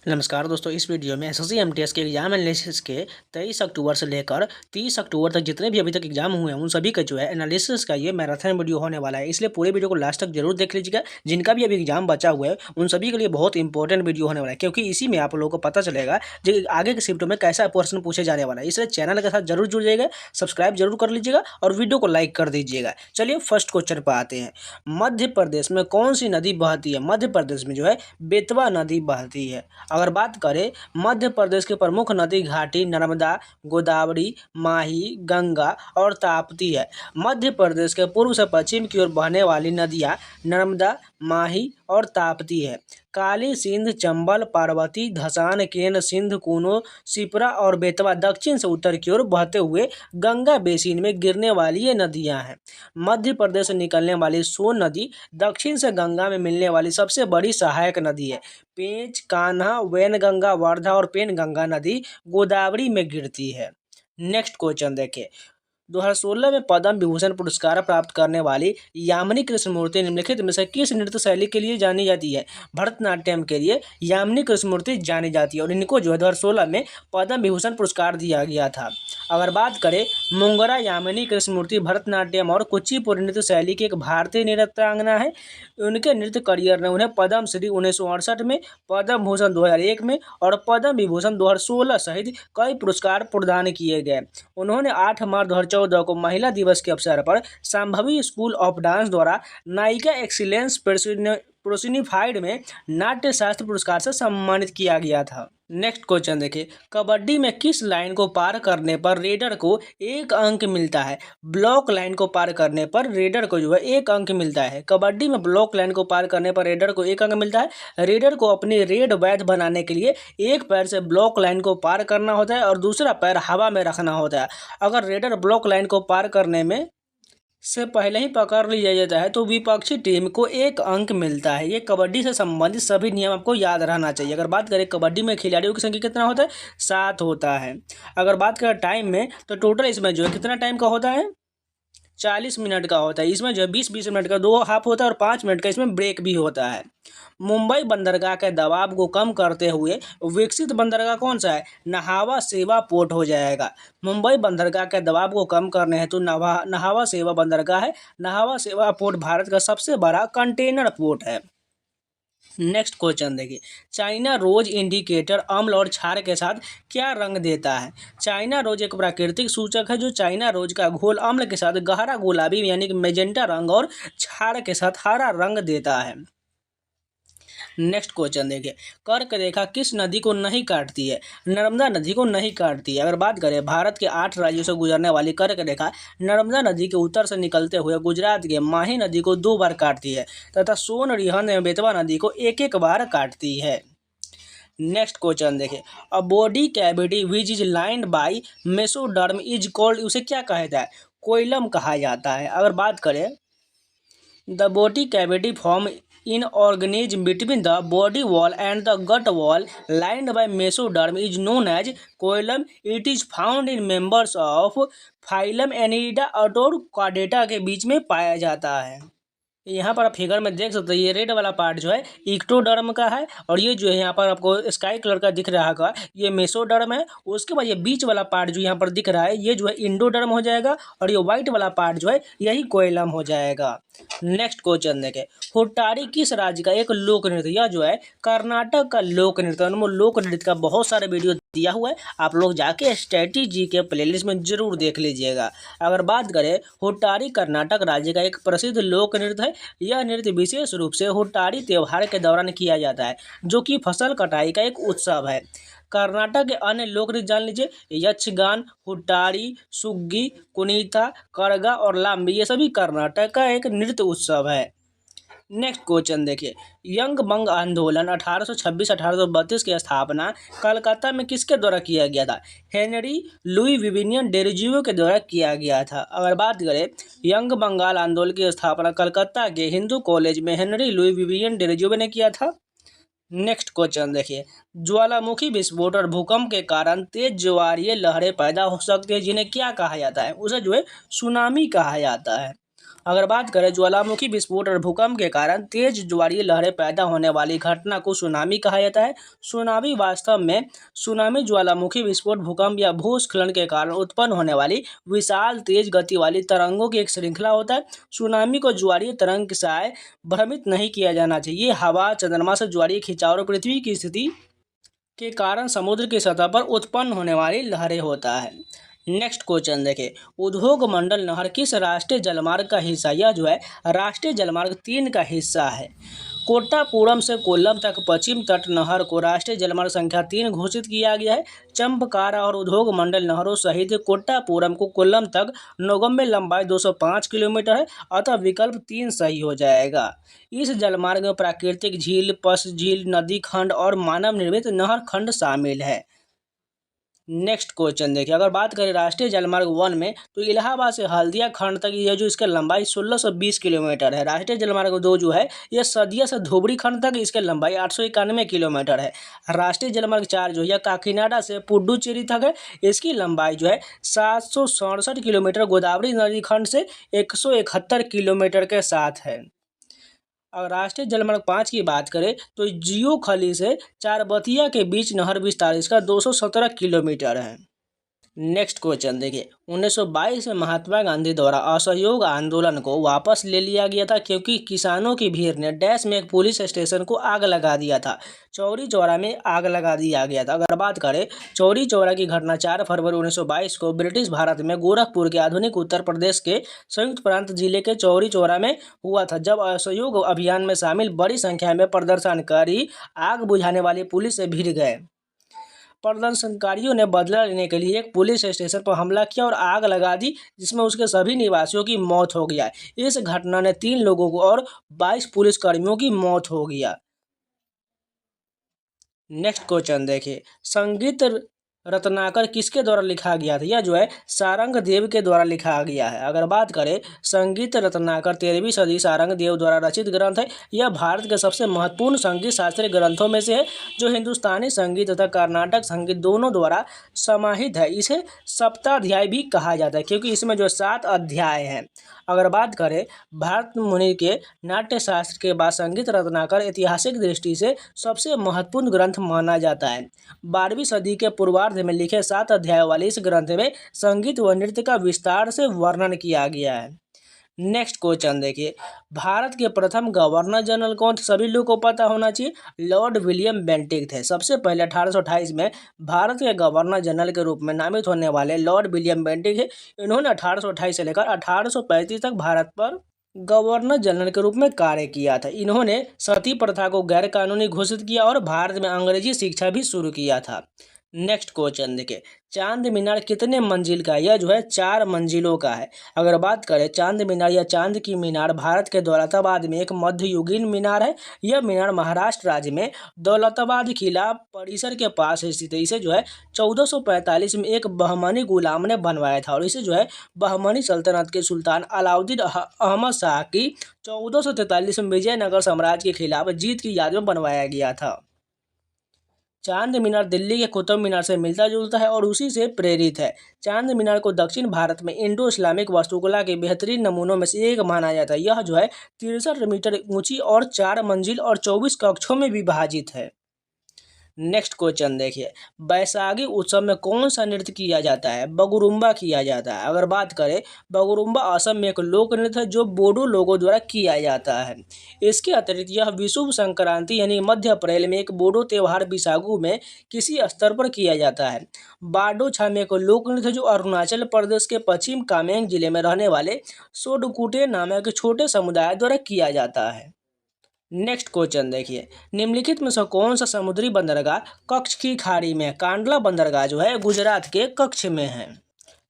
नमस्कार दोस्तों, इस वीडियो में एसएससी एमटीएस के एग्जाम एनालिसिस के 23 अक्टूबर से लेकर 30 अक्टूबर तक जितने भी अभी तक एग्जाम हुए हैं उन सभी का जो है एनालिसिस का ये मैराथन वीडियो होने वाला है। इसलिए पूरे वीडियो को लास्ट तक जरूर देख लीजिएगा। जिनका भी अभी एग्जाम बचा हुआ है उन सभी के लिए बहुत इंपॉर्टेंट वीडियो होने वाला है, क्योंकि इसी में आप लोगों को पता चलेगा जो आगे के शिफ्ट में कैसा प्रश्न पूछे जाने वाला है। इसलिए चैनल के साथ जरूर जुड़ जाइएगा, सब्सक्राइब जरूर कर लीजिएगा और वीडियो को लाइक कर दीजिएगा। चलिए फर्स्ट क्वेश्चन पर आते हैं। मध्य प्रदेश में कौन सी नदी बहती है? मध्य प्रदेश में जो है बेतवा नदी बहती है। अगर बात करें मध्य प्रदेश की प्रमुख नदी घाटी नर्मदा, गोदावरी, माही, गंगा और ताप्ती है। मध्य प्रदेश के पूर्व से पश्चिम की ओर बहने वाली नदियां नर्मदा, माही और ताप्ती है। काली सिंध, चंबल, पार्वती, धसान, केन, सिंध, कूनो, सिपरा और बेतवा दक्षिण से उत्तर की ओर बहते हुए गंगा बेसिन में गिरने वाली ये नदियां हैं। मध्य प्रदेश से निकलने वाली सोन नदी दक्षिण से गंगा में मिलने वाली सबसे बड़ी सहायक नदी है। पेंच, कान्हा, वैनगंगा, वर्धा और पेनगंगा नदी गोदावरी में गिरती है। नेक्स्ट क्वेश्चन देखिए। 2016 में पद्म विभूषण पुरस्कार प्राप्त करने वाली यामिनी कृष्णमूर्ति निम्नलिखित में से किस नृत्य शैली के लिए जानी जाती है? भरतनाट्यम के लिए यामिनी कृष्णमूर्ति जानी जाती है और इनको जो है 2016 में पद्म विभूषण पुरस्कार दिया गया था। अगर बात करें मुंगरा यामिनी कृष्णमूर्ति भरतनाट्यम और कुचिपुड़ी नृत्य शैली की एक भारतीय नृत्यांगना है। उनके नृत्य करियर ने उन्हें पद्म श्री 1968 में, पद्म भूषण 2001 में और पद्म विभूषण 2016 सहित कई पुरस्कार प्रदान किए गए। उन्होंने 8 मार्च 2014 को महिला दिवस के अवसर पर संभवी स्कूल ऑफ डांस द्वारा नायिका एक्सीलेंस पर्सोनिफाइड में नाट्य शास्त्र पुरस्कार से सम्मानित किया गया था। नेक्स्ट क्वेश्चन देखिए। कबड्डी में किस लाइन को पार करने पर रेडर को 1 अंक मिलता है? ब्लॉक लाइन को पार करने पर रेडर को जो है 1 अंक मिलता है। कबड्डी में ब्लॉक लाइन को पार करने पर रेडर को 1 अंक मिलता है। रेडर को अपनी रेड वैध बनाने के लिए एक पैर से ब्लॉक लाइन को पार करना होता है और दूसरा पैर हवा में रखना होता है। अगर रेडर ब्लॉक लाइन को पार करने में से पहले ही पकड़ लिया जाता है तो विपक्षी टीम को 1 अंक मिलता है। ये कबड्डी से संबंधित सभी नियम आपको याद रहना चाहिए। अगर बात करें कबड्डी में खिलाड़ियों की संख्या कितना होता है? 7 होता है। अगर बात करें टाइम में तो टोटल इसमें जो है कितना टाइम का होता है? 40 मिनट का होता है। इसमें जो है 20-20 मिनट का 2 हाफ होता है और 5 मिनट का इसमें ब्रेक भी होता है। मुंबई बंदरगाह के दबाव को कम करते हुए विकसित बंदरगाह कौन सा है? नहावा सेवा पोर्ट हो जाएगा। मुंबई बंदरगाह के दबाव को कम करने हेतु नहावा सेवा बंदरगाह है। नहावा सेवा पोर्ट भारत का सबसे बड़ा कंटेनर पोर्ट है। नेक्स्ट क्वेश्चन देखिए। चाइना रोज इंडिकेटर अम्ल और क्षार के साथ क्या रंग देता है? चाइना रोज एक प्राकृतिक सूचक है जो चाइना रोज का घोल अम्ल के साथ गहरा गुलाबी यानी कि मैजेंटा रंग और क्षार के साथ हरा रंग देता है। नेक्स्ट क्वेश्चन देखिए। कर्क रेखा किस नदी को नहीं काटती है? नर्मदा नदी को नहीं काटती है। अगर बात करें भारत के 8 राज्यों से गुजरने वाली कर्क रेखा नर्मदा नदी के उत्तर से निकलते हुए गुजरात के माही नदी को 2 बार काटती है तथा सोन, रिहंद एवं बेतवा नदी को 1-1 बार काटती है। नेक्स्ट क्वेश्चन देखिए। A body cavity which is lined by mesoderm is called, उसे क्या कहा जाता है? कोइलम कहा जाता है। अगर बात करें the body cavity form in organism between the body wall and the gut wall lined by mesoderm is known as coelom. It is found in members of phylum Annelida और Chordata के बीच में पाया जाता है। यहाँ पर आप फिगर में देख सकते हैं ये रेड वाला पार्ट जो है इक्टोडर्म का है और ये जो है यहाँ पर आपको स्काई कलर का दिख रहा होगा ये मेसोडर्म है। उसके बाद ये बीच वाला पार्ट जो यहाँ पर दिख रहा है ये जो है इंडोडर्म हो जाएगा और ये व्हाइट वाला पार्ट जो है यही कोइलम हो जाएगा। नेक्स्ट क्वेश्चन देखें। हुट्टारी किस राज्य का एक लोक नृत्य? यह जो है कर्नाटक का लोक नृत्य। लोक नृत्य का बहुत सारे वीडियो दिया हुआ है, आप लोग जाके स्ट्रेटजी के प्लेलिस्ट में जरूर देख लीजिएगा। अगर बात करें हुट्टारी कर्नाटक राज्य का एक प्रसिद्ध लोक नृत्य है। यह नृत्य विशेष रूप से हुट्टारी त्योहार के दौरान किया जाता है जो कि फसल कटाई का एक उत्सव है। कर्नाटक के अन्य लोक नृत्य जान लीजिए। यक्षगान, हुट्टारी, सुग्गी, कुनीता, करगा और लाम्बी ये सभी कर्नाटक का एक नृत्य उत्सव है। नेक्स्ट क्वेश्चन देखिए। यंग बंग आंदोलन 1826-1832 की स्थापना कलकत्ता में किसके द्वारा किया गया था? हेनरी लुई विवियन डेरोजियो के द्वारा किया गया था। अगर बात करें यंग बंगाल आंदोलन की स्थापना कलकत्ता के हिंदू कॉलेज में हेनरी लुई विवियन डेरोजियो ने किया था। नेक्स्ट क्वेश्चन देखिए। ज्वालामुखी विस्फोट और भूकंप के कारण तेज ज्वारीय लहरें पैदा हो सकती है जिन्हें क्या कहा जाता है? उसे जो है सुनामी कहा जाता है। अगर बात करें ज्वालामुखी विस्फोट और भूकंप के कारण तेज ज्वारीय लहरें पैदा होने वाली घटना को सुनामी कहा जाता है। सुनामी वास्तव में सुनामी ज्वालामुखी विस्फोट, भूकंप या भूस्खलन के कारण उत्पन्न होने वाली विशाल तेज गति वाली तरंगों की एक श्रृंखला होता है। सुनामी को ज्वारीय तरंग से भ्रमित नहीं किया जाना चाहिए। हवा, चंद्रमा से ज्वारीय खिंचाव और पृथ्वी की स्थिति के कारण समुद्र की सतह पर उत्पन्न होने वाली लहरें होता है। नेक्स्ट क्वेश्चन देखें, उद्योग मंडल नहर किस राष्ट्रीय जलमार्ग का हिस्सा? यह जो है राष्ट्रीय जलमार्ग 3 का हिस्सा है। कोट्टापुरम से कोल्लम तक पश्चिम तट नहर को राष्ट्रीय जलमार्ग संख्या 3 घोषित किया गया है। चंपकारा और उद्योग मंडल नहरों सहित कोट्टापुरम को कोल्लम तक नौगम्य लंबाई 205 किलोमीटर है, अतः विकल्प 3 सही हो जाएगा। इस जलमार्ग में प्राकृतिक झील, पस झील, नदी खंड और मानव निर्मित नहर खंड शामिल है। नेक्स्ट क्वेश्चन देखिए, अगर बात करें राष्ट्रीय जलमार्ग 1 में तो इलाहाबाद से हल्दिया खंड तक यह जो इसका लंबाई 1620 किलोमीटर है। राष्ट्रीय जलमार्ग 2 जो है यह सदिया से धुबरी खंड तक इसकी लंबाई 891 किलोमीटर है। राष्ट्रीय जलमार्ग 4 जो है काकीनाडा से पुडुचेरी तक है, इसकी लंबाई जो है 767 किलोमीटर गोदावरी नदी खंड से 171 किलोमीटर के साथ है। अगर राष्ट्रीय जलमार्ग 5 की बात करें तो जियो खली से चारबतिया के बीच नहर विस्तार इसका 217 किलोमीटर है। नेक्स्ट क्वेश्चन देखिए, 1922 में महात्मा गांधी द्वारा असहयोग आंदोलन को वापस ले लिया गया था क्योंकि किसानों की भीड़ ने डैश में एक पुलिस स्टेशन को आग लगा दिया था। चौरी चौरा में आग लगा दिया गया था। अगर बात करें चौरी चौरा की घटना 4 फरवरी 1922 को ब्रिटिश भारत में गोरखपुर के आधुनिक उत्तर प्रदेश के संयुक्त प्रांत जिले के चौरी चौरा में हुआ था, जब असहयोग अभियान में शामिल बड़ी संख्या में प्रदर्शनकारी आग बुझाने वाली पुलिस से भिड़ गए। प्रदर्शनकारियों ने बदला लेने के लिए एक पुलिस स्टेशन पर हमला किया और आग लगा दी, जिसमें उसके सभी निवासियों की मौत हो गया। इस घटना ने 3 लोगों को और 22 पुलिसकर्मियों की मौत हो गया। नेक्स्ट क्वेश्चन देखिए, संगीत रत्नाकर किसके द्वारा लिखा गया था? यह जो है सारंग देव के द्वारा लिखा गया है। अगर बात करें संगीत रत्नाकर 13वीं सदी सारंग देव द्वारा रचित ग्रंथ है। यह भारत के सबसे महत्वपूर्ण संगीत शास्त्रीय ग्रंथों में से है, जो हिंदुस्तानी संगीत तथा कर्नाटक संगीत दोनों द्वारा समाहित है। इसे सप्ताध्याय भी कहा जाता है क्योंकि इसमें जो 7 अध्याय हैं। अगर बात करें भरत मुनि के नाट्य शास्त्र के बाद संगीत रत्नाकर ऐतिहासिक दृष्टि से सबसे महत्वपूर्ण ग्रंथ माना जाता है। 12वीं सदी के पूर्वार्ध में लिखे 7 अध्याय वाले इस ग्रंथ में संगीत व नृत्य का विस्तार से वर्णन किया गया है। नेक्स्ट क्वेश्चन देखिए, भारत के प्रथम गवर्नर जनरल कौन थे? सभी लोगों को पता होना चाहिए, लॉर्ड विलियम बेंटिक थे। सबसे पहले 1828 में भारत के गवर्नर जनरल के रूप में नामित होने वाले लॉर्ड विलियम बेंटिक है। इन्होंने 1828 से लेकर 1835 तक भारत पर गवर्नर जनरल के रूप में कार्य किया था। इन्होंने सती प्रथा को गैर कानूनी घोषित किया और भारत में अंग्रेजी शिक्षा भी शुरू किया था। नेक्स्ट क्वेश्चन देखिए, चांद मीनार कितने मंजिल का है? यह जो है 4 मंजिलों का है। अगर बात करें चांद मीनार या चांद की मीनार भारत के दौलताबाद में एक मध्ययुगीन मीनार है। यह मीनार महाराष्ट्र राज्य में दौलताबाद किला परिसर के पास स्थित है। इसे जो है 1445 में एक बहमनी गुलाम ने बनवाया था और इसे जो है बहमनी सल्तनत के सुल्तान अलाउद्दीन अहमद शाह की 1443 में विजयनगर साम्राज्य के खिलाफ जीत की याद में बनवाया गया था। चांद मीनार दिल्ली के कुतुब मीनार से मिलता जुलता है और उसी से प्रेरित है। चांद मीनार को दक्षिण भारत में इंडो इस्लामिक वास्तुकला के बेहतरीन नमूनों में से एक माना जाता है। यह जो है 63 मीटर ऊंची और 4 मंजिल और 24 कक्षों में विभाजित है। नेक्स्ट क्वेश्चन देखिए, बैसाखी उत्सव में कौन सा नृत्य किया जाता है? बगुरुम्बा किया जाता है। अगर बात करें बगुरुम्बा असम में एक लोक नृत्य है जो बोडो लोगों द्वारा किया जाता है। इसके अतिरिक्त यह विषुव संक्रांति यानी मध्य अप्रैल में एक बोडो त्यौहार बिसागु में किसी स्तर पर किया जाता है। बाडो छा में एक लोक नृत्य जो अरुणाचल प्रदेश के पश्चिम कामेंग जिले में रहने वाले सोडकुटे नामक छोटे समुदाय द्वारा किया जाता है। नेक्स्ट क्वेश्चन देखिए, निम्नलिखित में से कौन सा समुद्री बंदरगाह कच्छ की खाड़ी में? कांडला बंदरगाह जो है गुजरात के कच्छ में है।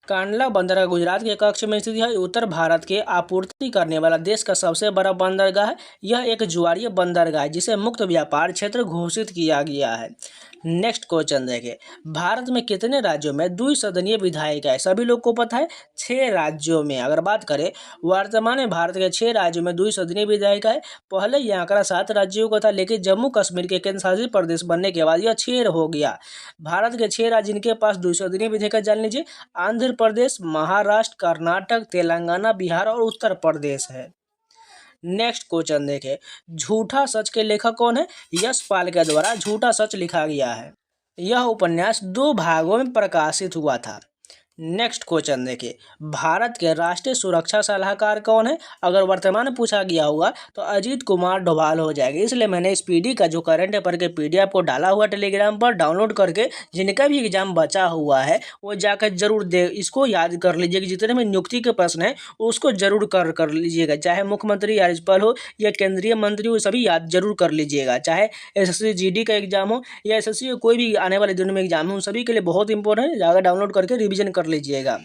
कांडला बंदरगाह गुजरात के कच्छ में स्थित है। उत्तर भारत के आपूर्ति करने वाला देश का सबसे बड़ा बंदरगाह है। यह एक ज्वारीय बंदरगाह है जिसे मुक्त व्यापार क्षेत्र घोषित किया गया है। नेक्स्ट क्वेश्चन देखिए, भारत में कितने राज्यों में द्विसदनीय विधायिका है? सभी लोग को पता है, 6 राज्यों में। अगर बात करें वर्तमान में भारत के 6 राज्यों में द्विसदनीय विधायिका है। पहले यह आंकड़ा 7 राज्यों का था, लेकिन जम्मू कश्मीर के केंद्र शासित प्रदेश बनने के बाद यह 6 हो गया। भारत के 6 राज्य जिनके पास द्विसदनीय विधायिका जान लीजिए, आंध्र प्रदेश, महाराष्ट्र, कर्नाटक, तेलंगाना, बिहार और उत्तर प्रदेश है। नेक्स्ट क्वेश्चन देखें, झूठा सच के लेखक कौन है? यशपाल के द्वारा झूठा सच लिखा गया है। यह उपन्यास 2 भागों में प्रकाशित हुआ था। नेक्स्ट क्वेश्चन देखिए, भारत के राष्ट्रीय सुरक्षा सलाहकार कौन है? अगर वर्तमान में पूछा गया होगा तो अजीत कुमार डोभाल हो जाएगा। इसलिए मैंने इस पीडी का जो करंट अफेयर के पीडीएफ को डाला हुआ टेलीग्राम पर, डाउनलोड करके जिनका भी एग्जाम बचा हुआ है वो जाकर जरूर दे, इसको याद कर लीजिएगा। जितने में नियुक्ति के प्रश्न है उसको जरूर कर लीजिएगा, चाहे मुख्यमंत्री राज्यपाल हो या केंद्रीय मंत्री हो, सभी याद जरूर कर लीजिएगा। चाहे एसएससी जीडी का एग्जाम हो या एसएससी कोई भी आने वाले दिनों में एग्जाम हो, सभी के लिए बहुत इंपॉर्टेंट है। जाकर डाउनलोड करके रिवीजन कर लीजिएगा।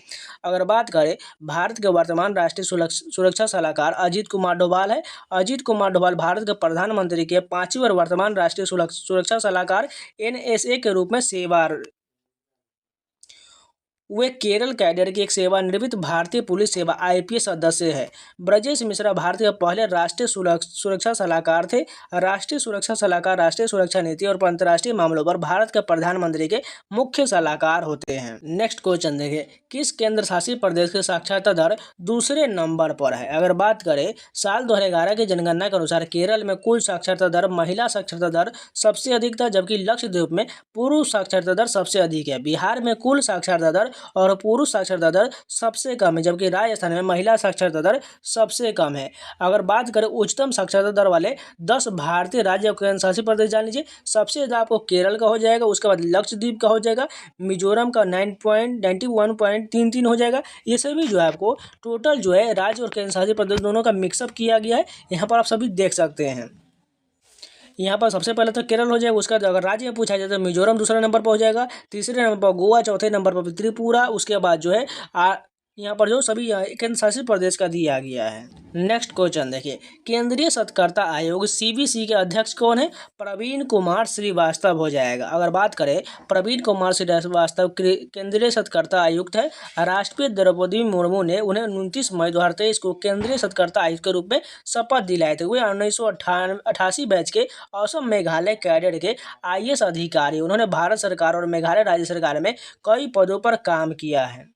अगर बात करें भारत के वर्तमान राष्ट्रीय सुरक्षा सलाहकार अजीत कुमार डोभाल है। अजीत कुमार डोभाल भारत के प्रधानमंत्री के 5वीं और वर्तमान राष्ट्रीय सुरक्षा सलाहकार एनएसए के रूप में सेवा। वे केरल कैडर की एक सेवानिवृत्त भारतीय पुलिस सेवा आईपीएस सदस्य है। ब्रजेश मिश्रा भारत के पहले राष्ट्रीय सुरक्षा सलाहकार थे। राष्ट्रीय सुरक्षा सलाहकार राष्ट्रीय सुरक्षा नीति और अंतर्राष्ट्रीय मामलों पर भारत के प्रधानमंत्री के मुख्य सलाहकार होते हैं। नेक्स्ट क्वेश्चन देखिए, किस केंद्र शासित प्रदेश की साक्षरता दर दूसरे नंबर पर है? अगर बात करें साल 2011 की जनगणना के अनुसार केरल में कुल साक्षरता दर, महिला साक्षरता दर सबसे अधिक था, जबकि लक्षद्वीप में पुरुष साक्षरता दर सबसे अधिक है। बिहार में कुल साक्षरता दर और पुरुष साक्षरता दर सबसे कम है, जबकि राजस्थान में महिला साक्षरता दर सबसे कम है। अगर बात करें उच्चतम साक्षरता दर वाले 10 भारतीय राज्य और केंद्र शासित प्रदेश जान लीजिए। सबसे ज़्यादा आपको केरल का हो जाएगा, उसके बाद लक्षद्वीप का हो जाएगा, मिजोरम का 91.33 हो जाएगा। ये सभी जो है आपको टोटल जो है राज्य और केंद्र शासित प्रदेश दोनों का मिक्सअप किया गया है। यहाँ पर आप सभी देख सकते हैं। यहाँ पर सबसे पहले तो केरल हो जाएगा, उसका अगर राज्य में पूछा जाए तो मिजोरम दूसरे नंबर पर हो जाएगा, तीसरे नंबर पर गोवा, चौथे नंबर पर त्रिपुरा, उसके बाद जो है यहाँ पर जो सभी केंद्र शासित प्रदेश का दिया गया है। नेक्स्ट क्वेश्चन देखिए, केंद्रीय सत्कर्ता आयोग सीबीसी के अध्यक्ष कौन है? प्रवीण कुमार श्रीवास्तव हो जाएगा। अगर बात करें प्रवीण कुमार श्रीवास्तव केंद्रीय सत्कर्ता आयुक्त है। राष्ट्रपति द्रौपदी मुर्मू ने उन्हें 29 मई 2023 को केंद्रीय सत्कर्ता आयुक्त के रूप में शपथ दिलाए थे। वे 1988 बैच के असम मेघालय कैडर के आईएएस अधिकारी। उन्होंने भारत सरकार और मेघालय राज्य सरकार में कई पदों पर काम किया है।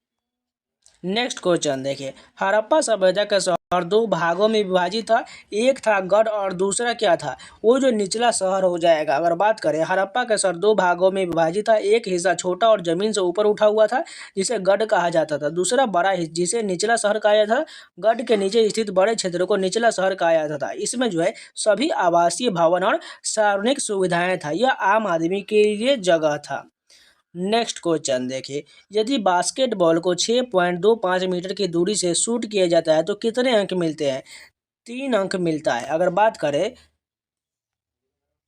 नेक्स्ट क्वेश्चन देखिए, हड़प्पा सभ्यता का शहर 2 भागों में विभाजित था। एक था गढ़ और दूसरा क्या था? वो जो निचला शहर हो जाएगा। अगर बात करें हड़प्पा का शहर 2 भागों में विभाजित था। एक हिस्सा छोटा और जमीन से ऊपर उठा हुआ था, जिसे गढ़ कहा जाता था। दूसरा बड़ा हिस्सा जिसे निचला शहर कहा जाता था। गढ़ के नीचे स्थित बड़े क्षेत्र को निचला शहर कहा जाता था। इसमें जो है सभी आवासीय भवन और सार्वजनिक सुविधाएं था। यह आम आदमी के लिए जगह था। नेक्स्ट क्वेश्चन देखिए, यदि बास्केटबॉल को 6.25 मीटर की दूरी से शूट किया जाता है तो कितने अंक मिलते हैं? 3 अंक मिलता है। अगर बात करें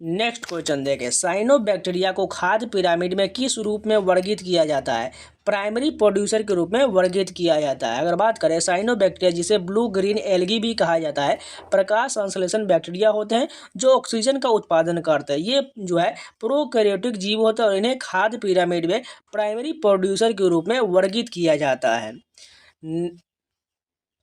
नेक्स्ट क्वेश्चन देखें, साइनोबैक्टीरिया को खाद्य पिरामिड में किस रूप में वर्गीकृत किया जाता है? प्राइमरी प्रोड्यूसर के रूप में वर्गीकृत किया जाता है। अगर बात करें साइनोबैक्टीरिया, जिसे ब्लू ग्रीन एल्गी भी कहा जाता है, प्रकाश संश्लेषण बैक्टीरिया होते हैं जो ऑक्सीजन का उत्पादन करते हैं। ये जो है प्रोकैरियोटिक जीव होते हैं और इन्हें खाद्य पिरामिड में प्राइमरी प्रोड्यूसर के रूप में वर्गीकृत किया जाता है।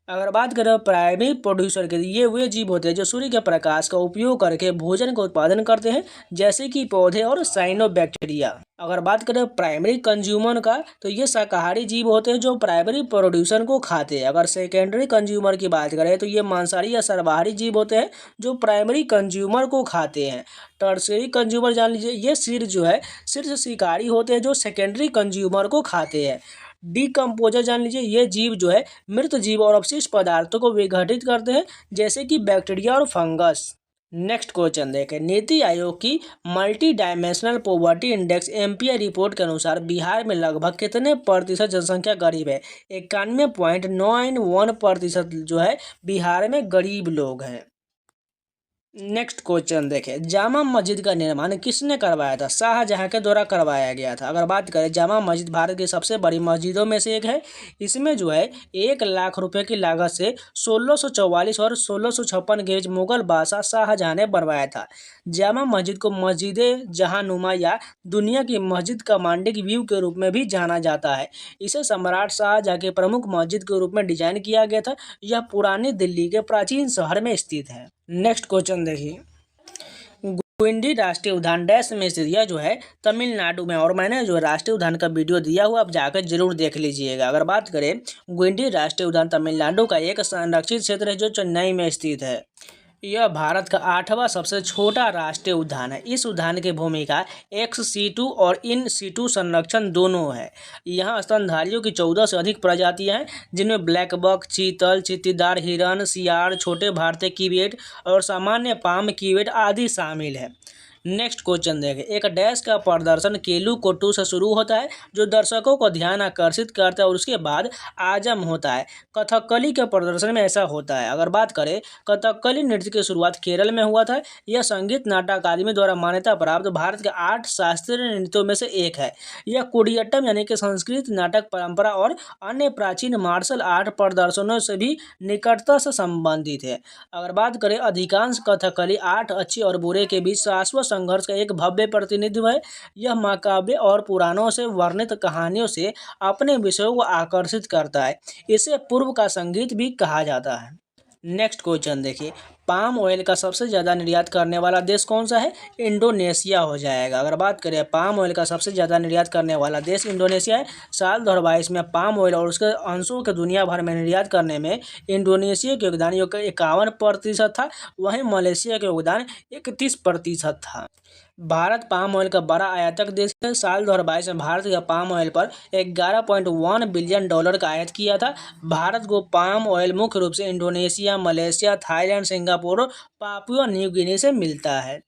अगर बात करें प्राइमरी प्रोड्यूसर के, ये वे जीव होते हैं जो सूर्य के प्रकाश का उपयोग करके भोजन का उत्पादन करते हैं, जैसे कि पौधे और साइनोबैक्टीरिया। अगर बात करें प्राइमरी कंज्यूमर का, तो ये शाकाहारी जीव होते हैं जो प्राइमरी प्रोड्यूसर को खाते हैं। अगर सेकेंडरी कंज्यूमर की बात करें तो ये मांसाहारी या सर्वाहारी जीव होते हैं जो प्राइमरी कंज्यूमर को खाते हैं। टर्शियरी कंज्यूमर जान लीजिए, ये सिर जो है सिर्फ शिकारी होते हैं जो सेकेंडरी कंज्यूमर को खाते हैं। डिकम्पोजर जान लीजिए, ये जीव जो है मृत जीव और अपशिष्ट पदार्थों को विघटित करते हैं, जैसे कि बैक्टीरिया और फंगस। नेक्स्ट क्वेश्चन देखें, नीति आयोग की multi dimensional poverty index MPI report के अनुसार बिहार में लगभग कितने प्रतिशत जनसंख्या गरीब है? 91.91% जो है बिहार में गरीब लोग हैं। नेक्स्ट क्वेश्चन देखें, जामा मस्जिद का निर्माण किसने करवाया था? शाहजहां के द्वारा करवाया गया था। अगर बात करें, जामा मस्जिद भारत की सबसे बड़ी मस्जिदों में से एक है। इसमें जो है 1 लाख रुपए की लागत से 1644 और 1656 के बीच मुगल बादशाह शाहजहां ने बनवाया था। जामा मस्जिद को मस्जिद जहांनुमा या दुनिया की मस्जिद कमांडिंग व्यू के रूप में भी जाना जाता है। इसे सम्राट शाहजहां के प्रमुख मस्जिद के रूप में डिजाइन किया गया था। यह पुरानी दिल्ली के प्राचीन शहर में स्थित है। नेक्स्ट क्वेश्चन देखिए, गुइंडी राष्ट्रीय उद्यान डैश में स्थित, यह जो है तमिलनाडु में, और मैंने जो राष्ट्रीय उद्यान का वीडियो दिया हुआ, आप जाकर जरूर देख लीजिएगा। अगर बात करें, गुइंडी राष्ट्रीय उद्यान तमिलनाडु का एक संरक्षित क्षेत्र है जो चेन्नई में स्थित है। यह भारत का 8वां सबसे छोटा राष्ट्रीय उद्यान है। इस उद्यान की भूमिका एक्स सीटू और इन सीटू संरक्षण दोनों है। यहाँ स्तनधारियों की 14 से अधिक प्रजातियां हैं, जिनमें ब्लैक बक, चीतल, चीत्तीदार हिरण, सियार, छोटे भारतीय कीवेट और सामान्य पाम कीवेट आदि शामिल है। नेक्स्ट क्वेश्चन देखें, एक डैश का प्रदर्शन केलुकोट्टू से शुरू होता है जो दर्शकों को ध्यान आकर्षित करता है, और उसके बाद आजम होता है। कथकली के प्रदर्शन में ऐसा होता है। अगर बात करें, कथकली नृत्य की शुरुआत केरल में हुआ था। यह संगीत नाटक अकादमी द्वारा मान्यता प्राप्त भारत के 8 शास्त्रीय नृत्यों में से एक है। यह कुडियट्टम यानी कि संस्कृत नाटक परंपरा और अन्य प्राचीन मार्शल आर्ट प्रदर्शनों से भी निकटता से संबंधित है। अगर बात करें, अधिकांश कथकली 8 अच्छे और बुरे के बीच शाश्वत संघर्ष का एक भव्य प्रतिनिधित्व है। यह महाकाव्य और पुराणों से वर्णित कहानियों से अपने विषयों को आकर्षित करता है। इसे पूर्व का संगीत भी कहा जाता है। नेक्स्ट क्वेश्चन देखिए, पाम ऑयल का सबसे ज़्यादा निर्यात करने वाला देश कौन सा है? इंडोनेशिया हो जाएगा। अगर बात करें, पाम ऑयल का सबसे ज़्यादा निर्यात करने वाला देश इंडोनेशिया है। साल 2022 में पाम ऑयल और उसके अंशों के दुनिया भर में निर्यात करने में इंडोनेशिया के योगदान 51% था, वहीं मलेशिया का योगदान 31% था। भारत पाम ऑयल का बड़ा आयातक देश है। साल 2022 में भारत का पाम ऑयल पर $11.1 बिलियन का आयात किया था। भारत को पाम ऑयल मुख्य रूप से इंडोनेशिया, मलेशिया, थाईलैंड, सिंगापुर और पापुआ न्यू गिनी से मिलता है।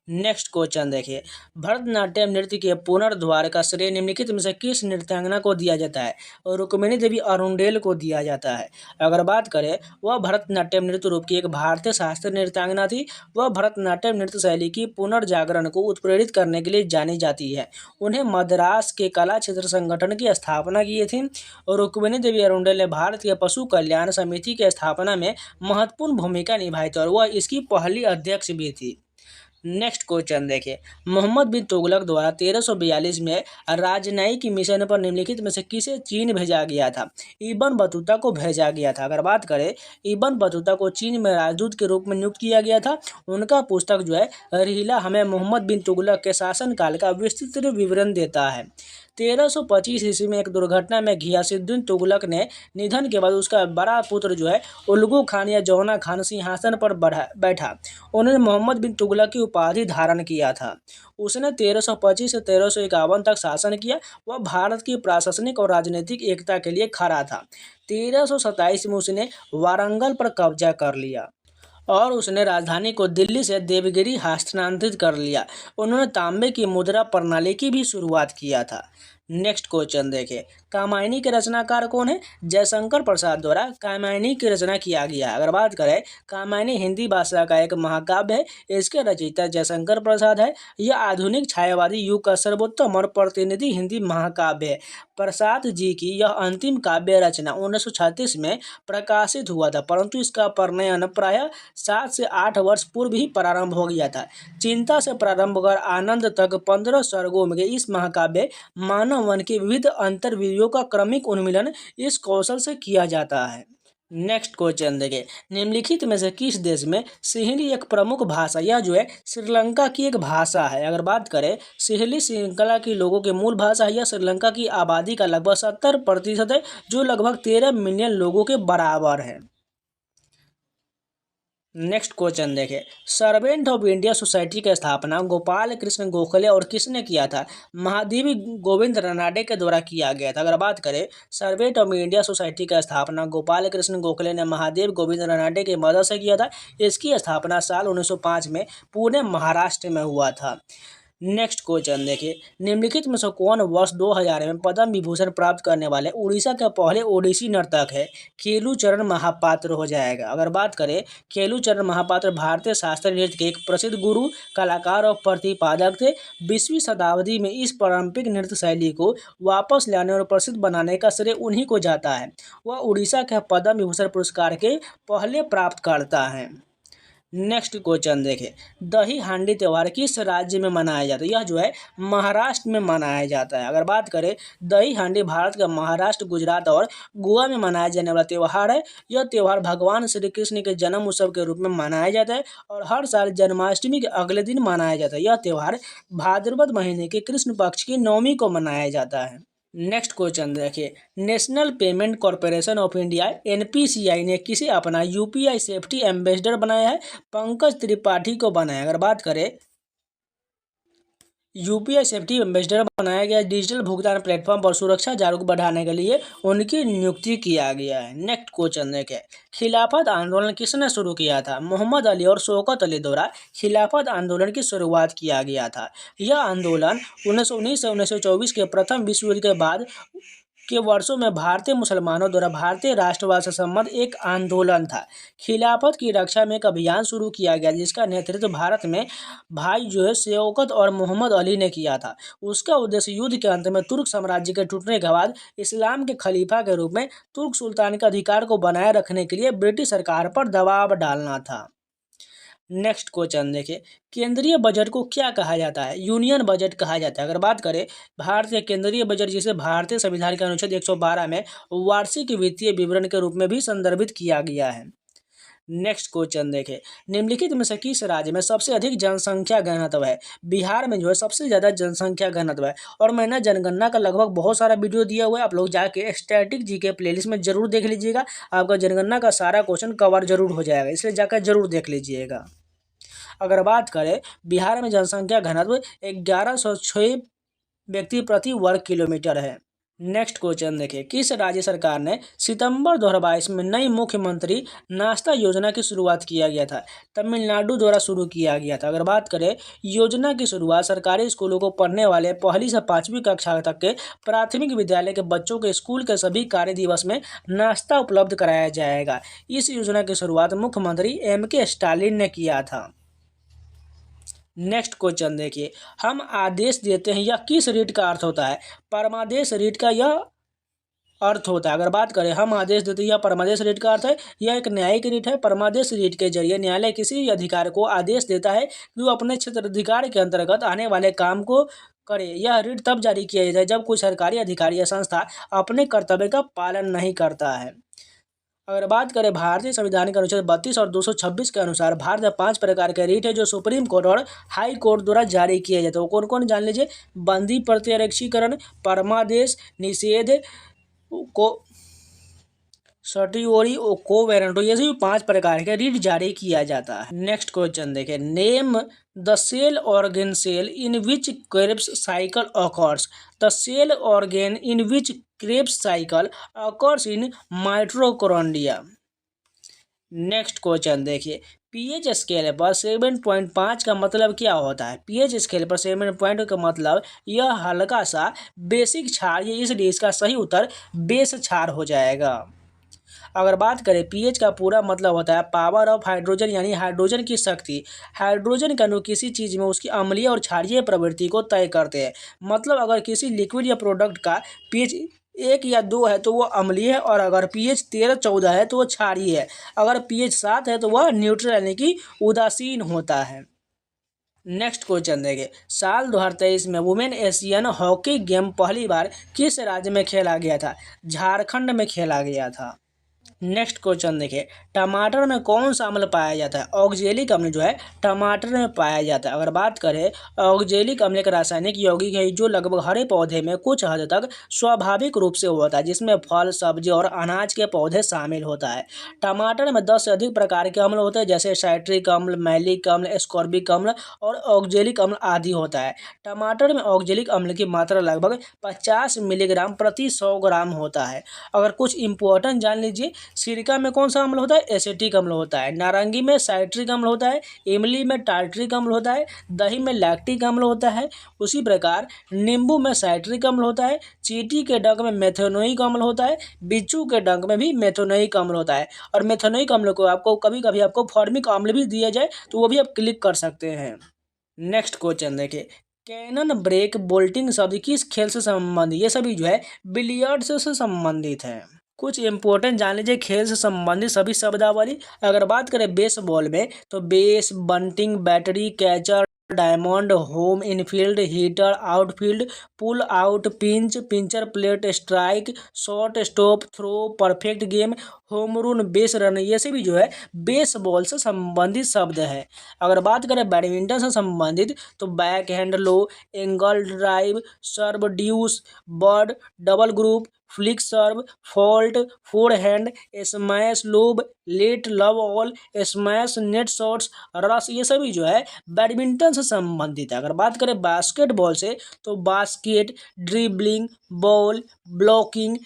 नेक्स्ट क्वेश्चन देखिए, भरतनाट्यम नृत्य के पुनर्द्वार का श्रेय निम्नलिखित में से किस नृत्यांगना को दिया जाता है? रुक्मिणी देवी अरुंडेल को दिया जाता है। अगर बात करें, वह भरतनाट्यम नृत्य रूप की एक भारतीय शास्त्रीय नृत्यांगना थी। वह भरतनाट्यम नृत्य शैली की पुनर्जागरण को उत्प्रेरित करने के लिए जानी जाती है। उन्हें मद्रास के कला क्षेत्र संगठन की स्थापना की थी। रुक्मिणी देवी अरुंडेल ने भारत के पशु कल्याण समिति की स्थापना में महत्वपूर्ण भूमिका निभाई थी और वह इसकी पहली अध्यक्ष भी थी। नेक्स्ट क्वेश्चन देखिए, मोहम्मद बिन तुगलक द्वारा 1342 में राजनयिक मिशन पर निम्नलिखित में से किसे चीन भेजा गया था? इब्न बतूता को भेजा गया था। अगर बात करें, इब्न बतूता को चीन में राजदूत के रूप में नियुक्त किया गया था। उनका पुस्तक जो है रिहला हमें मोहम्मद बिन तुगलक के शासनकाल का विस्तृत विवरण देता है। 1325 ईस्वी में एक दुर्घटना में घियासुद्दीन तुगलक ने निधन के बाद उसका बड़ा पुत्र जो है उल्गू खान या जौना खान सिंहासन पर बैठा। उन्होंने मोहम्मद बिन तुगलक की उपाधि धारण किया था। उसने 1325 से 1351 तक शासन किया। वह भारत की प्रशासनिक और राजनीतिक एकता के लिए खड़ा था। 1327 में उसने वारंगल पर कब्जा कर लिया और उसने राजधानी को दिल्ली से देवगिरी हस्तांतरित कर लिया। उन्होंने तांबे की मुद्रा प्रणाली की भी शुरुआत किया था। नेक्स्ट क्वेश्चन देखें, कामायनी के रचनाकार कौन है? जयशंकर प्रसाद द्वारा कामायनी की रचना किया गया है। अगर बात करें, कामायनी हिंदी भाषा का एक महाकाव्य है। इसके रचयिता जयशंकर प्रसाद है। यह आधुनिक छायावादी युग का सर्वोत्तम और प्रतिनिधि हिंदी महाकाव्य है। प्रसाद जी की यह अंतिम काव्य रचना 1936 में प्रकाशित हुआ था, परंतु इसका प्रणयन प्रायः 7 से 8 वर्ष पूर्व ही प्रारंभ हो गया था। चिंता से प्रारंभ कर आनंद तक 15 सर्गों में इस महाकाव्य मानव मन के विविध अंतर्विधियों का क्रमिक उन्मूलन इस कौशल से किया जाता है। नेक्स्ट क्वेश्चन देखिए, निम्नलिखित में से किस देश में सिंहली एक प्रमुख भाषा, यह जो है श्रीलंका की एक भाषा है? अगर बात करें, सिंहली श्रृंखला के लोगों की मूल भाषा है। यह श्रीलंका की आबादी का लगभग 70% है, जो लगभग 13 मिलियन लोगों के बराबर है। नेक्स्ट क्वेश्चन देखें, सर्वेंट ऑफ इंडिया सोसाइटी की स्थापना गोपाल कृष्ण गोखले और किसने किया था? महादेवी गोविंद रनाडे के द्वारा किया गया था। अगर बात करें, सर्वेंट ऑफ इंडिया सोसाइटी का स्थापना गोपाल कृष्ण गोखले ने महादेव गोविंद रनाडे की मदद से किया था। इसकी स्थापना साल 1905 में पुणे महाराष्ट्र में हुआ था। नेक्स्ट क्वेश्चन देखिए, निम्नलिखित में से कौन वर्ष 2000 में पद्म विभूषण प्राप्त करने वाले उड़ीसा के पहले ओडिसी नर्तक है? केलुचरण महापात्र हो जाएगा। अगर बात करें, केलुचरण महापात्र भारतीय शास्त्रीय नृत्य के एक प्रसिद्ध गुरु, कलाकार और प्रतिपादक थे। 20वीं शताब्दी में इस पारंपरिक नृत्य शैली को वापस लाने और प्रसिद्ध बनाने का श्रेय उन्हीं को जाता है। वह उड़ीसा के पद्म विभूषण पुरस्कार के पहले प्राप्तकर्ता हैं। नेक्स्ट क्वेश्चन देखें, दही हांडी त्यौहार किस राज्य में मनाया जाता है? यह जो है महाराष्ट्र में मनाया जाता है। अगर बात करें, दही हांडी भारत का महाराष्ट्र, गुजरात और गोवा में मनाया जाने वाला त्यौहार है। यह त्यौहार भगवान श्री कृष्ण के जन्म उत्सव के रूप में मनाया जाता है और हर साल जन्माष्टमी के अगले दिन मनाया जाता है। यह त्यौहार भाद्रपद महीने के कृष्ण पक्ष की नवमी को मनाया जाता है। नेक्स्ट क्वेश्चन देखिए, national payment corporation of India NPCI ने किसे अपना यूपीआई सेफ्टी एम्बेसडर बनाया है? पंकज त्रिपाठी को बनाया। अगर बात करें, यूपीआई सेफ्टी एम्बेसडर बनाया गया डिजिटल भुगतान प्लेटफॉर्म पर सुरक्षा जागरूक बढ़ाने के लिए उनकी नियुक्ति किया गया है। नेक्स्ट क्वेश्चन देखें, खिलाफत आंदोलन किसने शुरू किया था? मोहम्मद अली और शौकत अली द्वारा खिलाफत आंदोलन की शुरुआत किया गया था। यह आंदोलन 1919 से 1924 के प्रथम विश्व युद्ध के बाद के वर्षों में भारतीय मुसलमानों द्वारा भारतीय राष्ट्रवाद से संबंध एक आंदोलन था। खिलाफत की रक्षा में एक अभियान शुरू किया गया जिसका नेतृत्व भारत में भाई जो है शौकत और मोहम्मद अली ने किया था। उसका उद्देश्य युद्ध के अंत में तुर्क साम्राज्य के टूटने के बाद इस्लाम के खलीफा के रूप में तुर्क सुल्तान के अधिकार को बनाए रखने के लिए ब्रिटिश सरकार पर दबाव डालना था। नेक्स्ट क्वेश्चन देखिए, केंद्रीय बजट को क्या कहा जाता है? यूनियन बजट कहा जाता है। अगर बात करें, भारतीय केंद्रीय बजट जिसे भारतीय संविधान के अनुच्छेद 112 में वार्षिक वित्तीय विवरण के रूप में भी संदर्भित किया गया है। नेक्स्ट क्वेश्चन देखें, निम्नलिखित में से किस राज्य में सबसे अधिक जनसंख्या घनत्व है? बिहार में जो है सबसे ज़्यादा जनसंख्या घनत्व है। और मैंने जनगणना का लगभग बहुत सारा वीडियो दिया हुआ है, आप लोग जाके स्टैटिक जीके प्लेलिस्ट में जरूर देख लीजिएगा। आपका जनगणना का सारा क्वेश्चन कवर जरूर हो जाएगा, इसलिए जाकर जरूर देख लीजिएगा। अगर बात करें, बिहार में जनसंख्या घनत्व 1106 व्यक्ति प्रति वर्ग किलोमीटर है। नेक्स्ट क्वेश्चन देखिए, किस राज्य सरकार ने सितंबर 2022 में नई मुख्यमंत्री नाश्ता योजना की शुरुआत किया गया था? तमिलनाडु द्वारा शुरू किया गया था। अगर बात करें, योजना की शुरुआत सरकारी स्कूलों को पढ़ने वाले 1ली से 5वीं कक्षा तक के प्राथमिक विद्यालय के बच्चों के स्कूल के सभी कार्य दिवस में नाश्ता उपलब्ध कराया जाएगा। इस योजना की शुरुआत मुख्यमंत्री MK स्टालिन ने किया था। नेक्स्ट क्वेश्चन देखिए, हम आदेश देते हैं, यह किस रीट का अर्थ होता है? परमादेश रीट का यह अर्थ होता है। अगर बात करें, हम आदेश देते हैं, यह परमादेश रीट का अर्थ है। यह एक न्यायिक रीट है। परमादेश रीट के जरिए न्यायालय किसी अधिकारी को आदेश देता है कि वो अपने क्षेत्राधिकार के अंतर्गत आने वाले काम को करे। यह रीट तब जारी किया जाता है जब कोई सरकारी अधिकारी या संस्था अपने कर्तव्य का पालन नहीं करता है। अगर बात करें, भारतीय संविधान के अनुच्छेद 32 और 226 के अनुसार भारत में 5 प्रकार के रीट है जो सुप्रीम कोर्ट और हाई कोर्ट द्वारा जारी किए जाते हैं। वो कौन कौन जान लीजिए, बंदी प्रत्यक्षीकरण, परमादेश, निषेध, को सर्टियोरी और कोवेरेंटो, ये सभी 5 प्रकार के रीट जारी किया जाता है। नेक्स्ट क्वेश्चन देखें, name the cell organ cell in which Krebs cycle occurs. The cell organ in which Krebs cycle occurs in mitochondria. Next question देखिए, पीएच स्केल पर 7.5 का मतलब क्या होता है? पीएच स्केल पर 7 का मतलब यह हल्का सा बेसिक क्षार, इसलिए इसका सही उत्तर बेस क्षार हो जाएगा। अगर बात करें, पीएच का पूरा मतलब होता है पावर ऑफ हाइड्रोजन, यानी हाइड्रोजन की शक्ति। हाइड्रोजन के अणु किसी चीज़ में उसकी अम्लीय और क्षारीय प्रवृत्ति को तय करते हैं। मतलब अगर किसी लिक्विड या प्रोडक्ट का पीएच 1 या 2 है तो वो अम्लीय है, और अगर पीएच 13-14 है तो वो क्षारीय है। अगर पीएच 7 है तो वह न्यूट्रल यानी कि उदासीन होता है। नेक्स्ट क्वेश्चन देंगे, साल 2023 में वुमेन एशियन हॉकी गेम पहली बार किस राज्य में खेला गया था? झारखंड में खेला गया था। नेक्स्ट क्वेश्चन देखिए, टमाटर में कौन सा अम्ल पाया जाता है? ऑक्जेलिक अम्ल जो है टमाटर में पाया जाता है। अगर बात करें, ऑक्जेलिक अम्ल एक रासायनिक यौगिक है जो लगभग हरे पौधे में कुछ हद तक स्वाभाविक रूप से होता है, जिसमें फल, सब्जी और अनाज के पौधे शामिल होता है। टमाटर में 10 से अधिक प्रकार के अम्ल होते हैं, जैसे साइट्रिक अम्ल, मैलिक अम्ल, एस्कॉर्बिक अम्ल और ऑक्जेलिक अम्ल आदि होता है। टमाटर में ऑक्जेलिक अम्ल की मात्रा लगभग 50 मिलीग्राम प्रति 100 ग्राम होता है। अगर कुछ इंपॉर्टेंट जान लीजिए, सिरका में कौन सा अम्ल होता है? एसिटिक अम्ल होता है। नारंगी में साइट्रिक अम्ल होता है। इमली में टार्ट्रिक अम्ल होता है। दही में लैक्टिक अम्ल होता है। उसी प्रकार नींबू में साइट्रिक अम्ल होता है। चींटी के डंक में मेथनोइक अम्ल होता है। बिच्छू के डंक में भी मेथनोइक अम्ल होता है। और मेथनोइक अम्ल को आपको कभी कभी आपको फॉर्मिक अम्ल भी दिया जाए तो वो भी आप क्लिक कर सकते हैं। नेक्स्ट क्वेश्चन देखिए, कैनन ब्रेक बोल्टिंग शब्द किस खेल से संबंधित? ये सभी जो है बिलियर्ड्स से संबंधित है। कुछ इंपॉर्टेंट जान लीजिए खेल से संबंधित सभी शब्दावली। अगर बात करें बेसबॉल में तो base, bunting, battery, catcher, diamond, home, infield, hitter, outfield, pull out, pinch, pincher, plate, strike, short, stop, throw, perfect game, home run, base run, ये सभी जो है बेसबॉल से संबंधित शब्द है। अगर बात करें बैडमिंटन से संबंधित तो back hand low, angle drive, serve deuce, bird, double group, flick serve, fault, fore hand, smash lob, let love all, smash, net shots, rush, ये सभी जो है बैडमिंटन से संबंधित है। अगर बात करें बास्केटबॉल से तो basket, dribbling, ball, blocking,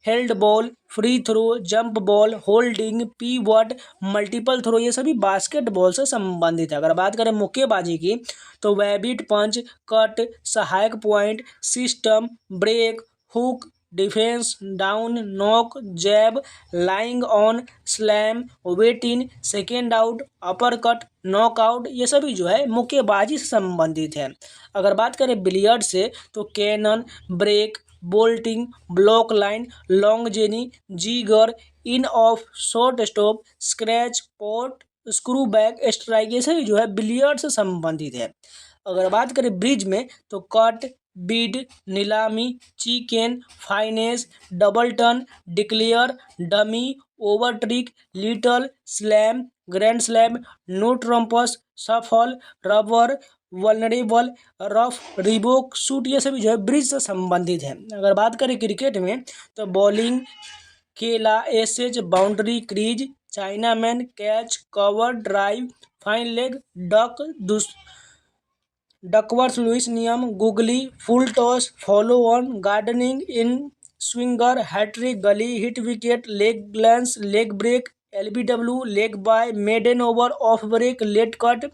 held ball, free throw, jump ball, holding, pivot, multiple throw, ये सभी बास्केटबॉल से संबंधित है। अगर बात करें मुक्केबाजी की तो रैबिट पंच, कट, सहायक point, system, break, hook, defence, down, knock, jab, lying on, slam, weigh in, second out, upper cut, knockout, ये सभी जो है मुक्केबाजी से संबंधित है। अगर बात करें बिलियर्ड से तो cannon, break, bolting, block line, long jenny, jigger, in off, short stop, scratch, pot, screw back, strike, ये सभी जो है बिलियर्ड से संबंधित है। अगर बात करें ब्रिज में तो कट, बिड, नीलामी, chicken, finance, double turn, declare, dummy, over trick, little, slam, grand slam, no trumps, सफल, rubber, vulnerable, ruff, revoke, shoot, ये सभी जो है ब्रिज से संबंधित है। अगर बात करें क्रिकेट में तो बॉलिंग, केला, aces, boundary, crease, chinaman, catch, cover, drive, fine leg, duck, Duckworth Lewis नियम, googly, full toss, follow on, gardening, in swinger, hat trick, gully, hit wicket, leg glance, leg break, LBW, leg bye, maiden over, off break, late cut,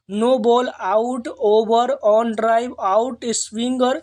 no ball, out, over, on drive, out, swinger,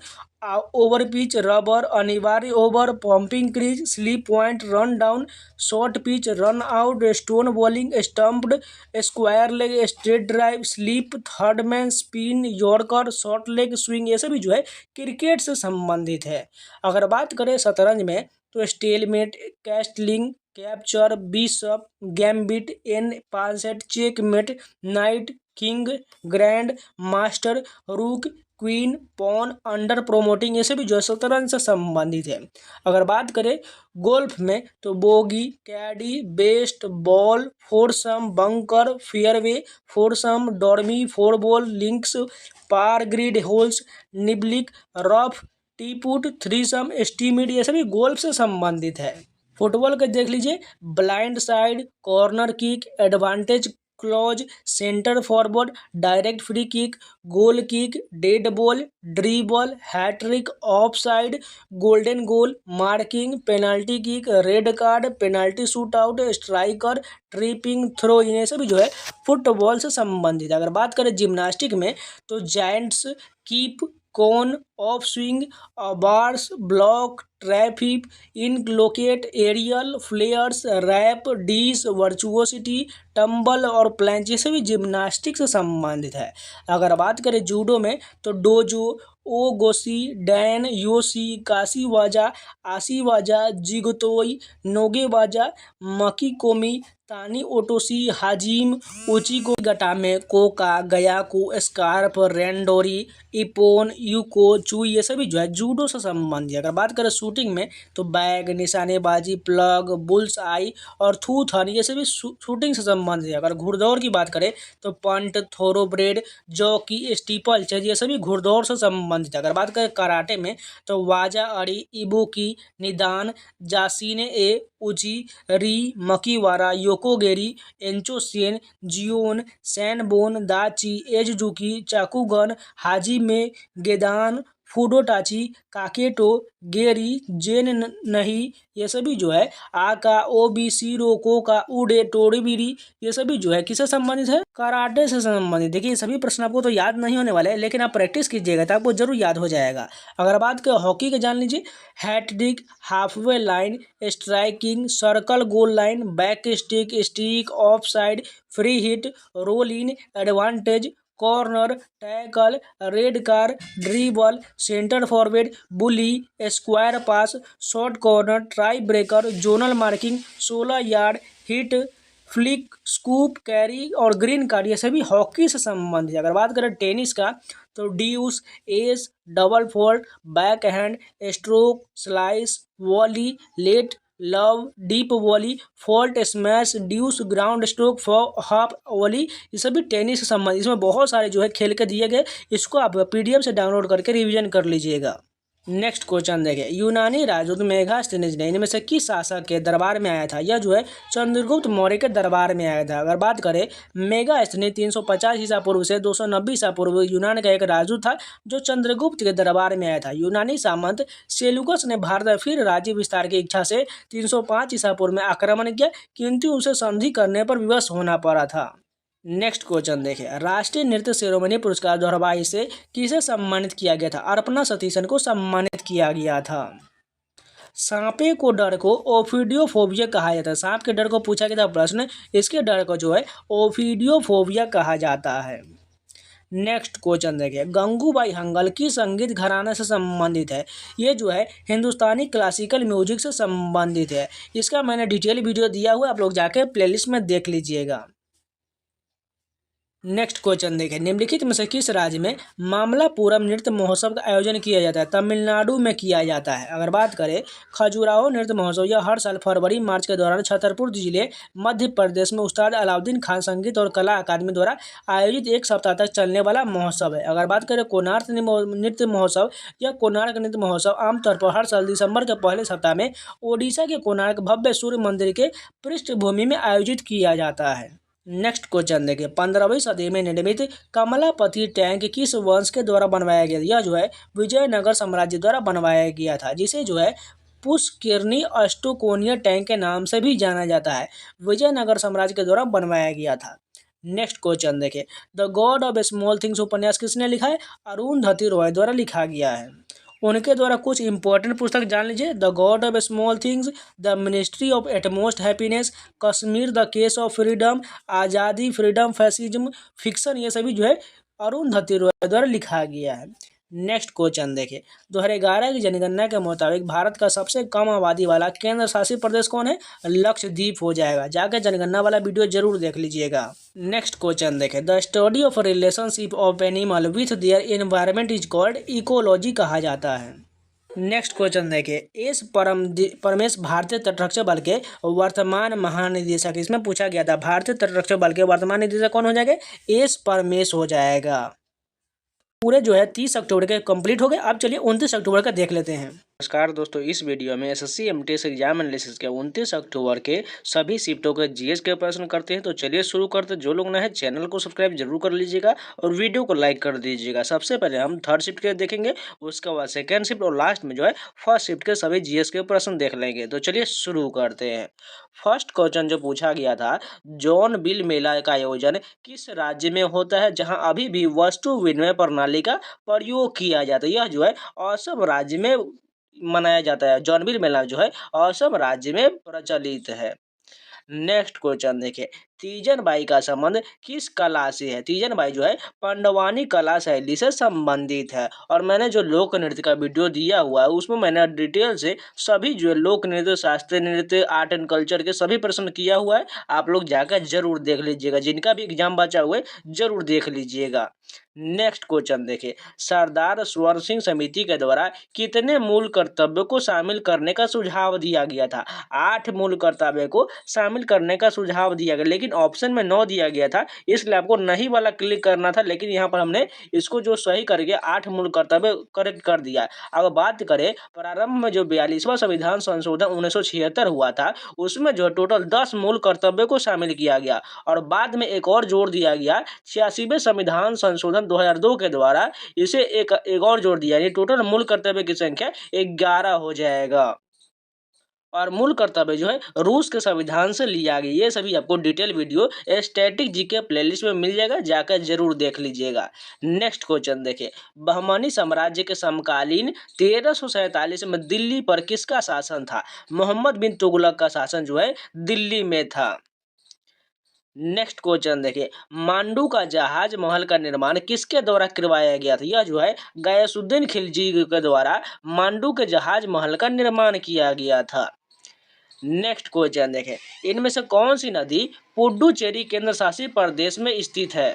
over pitch, rubber, अनिवार्य over, pumping crease, slip point, run down, short pitch, run out, stone bowling, stumped, square leg, straight drive, sleep, third man, spin, yorker, short leg swing, ये सभी जो है cricket से संबंधित है। अगर बात करें शतरंज में तो stalemate, castling, capture, bishop, gambit, en, passant, checkmate, knight, king, grand master, rook, queen, pawn, under promoting, ये सभी जो है शतरंज से संबंधित है। अगर बात करें गोल्फ में तो bogey, caddie, best, ball, foursome, bunker, fairway, foursome, dormie, four ball, links, par, grid, holes, niblick, rough, tee putt, threesome, stymied, ये सभी गोल्फ से संबंधित है। फुटबॉल के देख लीजिए, blind side, corner kick, advantage clause, centre forward, direct free kick, goal kick, dead ball, dribble, hat trick, off side, golden goal, marking, penalty kick, red card, penalty shoot out, striker, tripping, throw in, ये सभी जो है football से संबंधित है। अगर बात करें जिम्नास्टिक में तो giants, kip, cone, off swing, bars, block, traffic, inlocate, aerial, flairs, wrap, डीस, वर्चुओसिटी, टम्बल और प्लैंच, ये सभी जिम्नास्टिक से संबंधित है। अगर बात करें जूडो में तो डोजो, ओगोशी, डैन, योशी, काशीवाजा, आशीवाजा, जिगतोई, नोगेवाजा, मकीकोमी, तानी ओटोशी, हाजिम, उचिको, गटामे, कोका, गयाकू, स्कार्प, रेंडोरी, इपोन, यूको, चुई, ये सभी जो है जूडो से संबंधित है। अगर बात करें शूटिंग में तो बैग, निशानेबाजी, प्लग, बुल्स आई और थूथन, ये सभी शूटिंग से संबंधित है। अगर घुड़दौड़ की बात करें तो पंट, थोरोब्रेड, जॉकी, स्टीपल चेज, ये सभी घुड़दौड़ से संबंधित है। अगर बात करें कराटे में तो वाजा अड़ी, इबोकी, निदान, जासीने ए, उची, री, मकीवारा, योकोगेरी, एंचोसियन, जियोन, सैनबोन, दाची, एजजुकी, चाकुगन, हाजी में, गेदान, फुडोटाची, काकेटो, गेरी, नहीं, ये सभी जो है आका, ओबीसी, रोको का, उडे, टोड़ीबिरी, ये सभी जो है किससे संबंधित है? कराटे से संबंधित। देखिए ये सभी प्रश्न आपको तो याद नहीं होने वाले हैं, लेकिन आप प्रैक्टिस कीजिएगा तो आपको जरूर याद हो जाएगा। अगर बात करें हॉकी के, जान लीजिए hat trick, halfway line, striking, circle goal line, back stick, stick, off side, free hit, roll in, advantage, corner, tackle, red card, dribble, centre forward, bully, square pass, short corner, tie breaker, zonal marking, 16 yard, hit, flick, scoop, carry और green card, ये सभी hockey से संबंधित है। अगर बात करें tennis का तो deuce, ace, double fault, back hand, stroke, slice, volley, let, love, deep volley, fault, smash, deuce, ground stroke, half volley, ये सभी टेनिस से संबंधित। इसमें बहुत सारे जो है खेल के दिए गए, इसको आप पीडीएफ से डाउनलोड करके रिवीजन कर लीजिएगा। नेक्स्ट क्वेश्चन देखें, यूनानी राजदूत मेगास्थनीज ने इनमें से किस शासक के दरबार में आया था? यह जो है चंद्रगुप्त मौर्य के दरबार में आया था। अगर बात करें मेगास्थनी 350 ईसा पूर्व से 290 ईसा पूर्व यूनान का एक राजदूत था जो चंद्रगुप्त के दरबार में आया था। यूनानी सामंत सेलुकस ने भारत में फिर राज्य विस्तार की इच्छा से 305 ईसा पूर्व में आक्रमण किया, किंतु उसे संधि करने पर विवश होना पड़ा था। नेक्स्ट क्वेश्चन देखें, राष्ट्रीय नृत्य शिरोमणि पुरस्कार 2022 से किसे सम्मानित किया गया था? अर्पणा सतीशन को सम्मानित किया गया था। सांपे को डर को ओफिडियोफोबिया कहा जाता है। सांप के डर को पूछा गया था प्रश्न, इसके डर को जो है ओफिडियोफोबिया कहा जाता है। नेक्स्ट क्वेश्चन देखिए, गंगूबाई हंगल की संगीत घराना से संबंधित है? ये जो है हिंदुस्तानी क्लासिकल म्यूजिक से संबंधित है। इसका मैंने डिटेल वीडियो दिया हुआ, आप लोग जाके प्लेलिस्ट में देख लीजिएगा। नेक्स्ट क्वेश्चन देखें, निम्नलिखित में से किस राज्य में मामलापुरम नृत्य महोत्सव का आयोजन किया जाता है? तमिलनाडु में किया जाता है। अगर बात करें खजुराहो नृत्य महोत्सव, यह हर साल फरवरी मार्च के दौरान छतरपुर जिले मध्य प्रदेश में उस्ताद अलाउद्दीन खान संगीत और कला अकादमी द्वारा आयोजित एक सप्ताह तक चलने वाला महोत्सव है। अगर बात करें कोणार्क नृत्य महोत्सव, यह कोणार्क नृत्य महोत्सव आमतौर पर हर साल दिसंबर के पहले सप्ताह में ओडिशा के कोणार्क भव्य सूर्य मंदिर के पृष्ठभूमि में आयोजित किया जाता है। नेक्स्ट क्वेश्चन देखिए, 15वीं सदी में निर्मित कमलापति टैंक किस वंश के द्वारा बनवाया गया? यह जो है विजयनगर साम्राज्य द्वारा बनवाया गया था, जिसे जो है पुष्किरनी अष्टकोणीय टैंक के नाम से भी जाना जाता है। विजयनगर साम्राज्य के द्वारा बनवाया गया था। नेक्स्ट क्वेश्चन देखिए, the god of small things उपन्यास किसने लिखा है? अरुंधति रॉय द्वारा लिखा गया है। उनके द्वारा कुछ इंपॉर्टेंट पुस्तक जान लीजिए, the god of small things, the ministry of utmost happiness, Kashmir the case of freedom, Azadi, freedom, fascism, fiction, ये सभी जो है अरुंधति रॉय द्वारा लिखा गया है। नेक्स्ट क्वेश्चन देखिए, 2011 की जनगणना के मुताबिक भारत का सबसे कम आबादी वाला केंद्र शासित प्रदेश कौन है? लक्षद्वीप हो जाएगा। जाकर जनगणना वाला वीडियो जरूर देख लीजिएगा। नेक्स्ट क्वेश्चन देखें, the study of relationship of animal with their environment is called ecology कहा जाता है। नेक्स्ट क्वेश्चन देखिए, एस परमेश भारतीय तटरक्षक बल के वर्तमान महानिदेशक, इसमें पूछा गया था भारतीय तटरक्षक बल के वर्तमान निदेशक कौन हो जाएगा? एस परमेश हो जाएगा। पूरे जो है 30 अक्टूबर के कंप्लीट हो गए। अब चलिए 29 अक्टूबर का देख लेते हैं। नमस्कार दोस्तों, इस वीडियो में एसएससी एमटीएस एग्जाम एनालिसिस के 29 अक्टूबर के सभी शिफ्टों के जीएस के प्रश्न करते हैं। तो चलिए शुरू करते हैं। जो लोग नए हैं चैनल को सब्सक्राइब जरूर कर लीजिएगा और वीडियो को लाइक कर दीजिएगा। सबसे पहले हम थर्ड शिफ्ट के देखेंगे, उसके बाद सेकेंड शिफ्ट और लास्ट में जो है फर्स्ट शिफ्ट के सभी जीएस के प्रश्न देख लेंगे। तो चलिए शुरू करते हैं। फर्स्ट क्वेश्चन जो पूछा गया था, जॉन बिल मेला का आयोजन किस राज्य में होता है जहां अभी भी वस्तु विनिमय प्रणाली का प्रयोग किया जाता है? यह जो है असम राज्य में मनाया जाता है। जॉन बिल मेला जो है असम राज्य में प्रचलित है। नेक्स्ट क्वेश्चन देखिए, तीजन बाई का संबंध किस कला से है? तीजन बाई जो है पांडवानी कला शैली से संबंधित है। और मैंने जो लोक नृत्य का वीडियो दिया हुआ है उसमें मैंने डिटेल से सभी जो है लोक नृत्य, शास्त्रीय नृत्य, आर्ट एंड कल्चर के सभी प्रश्न किया हुआ है। आप लोग जाकर जरूर देख लीजिएगा, जिनका भी एग्जाम बचा हुआ है जरूर देख लीजिएगा। नेक्स्ट क्वेश्चन देखिए, सरदार स्वर्ण सिंह समिति के द्वारा कितने मूल कर्तव्यों को शामिल करने का सुझाव दिया गया था? 8 मूल कर्तव्य को शामिल करने का सुझाव दिया गया, लेकिन ऑप्शन में 9 दिया गया था, इसलिए आपको नहीं वाला क्लिक करना था। लेकिन यहाँ पर हमने इसको जो सही करके 8 मूल कर्तव्य करेक्ट कर दिया। अब बात करें प्रारंभ में जो 42वां संविधान संशोधन 1976 हुआ था, उसमें जो टोटल 10 मूल कर्तव्य को शामिल किया गया और बाद में एक और जोड़ दिया गया 86वें संविधान संशोधन सन 2002 के द्वारा इसे एक और जोड़ दिया, यानी टोटल मूल कर्तव्य की संख्या 11 हो जाएगा। और मूल कर्तव्य जो है रूस के संविधान से लिया गया। ये सभी आपको detail video static GK playlist में मिल जाएगा, जाकर जरूर देख लीजिएगा। नेक्स्ट क्वेश्चन देखिए, बहमनी साम्राज्य के समकालीन 1347 में दिल्ली पर किसका शासन था? मोहम्मद बिन तुगलक का शासन जो है दिल्ली में था। नेक्स्ट क्वेश्चन देखिए, मांडू का जहाज महल का निर्माण किसके द्वारा करवाया गया था? यह जो है गयासुद्दीन खिलजी के द्वारा मांडू के जहाज महल का निर्माण किया गया था। नेक्स्ट क्वेश्चन देखें, इनमें से कौन सी नदी पुडुचेरी केंद्र शासित प्रदेश में स्थित है?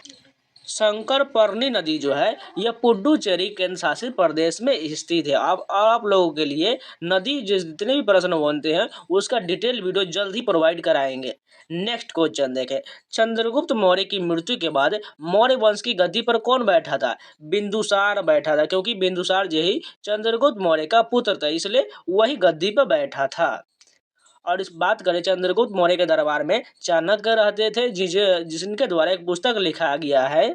शंकरपर्णी नदी जो है यह पुडुचेरी केंद्र शासित प्रदेश में स्थित है। अब आप लोगों के लिए नदी जितने भी प्रश्न बनते हैं उसका डिटेल वीडियो जल्द ही प्रोवाइड कराएंगे। नेक्स्ट क्वेश्चन देखें, चंद्रगुप्त मौर्य की मृत्यु के बाद मौर्य वंश की गद्दी पर कौन बैठा था? बिंदुसार बैठा था, क्योंकि बिंदुसार जो ही चंद्रगुप्त मौर्य का पुत्र था, इसलिए वही गद्दी पर बैठा था। और इस बात करें चंद्रगुप्त मौर्य के दरबार में चाणक्य रहते थे, जिनके द्वारा एक पुस्तक लिखा गया है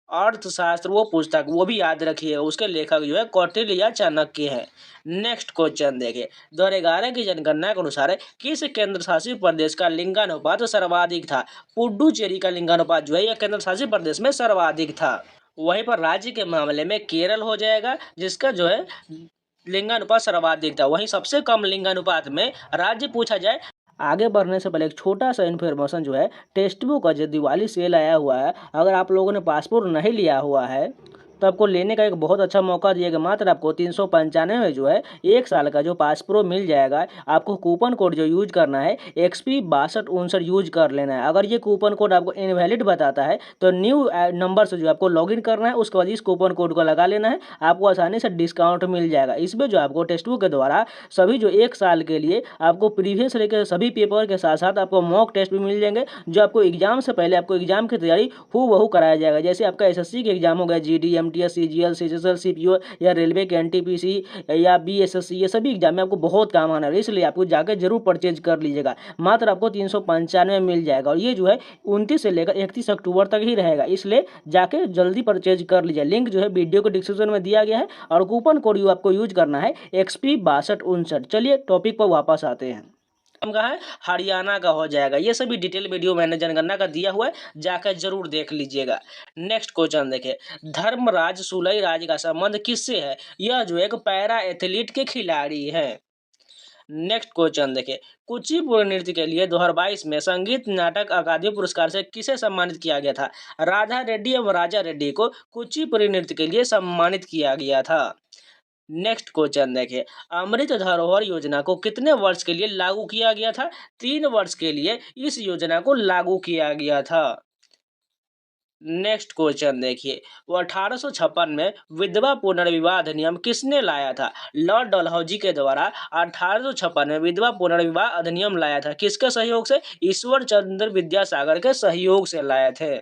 अर्थशास्त्र। वो पुस्तक वो भी याद रखिए, उसके लेखक जो है कौटिल्य या चाणक्य है। नेक्स्ट क्वेश्चन देखिए, 2011 की जनगणना के अनुसार किस केंद्र शासित प्रदेश का लिंगानुपात सर्वाधिक था? पुडुचेरी का लिंगानुपात जो है यह केंद्र शासित प्रदेश में सर्वाधिक था। वहीं पर राज्य के मामले में केरल हो जाएगा, जिसका जो है लिंगानुपात सर्वाधिक था। वहीं सबसे कम लिंगानुपात में राज्य पूछा जाए। आगे बढ़ने से पहले एक छोटा सा इन्फॉर्मेशन जो है, टेक्स्ट बुक का जो दिवाली सेल आया हुआ है, अगर आप लोगों ने पासपोर्ट नहीं लिया हुआ है तो आपको लेने का एक बहुत अच्छा मौका दिएगा। मात्र आपको 395 में जो है 1 साल का जो पास प्रो मिल जाएगा। आपको कूपन कोड जो यूज करना है XP 6259 यूज कर लेना है। अगर ये कूपन कोड आपको इनवैलिड बताता है तो न्यू नंबर से जो आपको लॉगिन करना है, उसके बाद इस कूपन कोड को लगा लेना है, आपको आसानी से डिस्काउंट मिल जाएगा। इसमें जो आपको टेक्स्ट बुक के द्वारा सभी जो 1 साल के लिए आपको प्रीवियस लेकर सभी पेपर के साथ साथ आपको मॉक टेस्ट भी मिल जाएंगे, जो आपको एग्जाम से पहले आपको एग्जाम की तैयारी हूबहू कराया जाएगा। जैसे आपका SSC के एग्जाम हो गया, GD MTS CGL CGL CPO या रेलवे के NTPC या BSSC, ये सभी एग्जाम में आपको बहुत काम आना है, इसलिए आपको जाकर जरूर परचेज कर लीजिएगा। मात्र आपको 395 मिल जाएगा और ये जो है 29 से लेकर 31 अक्टूबर तक ही रहेगा, इसलिए जाके जल्दी परचेज कर लीजिए। लिंक जो है वीडियो को डिस्क्रिप्शन में दिया गया है और कूपन कोड आपको यूज करना है XP 6259। चलिए टॉपिक पर वापस आते हैं। का है हरियाणा का हो जाएगा। ये सभी डिटेल वीडियो मैंने जनगणना का दिया हुआ है, जाकर जरूर देख लीजिएगा। नेक्स्ट क्वेश्चन देखिए, धर्मराज सुलैराज का संबंध किससे है? यह जो एक पैरा एथलीट के खिलाड़ी है। नेक्स्ट क्वेश्चन देखिए, कुचिपुड़ी नृत्य के लिए 2022 में संगीत नाटक अकादमी पुरस्कार से किसे सम्मानित किया गया था? राधा रेड्डी एवं राजा रेड्डी को कुचिपुड़ी नृत्य के लिए सम्मानित किया गया था। नेक्स्ट क्वेश्चन देखिए, अमृत धरोहर योजना को कितने वर्ष के लिए लागू किया गया था? 3 वर्ष के लिए इस योजना को लागू किया गया था। नेक्स्ट क्वेश्चन देखिए, वो 1856 में विधवा पुनर्विवाह अधिनियम किसने लाया था? लॉर्ड डलहौजी के द्वारा 1856 में विधवा पुनर्विवाह अधिनियम लाया था। किसके सहयोग से? ईश्वर चंद्र विद्यासागर के सहयोग से लाए थे।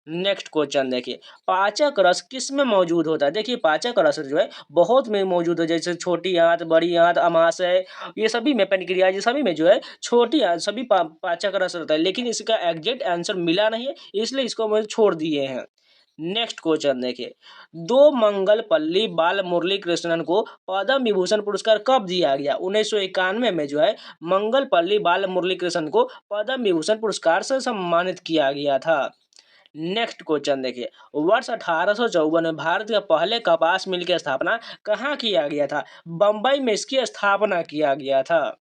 नेक्स्ट क्वेश्चन देखिए, पाचक रस किस में मौजूद होता है? देखिए पाचक रस जो है बहुत में मौजूद है, जैसे छोटी आंत, बड़ी आंत, अमाशय, ये सभी में, पेनक्रियाज, ये सभी में जो है छोटी आंत सभी पाचक रस रहता है, लेकिन इसका एग्जैक्ट आंसर मिला नहीं है, इसलिए इसको मैं छोड़ दिए हैं। नेक्स्ट क्वेश्चन देखिए, दो मंगलपल्ली बाल मुरली कृष्णन को पद्म विभूषण पुरस्कार कब दिया गया? 1991 में जो है मंगलपल्ली बाल मुरली कृष्णन को पद्म विभूषण पुरस्कार से सम्मानित किया गया था। नेक्स्ट क्वेश्चन देखिए, वर्ष 1854 में भारत के पहले कपास मिल की स्थापना कहाँ किया गया था? बंबई में इसकी स्थापना किया गया था।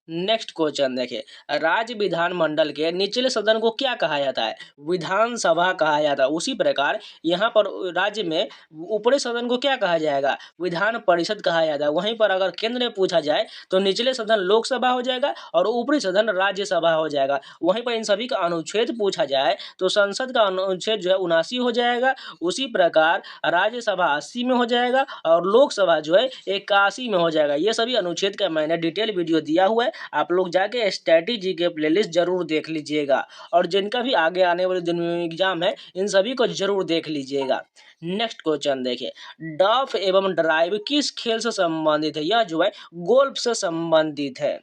नेक्स्ट क्वेश्चन देखिए, राज्य विधानमंडल के निचले सदन को क्या कहा जाता है? विधानसभा कहा जाता है। उसी प्रकार यहाँ पर राज्य में ऊपरी सदन को क्या कहा जाएगा? विधान परिषद कहा जाता है। वहीं पर अगर केंद्र में पूछा जाए तो निचले सदन लोकसभा हो जाएगा और ऊपरी सदन राज्यसभा हो जाएगा। वहीं पर इन सभी का अनुच्छेद पूछा जाए तो संसद का अनुच्छेद जो है 79 हो जाएगा। उसी प्रकार राज्यसभा 80 में हो जाएगा और लोकसभा जो है 81 में हो जाएगा। ये सभी अनुच्छेद का मैंने डिटेल वीडियो दिया हुआ है, आप लोग जाके स्ट्रैटेजी के प्लेलिस्ट जरूर देख लीजिएगा और जिनका भी आगे आने वाले दिन में एग्जाम है इन सभी को जरूर देख लीजिएगा। नेक्स्ट क्वेश्चन देखिए, डॉफ एवं ड्राइव किस खेल से संबंधित है? यह जो है गोल्फ से संबंधित है।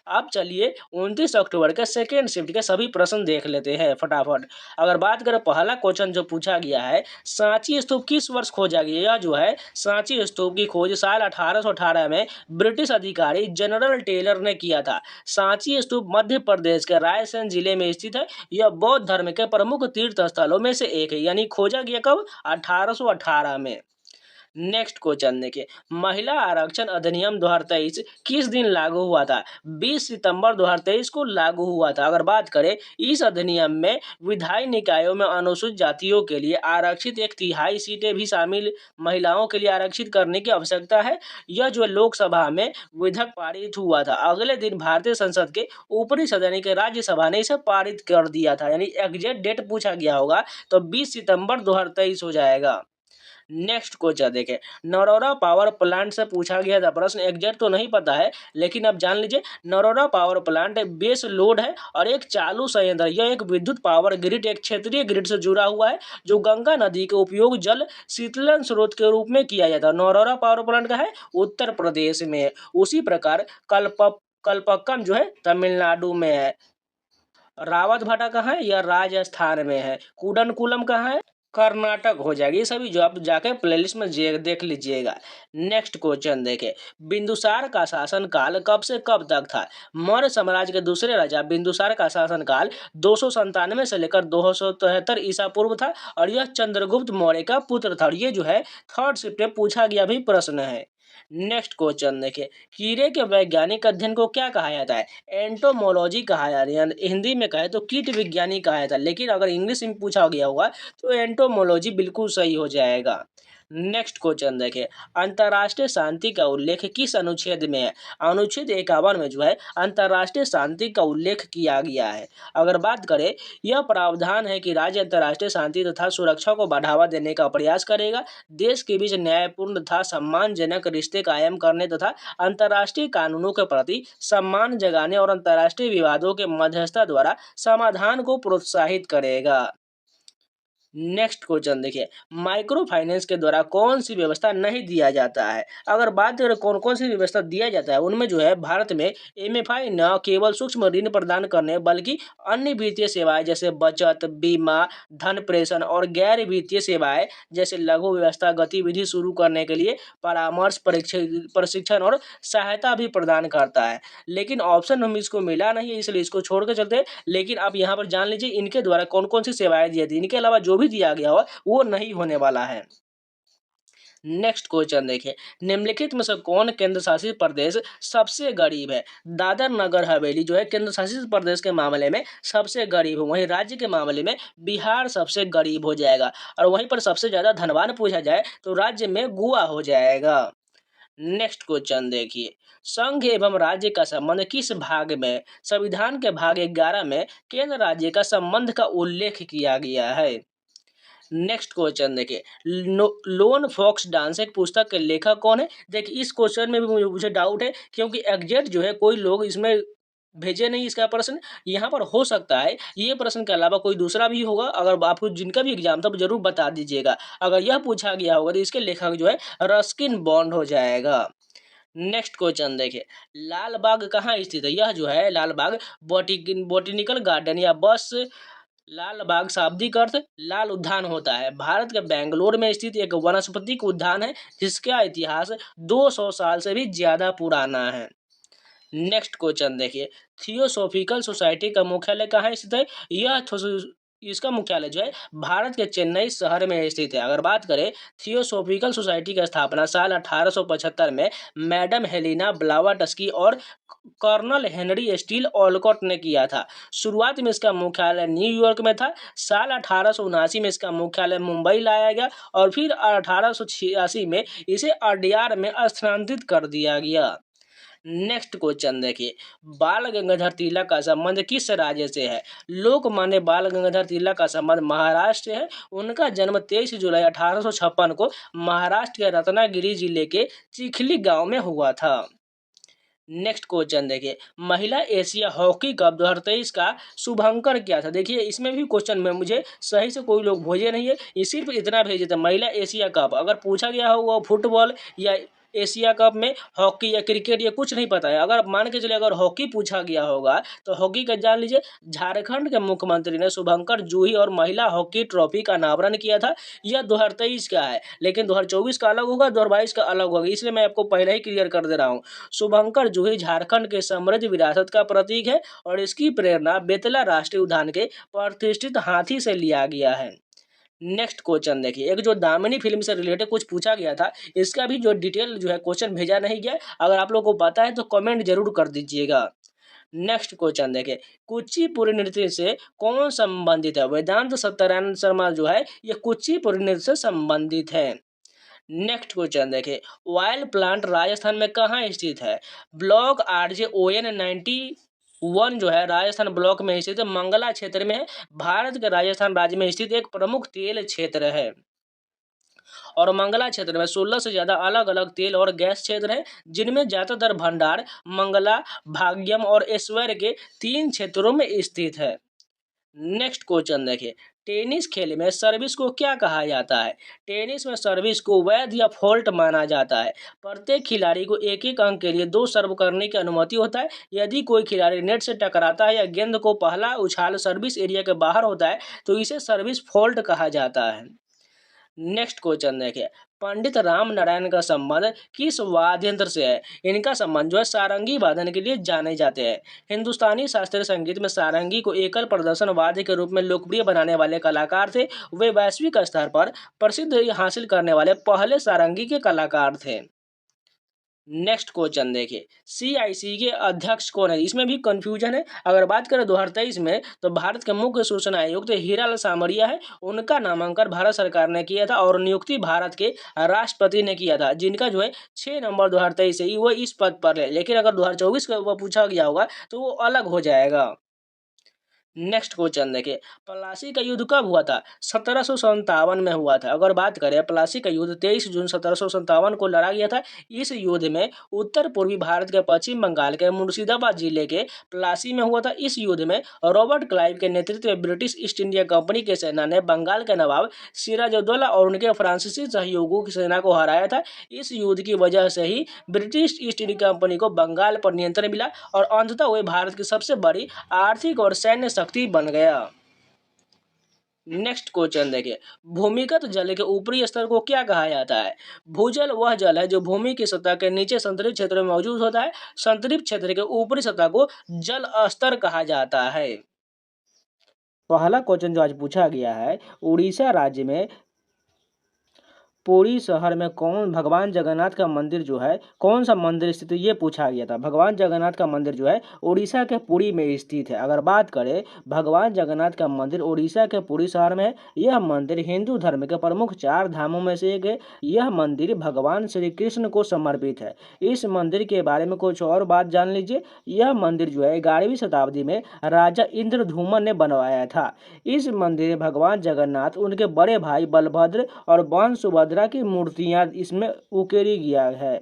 अब चलिए 29 अक्टूबर के सेकेंड शिफ्ट के सभी प्रश्न देख लेते हैं फटाफट। अगर बात करें पहला क्वेश्चन जो पूछा गया है, सांची स्तूप किस वर्ष खोजा गया? यह जो है सांची स्तूप की खोज साल 1818 में ब्रिटिश अधिकारी जनरल टेलर ने किया था। सांची स्तूप मध्य प्रदेश के रायसेन जिले में स्थित है। यह बौद्ध धर्म के प्रमुख तीर्थ स्थलों में से एक है, यानी खोजा गया कब? 1818 में। नेक्स्ट क्वेश्चन देखिए, महिला आरक्षण अधिनियम 2023 किस दिन लागू हुआ था? 20 सितंबर 2023 को लागू हुआ था। अगर बात करें इस अधिनियम में विधायी निकायों में अनुसूचित जातियों के लिए आरक्षित 1/3 सीटें भी शामिल महिलाओं के लिए आरक्षित करने की आवश्यकता है। यह जो लोकसभा में विधेयक पारित हुआ था, अगले दिन भारतीय संसद के ऊपरी सदन यानी कि राज्यसभा ने इसे पारित कर दिया था। यानी एग्जैक्ट डेट पूछा गया होगा तो 20 सितंबर 2023 हो जाएगा। नेक्स्ट क्वेश्चन देखें, नरोरा पावर प्लांट से पूछा गया था प्रश्न, एग्जैक्ट तो नहीं पता है लेकिन अब जान लीजिए। Narora power plant base load है और एक चालू संयंत्र। यह एक विद्युत पावर ग्रिड, एक क्षेत्रीय ग्रिड से जुड़ा हुआ है जो गंगा नदी के उपयोग जल शीतलन स्रोत के रूप में किया जाता है। नरोरा पावर प्लांट का है उत्तर प्रदेश में है। उसी प्रकार कल्पक्कम जो है तमिलनाडु में है। रावतभाटा कहाँ है? यह राजस्थान में है। कुडनकुलम कहाँ है? कर्नाटक हो जाएगी। ये सभी जो आप जाके प्लेलिस्ट में देख लीजिएगा। नेक्स्ट क्वेश्चन देखें, बिंदुसार का शासनकाल कब से कब तक था? मौर्य साम्राज्य के दूसरे राजा बिंदुसार का शासनकाल 297 से लेकर 273 ईसा पूर्व था और यह चंद्रगुप्त मौर्य का पुत्र था। और ये जो है थर्ड शिफ्ट में पूछा गया भी प्रश्न है। नेक्स्ट क्वेश्चन देखिए, कीड़े के वैज्ञानिक अध्ययन को क्या कहा जाता है? एंटोमोलॉजी कहा जाता है, यानी हिंदी में कहे तो कीट विज्ञानी कहा जाता है, लेकिन अगर इंग्लिश में पूछा गया होगा तो एंटोमोलॉजी बिल्कुल सही हो जाएगा। नेक्स्ट क्वेश्चन देखें, अंतर्राष्ट्रीय शांति का उल्लेख किस अनुच्छेद में है? अनुच्छेद 51 में जो है अंतर्राष्ट्रीय शांति का उल्लेख किया गया है। अगर बात करें, यह प्रावधान है कि राज्य अंतर्राष्ट्रीय शांति तथा सुरक्षा को बढ़ावा देने का प्रयास करेगा, देश के बीच न्यायपूर्ण तथा सम्मानजनक रिश्ते कायम करने तथा अंतर्राष्ट्रीय कानूनों के प्रति सम्मान जगाने और अंतर्राष्ट्रीय विवादों के मध्यस्थता द्वारा समाधान को प्रोत्साहित करेगा। नेक्स्ट क्वेश्चन देखिए, माइक्रो फाइनेंस के द्वारा कौन सी व्यवस्था नहीं दिया जाता है? अगर बात करें कौन कौन सी व्यवस्था दिया जाता है, उनमें जो है भारत में एमएफआई न केवल सूक्ष्म ऋण प्रदान करने बल्कि अन्य वित्तीय सेवाएं जैसे बचत, बीमा, धन प्रेषण और गैर वित्तीय सेवाएं जैसे लघु व्यवस्था गतिविधि शुरू करने के लिए परामर्श, प्रशिक्षण और सहायता भी प्रदान करता है। लेकिन ऑप्शन हम इसको मिला नहीं है इसलिए इसको छोड़ के चलते हैं। लेकिन आप यहाँ पर जान लीजिए इनके द्वारा कौन कौन सी सेवाएं दी जाती है, इनके अलावा जो भी दिया गया हो वो नहीं होने वाला है। नेक्स्ट क्वेश्चन देखिए, निम्नलिखित में से कौन केंद्र शासित प्रदेश सबसे गरीब है? दादर नगर हवेली जो है केंद्र शासित प्रदेश के मामले में सबसे गरीब है। वहीं राज्य के मामले में बिहार सबसे गरीब हो जाएगा और वहीं पर सबसे ज्यादा धनवान पूछा जाए तो राज्य में गोवा हो जाएगा। नेक्स्ट क्वेश्चन देखिए, संघ एवं राज्य का संबंध किस भाग में? संविधान के भाग 11 में केंद्र राज्य का संबंध का उल्लेख किया गया है। नेक्स्ट क्वेश्चन देखिए, लोन फॉक्स डांस एक पुस्तक के लेखक कौन है? देखिए इस क्वेश्चन में भी मुझे डाउट है क्योंकि एग्जैक्ट जो है कोई लोग इसमें भेजे नहीं इसका प्रश्न। यहाँ पर हो सकता है ये प्रश्न के अलावा कोई दूसरा भी होगा। अगर आपको जिनका भी एग्जाम था जरूर बता दीजिएगा। अगर यह पूछा गया होगा तो इसके लेखक जो है रस्किन बॉन्ड हो जाएगा। नेक्स्ट क्वेश्चन देखिए, लाल बाग कहाँ स्थित है? यह जो है लाल बाग बोटेनिकल गार्डन या बस लाल बाग शाब्दिक अर्थ लाल उद्यान होता है। भारत के बेंगलोर में स्थित एक वनस्पतिक उद्यान है जिसका इतिहास 200 साल से भी ज्यादा पुराना है। नेक्स्ट क्वेश्चन देखिए, थियोसॉफिकल सोसाइटी का मुख्यालय कहाँ स्थित है? इसका मुख्यालय जो है भारत के चेन्नई शहर में स्थित है। अगर बात करें थियोसॉफिकल सोसाइटी की स्थापना साल 1875 में मैडम हेलेना ब्लावाटस्की और कर्नल हेनरी स्टील ओलकॉट ने किया था। शुरुआत में इसका मुख्यालय न्यूयॉर्क में था। साल 1879 में इसका मुख्यालय मुंबई लाया गया और फिर 1886 में इसे अडयार में स्थानांतरित कर दिया गया। नेक्स्ट क्वेश्चन देखिए, बाल गंगाधर तिलक का संबंध किस राज्य से है? लोकमान्य बाल गंगाधर तिलक का संबंध महाराष्ट्र से है। उनका जन्म 23 जुलाई 1856 को महाराष्ट्र के रत्नागिरी जिले के चिखली गांव में हुआ था। नेक्स्ट क्वेश्चन देखिए, महिला एशिया हॉकी कप 2023 का शुभंकर क्या था? देखिए इसमें भी क्वेश्चन में मुझे सही से कोई लोग भेजे नहीं है, ये सिर्फ इतना भेजे थे महिला एशिया कप। अगर पूछा गया हो वो फुटबॉल या एशिया कप में हॉकी या क्रिकेट ये कुछ नहीं पता है। अगर मान के चलिए अगर हॉकी पूछा गया होगा तो हॉकी का जान लीजिए, झारखंड के मुख्यमंत्री ने शुभंकर जूही और महिला हॉकी ट्रॉफी का अनावरण किया था। यह 2023 का है, लेकिन 2024 का अलग होगा, 2022 का अलग होगा, इसलिए मैं आपको पहले ही क्लियर कर दे रहा हूँ। शुभंकर जूही झारखंड के समृद्ध विरासत का प्रतीक है और इसकी प्रेरणा बेतला राष्ट्रीय उद्यान के प्रतिष्ठित हाथी से लिया गया है। नेक्स्ट क्वेश्चन देखिए, एक जो दामिनी फिल्म से रिलेटेड कुछ पूछा गया था, इसका भी जो डिटेल जो है क्वेश्चन भेजा नहीं गया। अगर आप लोगों को पता है तो कमेंट जरूर कर दीजिएगा। नेक्स्ट क्वेश्चन देखिए, कुचिपुड़ी नृत्य से कौन संबंधित है? वेदांत सत्यनारायण शर्मा जो है ये कुचिपुड़ी नृत्य से संबंधित है। नेक्स्ट क्वेश्चन देखिए, ऑयल प्लांट राजस्थान में कहाँ स्थित है? ब्लॉक RJ-ON 91 जो है राजस्थान ब्लॉक में स्थित है, मंगला क्षेत्र में है। भारत के राजस्थान राज्य में स्थित एक प्रमुख तेल क्षेत्र है और मंगला क्षेत्र में 16 से ज्यादा अलग अलग तेल और गैस क्षेत्र हैं, जिनमें ज्यादातर भंडार मंगला, भाग्यम और ऐश्वर्य के 3 क्षेत्रों में स्थित है। नेक्स्ट क्वेश्चन देखिए, टेनिस खेल में सर्विस को क्या कहा जाता है? टेनिस में सर्विस को वैध या फॉल्ट माना जाता है। प्रत्येक खिलाड़ी को एक एक अंक के लिए 2 सर्व करने की अनुमति होता है। यदि कोई खिलाड़ी नेट से टकराता है या गेंद को पहला उछाल सर्विस एरिया के बाहर होता है तो इसे सर्विस फॉल्ट कहा जाता है। नेक्स्ट क्वेश्चन देखिए, पंडित राम नारायण का संबंध किस वाद्य यंत्र से है? इनका संबंध जो है सारंगी वादन के लिए जाने जाते हैं। हिंदुस्तानी शास्त्रीय संगीत में सारंगी को एकल प्रदर्शन वाद्य के रूप में लोकप्रिय बनाने वाले कलाकार थे। वे वैश्विक स्तर पर प्रसिद्धि हासिल करने वाले पहले सारंगी के कलाकार थे। नेक्स्ट क्वेश्चन देखिए, CIC के अध्यक्ष कौन है? इसमें भी कंफ्यूजन है। अगर बात करें 2023 में तो भारत के मुख्य सूचना आयुक्त हीरालाल सामरिया है। उनका नामांकन भारत सरकार ने किया था और नियुक्ति भारत के राष्ट्रपति ने किया था, जिनका जो है 6 नवंबर 2023 से वो इस पद पर है। लेकिन अगर 2024 का वो पूछा गया होगा तो वो अलग हो जाएगा। नेक्स्ट क्वेश्चन देखिए, प्लासी का युद्ध कब हुआ था? 1757 में हुआ था। अगर बात करें प्लासी का युद्ध 23 जून 1757 को लड़ा गया था। इस युद्ध में उत्तर पूर्वी भारत के पश्चिम बंगाल के मुर्शिदाबाद जिले के प्लासी में हुआ था। इस युद्ध में रॉबर्ट क्लाइव के नेतृत्व में ब्रिटिश ईस्ट इंडिया कंपनी की सेना ने बंगाल के नवाब सिराजुद्दौला और उनके फ्रांसीसी सहयोगियों की सेना को हराया था। इस युद्ध की वजह से ही ब्रिटिश ईस्ट इंडिया कंपनी को बंगाल पर नियंत्रण मिला और अंततः वे भारत की सबसे बड़ी आर्थिक और सैन्य शक्ति बन गया। नेक्स्ट क्वेश्चन देखिए, भूमिगत जल के ऊपरी स्तर को क्या कहा जाता है? भूजल वह जल है जो भूमि की सतह के नीचे संतृप्त क्षेत्र में मौजूद होता है। संतृप्त क्षेत्र के ऊपरी सतह को जल स्तर कहा जाता है। पहला क्वेश्चन जो आज पूछा गया है, उड़ीसा राज्य में पुरी शहर में कौन भगवान जगन्नाथ का मंदिर जो है कौन सा मंदिर स्थित है, ये पूछा गया था। भगवान जगन्नाथ का मंदिर जो है उड़ीसा के पुरी में स्थित है। अगर बात करें भगवान जगन्नाथ का मंदिर उड़ीसा के पुरी शहर में है। यह मंदिर हिंदू धर्म के प्रमुख 4 धामों में से एक है। यह मंदिर भगवान श्री कृष्ण को समर्पित है। इस मंदिर के बारे में कुछ और बात जान लीजिए। यह मंदिर जो है 11वीं शताब्दी में राजा इंद्रधूमन ने बनवाया था। इस मंदिर में भगवान जगन्नाथ, उनके बड़े भाई बलभद्र और बहन सुभद्रा की मूर्तियां इसमें उकेरी गया है।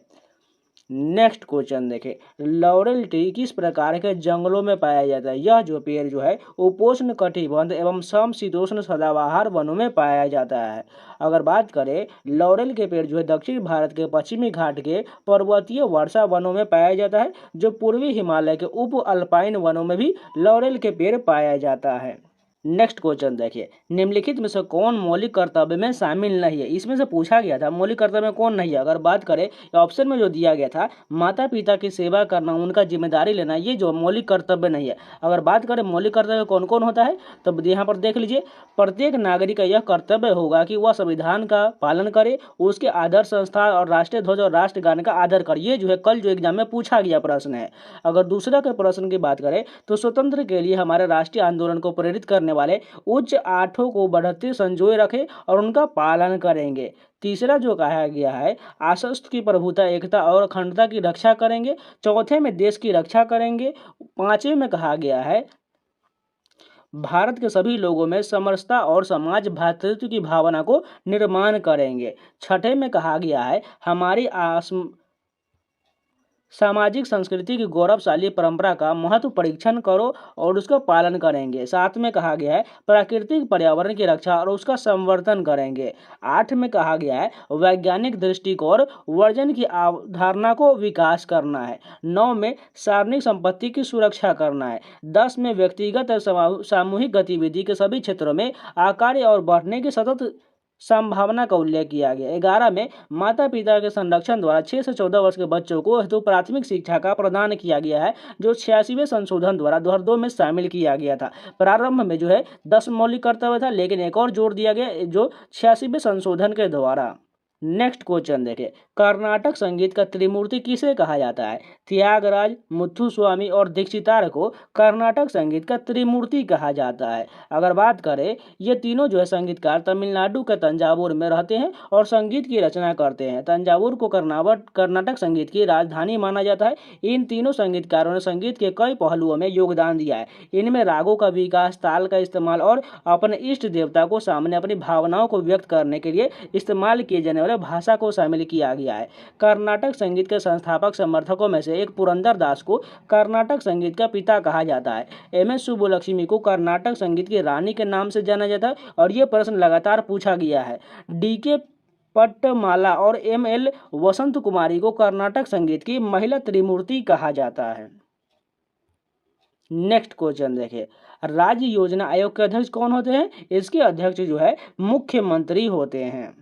नेक्स्ट क्वेश्चन देखें, लॉरेल ट्री किस प्रकार के जंगलों में पाया जाता है? यह जो पेड़ जो है उपोष्ण कटिबंध एवं समशीतोष्ण सदाबहार वनों में पाया जाता है। अगर बात करें लॉरेल के पेड़ जो है दक्षिण भारत के पश्चिमी घाट के पर्वतीय वर्षा वनों में पाया जाता है। जो पूर्वी हिमालय के उप अल्पाइन वनों में भी लॉरेल के पेड़ पाया जाता है। नेक्स्ट क्वेश्चन देखिए, निम्नलिखित में से कौन मौलिक कर्तव्य में शामिल नहीं है? इसमें से पूछा गया था मौलिक कर्तव्य में कौन नहीं है। अगर बात करें ऑप्शन में जो दिया गया था माता पिता की सेवा करना, उनका जिम्मेदारी लेना, ये जो मौलिक कर्तव्य नहीं है। अगर बात करें मौलिक कर्तव्य कौन कौन होता है तो यहाँ पर देख लीजिए, प्रत्येक नागरिक का यह कर्तव्य होगा कि वह संविधान का पालन करे, उसके आदर्श संस्था और राष्ट्रीय ध्वज और राष्ट्रगान का आदर करे। ये जो है कल जो एग्जाम में पूछा गया प्रश्न है। अगर दूसरा के प्रश्न की बात करें तो स्वतंत्र के लिए हमारे राष्ट्रीय आंदोलन को प्रेरित करने वाले उच्च आठों को बढ़ते संजोए रखें और उनका पालन करेंगे। तीसरा जो कहा गया है आशस्त्र की प्रभुता, एकता और अखंडता की रक्षा करेंगे। चौथे में देश की रक्षा करेंगे। पांचवें में कहा गया है भारत के सभी लोगों में समरसता और समाज भ्रातृत्व की भावना को निर्माण करेंगे। छठे में कहा गया है हमारी सामाजिक संस्कृति की गौरवशाली परंपरा का महत्व परीक्षण करो और उसका पालन करेंगे। 7 में कहा गया है प्राकृतिक पर्यावरण की रक्षा और उसका संवर्धन करेंगे। 8 में कहा गया है वैज्ञानिक दृष्टिकोण वर्जन की अवधारणा को विकास करना है। 9 में सार्वजनिक संपत्ति की सुरक्षा करना है। 10 में व्यक्तिगत और सामूहिक गतिविधि के सभी क्षेत्रों में आकार और बढ़ने की सतत संभावना का उल्लेख किया गया। 11 में माता पिता के संरक्षण द्वारा 6 से 14 वर्ष के बच्चों को हेतु प्राथमिक शिक्षा का प्रदान किया गया है, जो 86वें संशोधन द्वारा 2002 में शामिल किया गया था। प्रारंभ में जो है 10 मौलिक कर्तव्य था, लेकिन एक और जोड़ दिया गया जो 86वें संशोधन के द्वारा। नेक्स्ट क्वेश्चन देखें, कर्नाटक संगीत का त्रिमूर्ति किसे कहा जाता है? त्यागराज, मुथुस्वामी और दीक्षितार को कर्नाटक संगीत का त्रिमूर्ति कहा जाता है। अगर बात करें, ये तीनों जो है संगीतकार तमिलनाडु के तंजावुर में रहते हैं और संगीत की रचना करते हैं। तंजावुर को कर्नाटक संगीत की राजधानी माना जाता है। इन तीनों संगीतकारों ने संगीत के कई पहलुओं में योगदान दिया है। इनमें रागों का विकास, ताल का इस्तेमाल और अपने इष्ट देवता को सामने अपनी भावनाओं को व्यक्त करने के लिए इस्तेमाल किए जाने वाले भाषा को शामिल किया गया है। कर्नाटक संगीत के संस्थापक समर्थकों में से एक पुरंदर दास को कर्नाटक संगीत का पिता कहा जाता है। MS सुब्बुलक्ष्मी को कर्नाटक संगीत की रानी के नाम से जाना जाता है और ये प्रश्न लगातार पूछा गया है। DK पट्टमाला और ML वसंत कुमारी को कर्नाटक संगीत की महिला त्रिमूर्ति कहा जाता है। नेक्स्ट क्वेश्चन देखिए, राज्य योजना आयोग के अध्यक्ष कौन होते हैं? इसके अध्यक्ष जो है मुख्यमंत्री होते हैं।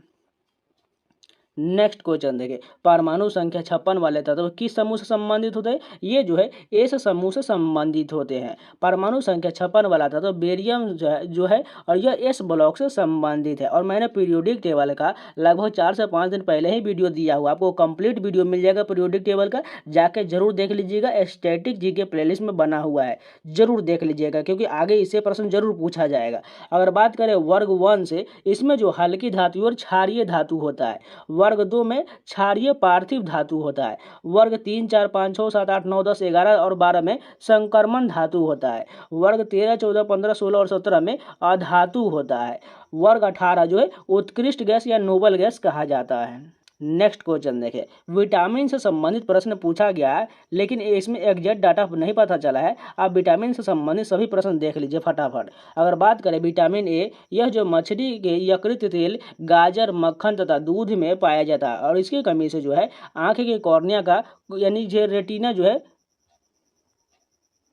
नेक्स्ट क्वेश्चन देखिए, परमाणु संख्या 56 वाले तत्व किस समूह से संबंधित होते हैं? ये जो है एस समूह से संबंधित होते हैं। परमाणु संख्या 56 वाला तत्व बेरियम जो है और यह एस ब्लॉक से संबंधित है। और मैंने पीरियोडिक टेबल का लगभग 4 से 5 दिन पहले ही वीडियो दिया हुआ, आपको कंप्लीट वीडियो मिल जाएगा पीरियोडिक टेबल का, जाके जरूर देख लीजिएगा। स्टैटिक जीके प्लेलिस्ट में बना हुआ है, जरूर देख लीजिएगा, क्योंकि आगे इससे प्रश्न जरूर पूछा जाएगा। अगर बात करें वर्ग 1 से, इसमें जो हल्की धातु और क्षारीय धातु होता है। वर्ग 2 में क्षारीय पार्थिव धातु होता है। वर्ग 3, 4, 5, 6, 7, 8, 9, 10, 11 और 12 में संक्रमण धातु होता है। वर्ग 13, 14, 15, 16 और 17 में अधातु होता है। वर्ग 18 जो है उत्कृष्ट गैस या नोबल गैस कहा जाता है। नेक्स्ट क्वेश्चन देखें, विटामिन से संबंधित प्रश्न पूछा गया है, लेकिन इसमें एग्जैक्ट डाटा नहीं पता चला है। आप विटामिन से संबंधित सभी प्रश्न देख लीजिए फटाफट। अगर बात करें विटामिन ए, यह जो मछली के यकृत तेल, गाजर, मक्खन तथा दूध में पाया जाता है और इसकी कमी से जो है आंख की कॉर्निया का यानी जो रेटिना जो है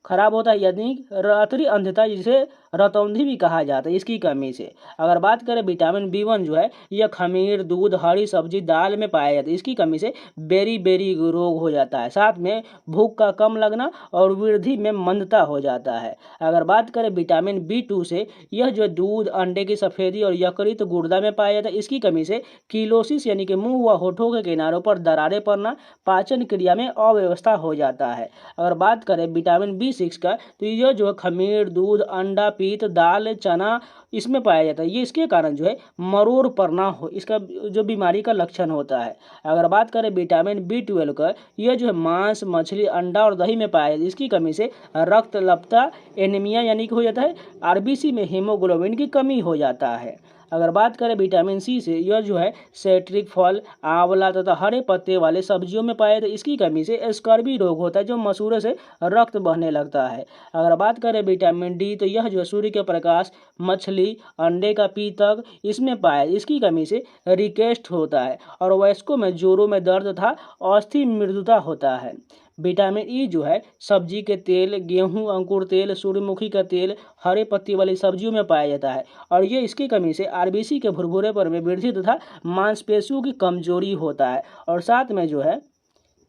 खराब होता है, यानी रात्रि अंधता, जिसे रतौंधी भी कहा जाता है, इसकी कमी से। अगर बात करें विटामिन B1 जो है यह खमीर, दूध, हरी सब्जी, दाल में पाया जाता है, इसकी कमी से बेरी रोग हो जाता है। साथ में भूख का कम लगना और वृद्धि में मंदता हो जाता है। अगर बात करें विटामिन B2 से, यह जो दूध, अंडे की सफ़ेदी और यकृत गुर्दा में पाया जाता है, इसकी कमी से किलोसिस यानी कि मुंह व होठों के किनारों पर दरारें पड़ना, पाचन क्रिया में अव्यवस्था हो जाता है। अगर बात करें विटामिन B6 का, तो यह जो खमीर, दूध, अंडा, पीत, दाल, चना इसमें पाया जाता है। ये इसके कारण जो है मरोड़ पड़ना हो, इसका जो बीमारी का लक्षण होता है। अगर बात करें विटामिन B12 का, यह जो है मांस, मछली, अंडा और दही में पाया जाता है, इसकी कमी से रक्तल्पता, एनीमिया यानी कि हो जाता है, RBC में हीमोग्लोबिन की कमी हो जाता है। अगर बात करें विटामिन C से, यह जो है सेट्रिक फल, आंवला तथा हरे पत्ते वाले सब्जियों में पाया जाता है, इसकी कमी से स्कर्वी रोग होता है, जो मसूड़े से रक्त बहने लगता है। अगर बात करें विटामिन D, तो यह जो है सूर्य के प्रकाश, मछली, अंडे का पीतक इसमें पाया, इसकी कमी से रिकेस्ट होता है और वयस्कों में जोड़ों में दर्द तथा अस्थि मृदुता होता है। विटामिन E जो है सब्जी के तेल, गेहूं, अंकुर तेल, सूर्यमुखी का तेल, हरे पत्ती वाली सब्जियों में पाया जाता है और ये इसकी कमी से RBC के भुरभुरेपन में वृद्धि तथा मांसपेशियों की कमजोरी होता है और साथ में जो है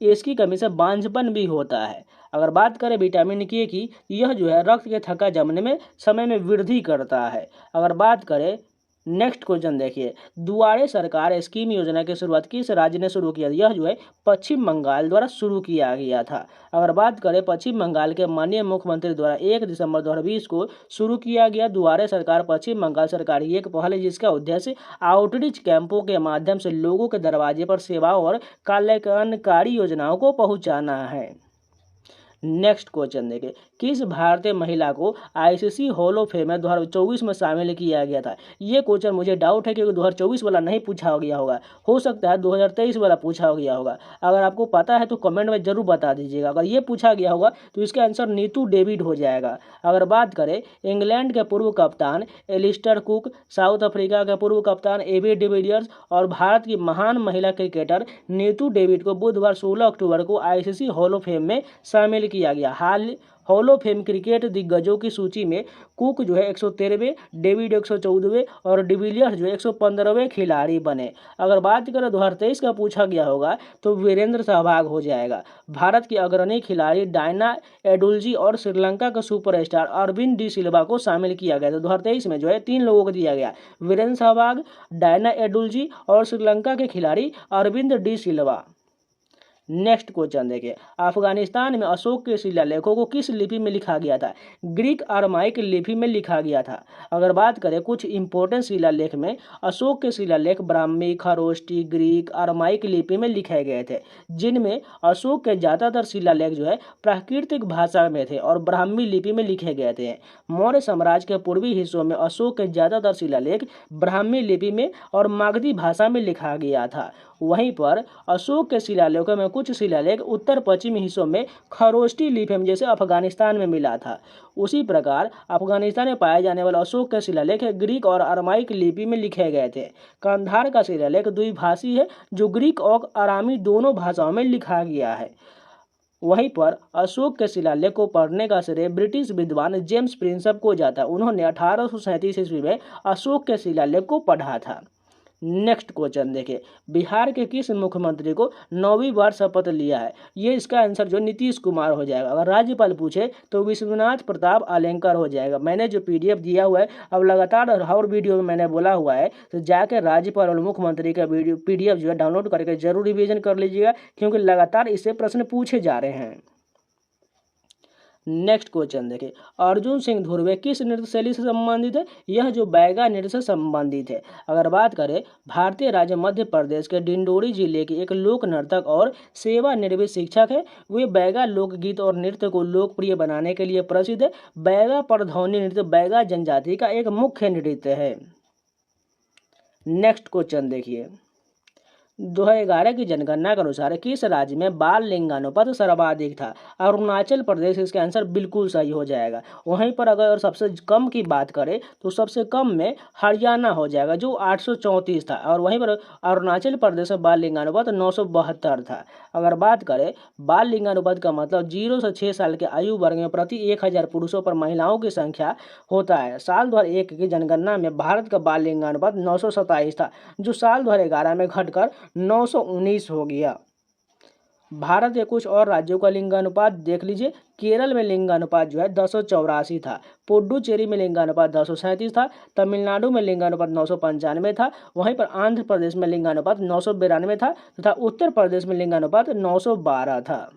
इसकी कमी से बांझपन भी होता है। अगर बात करें विटामिन K की, यह जो है रक्त के थक्का जमने में समय में वृद्धि करता है। अगर बात करें नेक्स्ट क्वेश्चन देखिए, दुआरे सरकार स्कीम योजना की शुरुआत किस राज्य ने शुरू किया? यह जो है पश्चिम बंगाल द्वारा शुरू किया गया था। अगर बात करें पश्चिम बंगाल के माननीय मुख्यमंत्री द्वारा 1 दिसंबर 2020 को शुरू किया गया दुआरे सरकार पश्चिम बंगाल सरकार की एक पहल है, जिसका उद्देश्य आउटरीच कैंपों के माध्यम से लोगों के दरवाजे पर सेवाओं और कल्याणकारी योजनाओं को पहुँचाना है। नेक्स्ट क्वेश्चन देखिए, किस भारतीय महिला को आईसीसी हॉल ऑफ फेम में 2024 में शामिल किया गया था? ये क्वेश्चन मुझे डाउट है क्योंकि 2024 वाला नहीं पूछा गया होगा, हो सकता है 2023 वाला पूछा गया होगा। अगर आपको पता है तो कमेंट में जरूर बता दीजिएगा। अगर ये पूछा गया होगा तो इसका आंसर नीतू डेविड हो जाएगा। अगर बात करें इंग्लैंड के पूर्व कप्तान एलिस्टर कुक, साउथ अफ्रीका के पूर्व कप्तान एबी डिविलियर्स और भारत की महान महिला क्रिकेटर नीतू डेविड को बुधवार 16 अक्टूबर को आईसीसी हॉल ऑफ फेम में शामिल किया गया। हाल हॉल ऑफ फेम क्रिकेट दिग्गजों की सूची में कुक जो है 113वें, डेविड 114वें और डिविलियर्स जो है 115वें खिलाड़ी बने। अगर बात करें 2023 का पूछा गया होगा तो वीरेंद्र सहवाग हो जाएगा। भारत की अग्रणी खिलाड़ी डायना एडुल्जी और श्रीलंका का सुपरस्टार अरविंद डी सिल्वा को शामिल किया गया। तो 2023 में जो है 3 लोगों को दिया गया, वीरेंद्र सहवाग, डायना एडुल्जी और श्रीलंका के खिलाड़ी अरविंद डी सिल्वा। नेक्स्ट क्वेश्चन देखिए, अफगानिस्तान में अशोक के शिलालेखों को किस लिपि में लिखा गया था? ग्रीक अरमाइक लिपि में लिखा गया था। अगर बात करें कुछ इंपॉर्टेंट शिलालेख में, अशोक के शिलालेख ब्राह्मी, खरोष्टी, ग्रीक अरमाइक लिपि में लिखे गए थे, जिनमें अशोक के ज़्यादातर शिलालेख जो है प्राकृतिक भाषा में थे और ब्राह्मी लिपि में लिखे गए थे। मौर्य साम्राज्य के पूर्वी हिस्सों में अशोक के ज़्यादातर शिलालेख ब्राह्मी लिपि में और मागधी भाषा में लिखा गया था। वहीं पर अशोक के शिलालेखों में कुछ शिलालेख उत्तर पश्चिमी हिस्सों में खरोष्टी लिपि में जैसे अफगानिस्तान में मिला था। उसी प्रकार अफगानिस्तान में पाए जाने वाले अशोक के शिलालेख ग्रीक और अरमाइक लिपि में लिखे गए थे। कंधार का शिलालेख द्विभाषी है जो ग्रीक और अरामी दोनों भाषाओं में लिखा गया है। वहीं पर अशोक के शिलालेख को पढ़ने का श्रेय ब्रिटिश विद्वान जेम्स प्रिंसप को जाता है। उन्होंने 1837 ईस्वी में अशोक के शिलालेख को पढ़ा था। नेक्स्ट क्वेश्चन देखिए, बिहार के किस मुख्यमंत्री को 9वीं बार शपथ लिया है? ये इसका आंसर जो नीतीश कुमार हो जाएगा। अगर राज्यपाल पूछे तो विश्वनाथ प्रताप आलेंकर हो जाएगा। मैंने जो पीडीएफ दिया हुआ है, अब लगातार हर वीडियो में मैंने बोला हुआ है, तो जाकर राज्यपाल और मुख्यमंत्री का वीडियो पीडीएफ जो है डाउनलोड करके जरूर रिवीजन कर लीजिएगा, क्योंकि लगातार इससे प्रश्न पूछे जा रहे हैं। नेक्स्ट क्वेश्चन देखिए, अर्जुन सिंह धुर्वे किस नृत्य शैली से संबंधित है? यह जो बैगा नृत्य से संबंधित है। अगर बात करें भारतीय राज्य मध्य प्रदेश के डिंडोरी जिले के एक लोक नर्तक और सेवानिवृत्त शिक्षक है। वे बैगा लोकगीत और नृत्य को लोकप्रिय बनाने के लिए प्रसिद्ध है। बैगा परधौनी नृत्य बैगा जनजाति का एक मुख्य नृत्य है। नेक्स्ट क्वेश्चन देखिए, 2011 की जनगणना के अनुसार किस राज्य में बाल लिंगानुपात सर्वाधिक था? अरुणाचल प्रदेश इसका आंसर बिल्कुल सही हो जाएगा। वहीं पर अगर सबसे कम की बात करें तो सबसे कम में हरियाणा हो जाएगा जो 834 था, और वहीं पर अरुणाचल प्रदेश में बाल लिंगानुपात 972 था। अगर बात करें बाल लिंगानुपात का मतलब 0 से 6 साल के आयु वर्ग में प्रति 1000 पुरुषों पर महिलाओं की संख्या होता है। साल 2001 की जनगणना में भारत का बाल लिंगानुपात 927 था, जो साल 2011 में घटकर 919 हो गया। भारत के कुछ और राज्यों का लिंगानुपात देख लीजिए। केरल में लिंगानुपात जो है 1084 था, पुडुचेरी में लिंगानुपात 1037 था, तमिलनाडु में लिंगानुपात 995 था, वहीं पर आंध्र प्रदेश में लिंगानुपात 992 था तथा उत्तर प्रदेश में लिंगानुपात 912 था।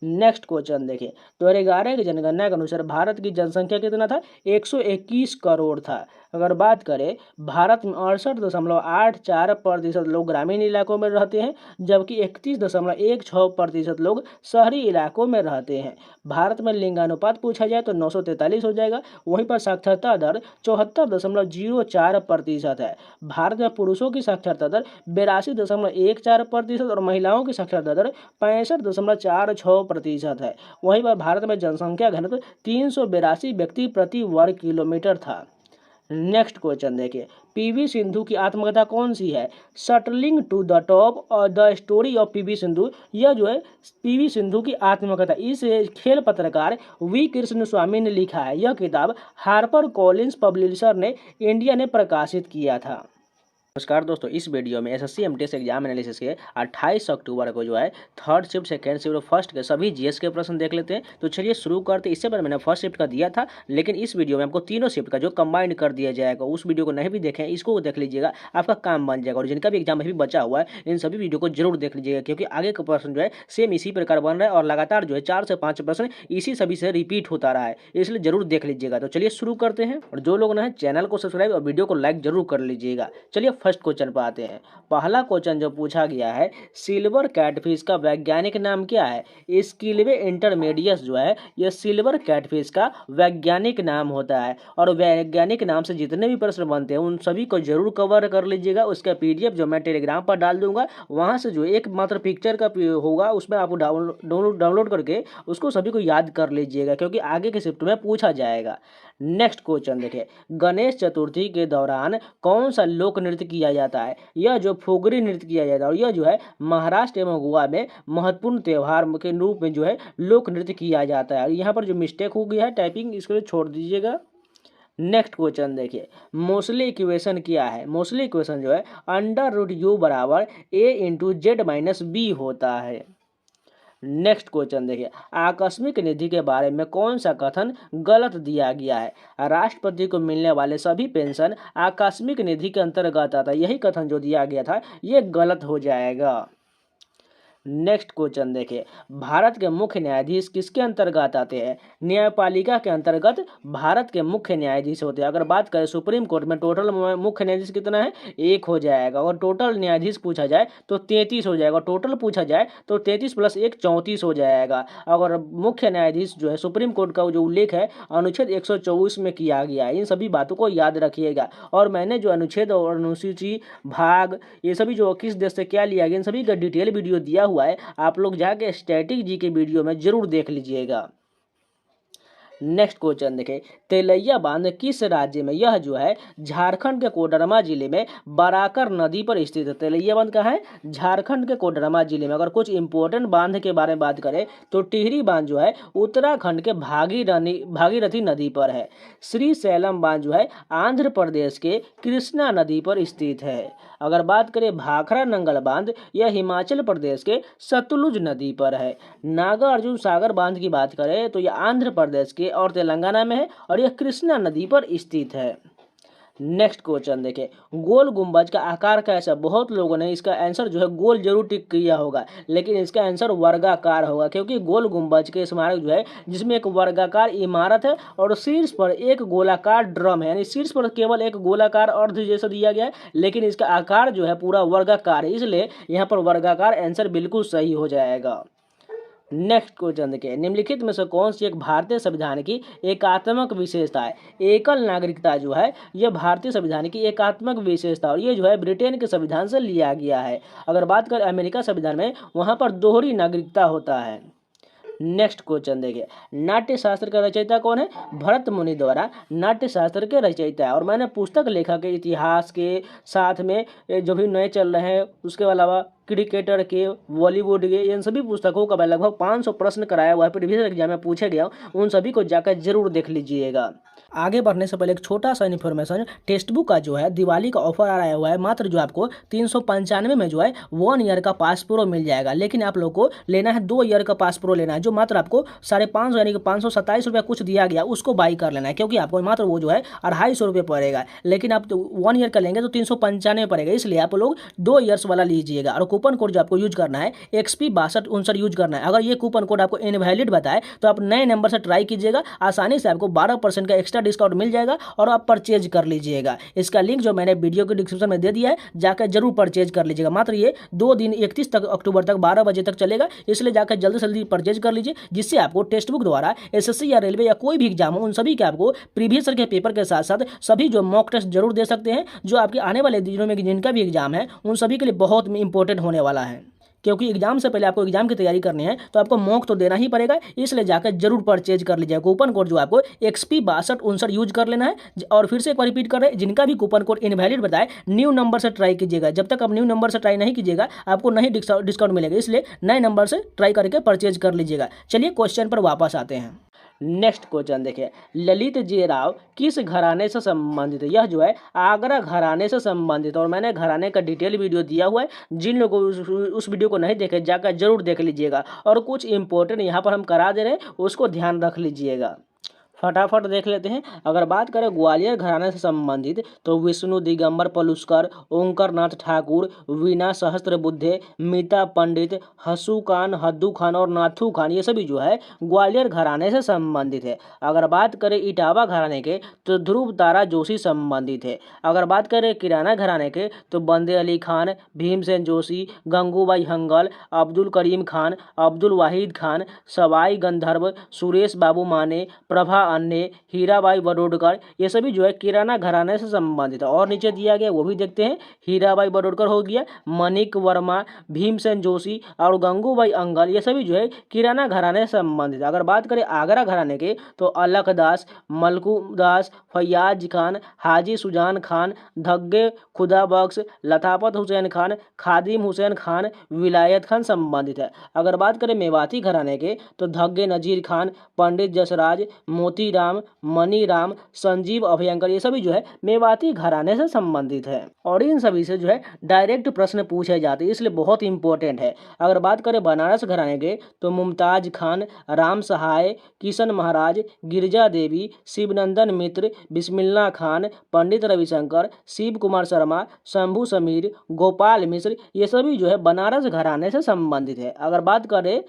नेक्स्ट क्वेश्चन देखिए, 2011 की जनगणना के अनुसार भारत की जनसंख्या कितना था? 121 करोड़ था। अगर बात करें भारत में 68.84% लोग ग्रामीण इलाकों में रहते हैं, जबकि 31.16% लोग शहरी इलाकों में रहते हैं। भारत में लिंगानुपात पूछा जाए तो 943 हो जाएगा। वहीं पर साक्षरता दर 74.04% है। भारत में पुरुषों की साक्षरता दर 82.14% और महिलाओं की साक्षरता दर 65.46% है। वहीं पर भारत में जनसंख्या घनत्व 382 व्यक्ति प्रति वर्ग किलोमीटर था। नेक्स्ट क्वेश्चन देखिए, पीवी सिंधु की आत्मकथा कौन सी है? शटलिंग टू द टॉप और the story of PV Sindhu. यह जो है पीवी सिंधु की आत्मकथा, इस खेल पत्रकार वी कृष्ण स्वामी ने लिखा है। यह किताब हार्पर कॉलिंस पब्लिशर ने इंडिया ने प्रकाशित किया था। नमस्कार दोस्तों, इस वीडियो में एसएससी एमटीएस एग्जाम एनालिसिस के 28 अक्टूबर को जो है थर्ड शिफ्ट, सेकेंड शिफ्ट और फर्स्ट के सभी जीएस के प्रश्न देख लेते हैं। तो चलिए शुरू करते हैं। इससे पहले मैंने फर्स्ट शिफ्ट का दिया था, लेकिन इस वीडियो में आपको तीनों शिफ्ट का जो कंबाइंड कर दिया जाएगा। उस वीडियो को नहीं भी देखें, इसको देख लीजिएगा, आपका काम बन जाएगा। और जिनका भी एग्जाम अभी बचा हुआ है, इन सभी वीडियो को जरूर देख लीजिएगा, क्योंकि आगे का प्रश्न जो है सेम इसी प्रकार बन रहा है और लगातार जो है 4 से 5 प्रश्न इसी सभी से रिपीट होता रहा है, इसलिए जरूर देख लीजिएगा। तो चलिए शुरू करते हैं। और जो लोग ना चैनल को सब्सक्राइब और वीडियो को लाइक जरूर कर लीजिएगा। चलिए फर्स्ट क्वेश्चन पर आते हैं। पहला क्वेश्चन जो पूछा गया है, सिल्वर कैटफिश का वैज्ञानिक नाम क्या है? स्किलवे इंटरमीडियस जो है ये सिल्वर कैटफिश का वैज्ञानिक नाम होता है। और वैज्ञानिक नाम से जितने भी प्रश्न बनते हैं उन सभी को जरूर कवर कर लीजिएगा। उसका पीडीएफ जो मैं टेलीग्राम पर डाल दूंगा, वहां से जो एक मात्र पिक्चर का होगा उसमें आपको डाउनलोड करके उसको सभी को याद कर लीजिएगा, क्योंकि आगे के शिफ्ट में पूछा जाएगा। नेक्स्ट क्वेश्चन देखिए, गणेश चतुर्थी के दौरान कौन सा लोक नृत्य किया जाता है? यह जो फुगरी नृत्य किया जाता है, और यह जो है महाराष्ट्र एवं गोवा में महत्वपूर्ण त्यौहार के रूप में जो है लोक नृत्य किया जाता है। यहाँ पर जो मिस्टेक हो गया है टाइपिंग, इसको लिए छोड़ दीजिएगा। नेक्स्ट क्वेश्चन देखिए, मोस्टली इक्वेशन क्या है? मोस्टली इक्वेशन जो है अंडर रूट u बराबर a into Z minus B होता है। नेक्स्ट क्वेश्चन देखिए, आकस्मिक निधि के बारे में कौन सा कथन गलत दिया गया है? राष्ट्रपति को मिलने वाले सभी पेंशन आकस्मिक निधि के अंतर्गत आता है, यही कथन जो दिया गया था ये गलत हो जाएगा। नेक्स्ट क्वेश्चन देखिए, भारत के मुख्य न्यायाधीश किसके अंतर्गत आते हैं? न्यायपालिका के अंतर्गत भारत के मुख्य न्यायाधीश होते हैं। अगर बात करें सुप्रीम कोर्ट में टोटल मुख्य न्यायाधीश कितना है? 1 हो जाएगा। और टोटल न्यायाधीश पूछा जाए तो 33 हो जाएगा। टोटल पूछा जाए तो 33 + 1 34 हो जाएगा। अगर मुख्य न्यायाधीश जो है सुप्रीम कोर्ट का जो उल्लेख है अनुच्छेद 124 में किया गया है। इन सभी बातों को याद रखिएगा। और मैंने जो अनुच्छेद और अनुसूची भाग ये सभी जो किस देश से क्या लिया गया इन सभी का डिटेल वीडियो दिया हुआ है, आप लोग जाके स्टैटिक जी के वीडियो में जरूर देख लीजिएगा। नेक्स्ट क्वेश्चन देखें, तेलैया बांध किस राज्य में? यह जो है झारखंड के कोडरमा जिले में बराकर नदी पर स्थित है। तेलैया बांध कहाँ है? झारखंड के कोडरमा जिले में। अगर कुछ इंपॉर्टेंट बांध के बारे में बात करें तो टिहरी बांध जो है उत्तराखंड के भागीरथी नदी पर है। श्रीशैलम बांध जो है आंध्र प्रदेश के कृष्णा नदी पर स्थित है। अगर बात करें भाखड़ा नंगल बांध, यह हिमाचल प्रदेश के सतलुज नदी पर है। नागार्जुन सागर बांध की बात करें तो यह आंध्र प्रदेश के और तेलंगाना में है और यह कृष्णा नदी पर स्थित है। नेक्स्ट क्वेश्चन देखें, गोल गुंबज का आकार कैसा? बहुत लोगों ने इसका आंसर जो है गोल जरूर टिक किया होगा, लेकिन इसका आंसर वर्गाकार होगा, क्योंकि गोल गुंबज के स्मारक जो है जिसमें एक वर्गाकार इमारत है और शीर्ष पर एक गोलाकार ड्रम है। यानी शीर्ष पर केवल एक गोलाकार अर्ध जैसा दिया गया है, लेकिन इसका आकार जो है पूरा वर्गाकार है, इसलिए यहाँ पर वर्गाकार आंसर बिल्कुल सही हो जाएगा। नेक्स्ट क्वेश्चन देखिए, निम्नलिखित में से कौन सी एक भारतीय संविधान की एकात्मक विशेषता है? एकल नागरिकता जो है यह भारतीय संविधान की एकात्मक विशेषता और ये जो है ब्रिटेन के संविधान से लिया गया है। अगर बात करें अमेरिका संविधान में, वहाँ पर दोहरी नागरिकता होता है। नेक्स्ट क्वेश्चन देखिए, नाट्य शास्त्र का रचयिता कौन है? भरत मुनि द्वारा नाट्य शास्त्र के रचयिता है। और मैंने पुस्तक लेखा के इतिहास के साथ में जो भी नए चल रहे हैं उसके अलावा क्रिकेटर के, बॉलीवुड के, इन सभी पुस्तकों का मैं लगभग 500 प्रश्न कराया हुआ है, प्रीवियस एग्जाम में पूछे गया, उन सभी को जाकर जरूर देख लीजिएगा। आगे बढ़ने से पहले एक छोटा सा इन्फॉर्मेशन, टेक्स्ट बुक का जो है दिवाली का ऑफर आया हुआ है। मात्र जो आपको 395 में जो है 1 ईयर का पास प्रो मिल जाएगा, लेकिन आप लोग को लेना है 2 ईयर का पास प्रो लेना है, जो मात्र आपको 550 यानी कि 527 रुपये कुछ दिया गया उसको बाई कर लेना है, क्योंकि आपको मात्र वो जो है 250 रुपये पड़ेगा। लेकिन आप 1 ईयर का लेंगे तो 395 पड़ेगा, इसलिए आप लोग 2 ईयर्स वाला लीजिएगा। और कूपन कोड जो आपको यूज करना है XP6259 यूज करना है। अगर ये कूपन कोड आपको इनवैलिड बताए तो आप नए नंबर से ट्राई कीजिएगा, आसानी से आपको 12% का एक्स्ट्रा डिस्काउंट मिल जाएगा और आप परचेज कर लीजिएगा। इसका लिंक जो मैंने वीडियो के डिस्क्रिप्शन में दे दिया है, जाकर जरूर परचेज कर लीजिएगा। मात्र ये 2 दिन 31 अक्टूबर तक 12 बजे तक चलेगा, इसलिए जाकर जल्दी से जल्दी परचेज कर लीजिए, जिससे आपको टेक्स्ट बुक द्वारा SSC या रेलवे या कोई भी एग्जाम हो उन सभी के आपको प्रीवियस ईयर के पेपर के साथ साथ सभी जो मॉक टेस्ट जरूर दे सकते हैं, जो आपके आने वाले दिनों में जिनका भी एग्जाम है उन सभी के लिए बहुत इंपॉर्टेंट होने वाला है। क्योंकि एग्जाम से पहले आपको एग्जाम की तैयारी करनी है तो आपको मॉक तो देना ही पड़ेगा, इसलिए जाकर जरूर परचेज कर लीजिए। कूपन कोड जो आपको XP6259 यूज कर लेना है। और फिर से एक बार रिपीट कर रहे हैं, जिनका भी कूपन कोड इनवैलिड बताए न्यू नंबर से ट्राई कीजिएगा। जब तक आप न्यू नंबर से ट्राई नहीं कीजिएगा आपको नहीं डिस्काउंट मिलेगा, इसलिए नए नंबर से ट्राई करके परचेज कर लीजिएगा। चलिए क्वेश्चन पर वापस आते हैं। नेक्स्ट क्वेश्चन देखिए, ललित जी राव किस घराने से संबंधित है? यह जो है आगरा घराने से संबंधित, और मैंने घराने का डिटेल वीडियो दिया हुआ है। जिन लोगों उस वीडियो को नहीं देखे जाकर जरूर देख लीजिएगा। और कुछ इंपॉर्टेंट यहाँ पर हम करा दे रहे हैं, उसको ध्यान रख लीजिएगा। फटाफट देख लेते हैं। अगर बात करें ग्वालियर घराने से संबंधित तो विष्णु दिगंबर पलुस्कर, ओंकार नाथ ठाकुर, वीणा सहस्त्रबुद्धे, मीता पंडित, हसू खान, हद्दू खान और नाथू खान, ये सभी जो है ग्वालियर घराने से संबंधित है। अगर बात करें इटावा घराने के तो ध्रुव तारा जोशी संबंधित है। अगर बात करें किराना घराने के तो बंदे अली खान, भीमसेन जोशी, गंगूबाई हंगल, अब्दुल करीम खान, अब्दुल वाहिद खान, सवाई गंधर्व, सुरेश बाबू माने, प्रभा अन्ने, हीराबाई बड़ोडकर, ये सभी जो है किराना घराने से संबंधित है। और नीचे दिया गया वो भी देखते हैं। हीराबाई बड़ोडकर हो गया, मणिक वर्मा, भीमसेन जोशी और गंगूबाई अंगल, ये सभी जो है किराना घराने से संबंधित है। अगर बात करें आगरा घराने के तो अलख दास, मलकू दास, फैयाज खान, हाजी सुजान खान, धग्गे खुदा बख्श, लताफत हुसैन खान, खादिम हुसैन खान, विलायत खान संबंधित है। अगर बात करें मेवाती घराने के तो धग्गे नजीर खान, पंडित जसराज, मोतीराम, मनीराम, संजीव अभयंकर, ये सभी जो है मेवाती घराने से संबंधित है। और इन सभी से जो है डायरेक्ट प्रश्न पूछे जाते हैं, इसलिए बहुत इंपॉर्टेंट है। अगर बात करें बनारस घराने के तो मुमताज खान, राम सहाय, किशन महाराज, गिरजा देवी, शिवनंदन मित्र, बिस्मिल्ला खान, पंडित रविशंकर, शिव कुमार शर्मा, शंभू समीर, गोपाल मिश्र, ये सभी जो है बनारस घराने से संबंधित है। अगर बात करें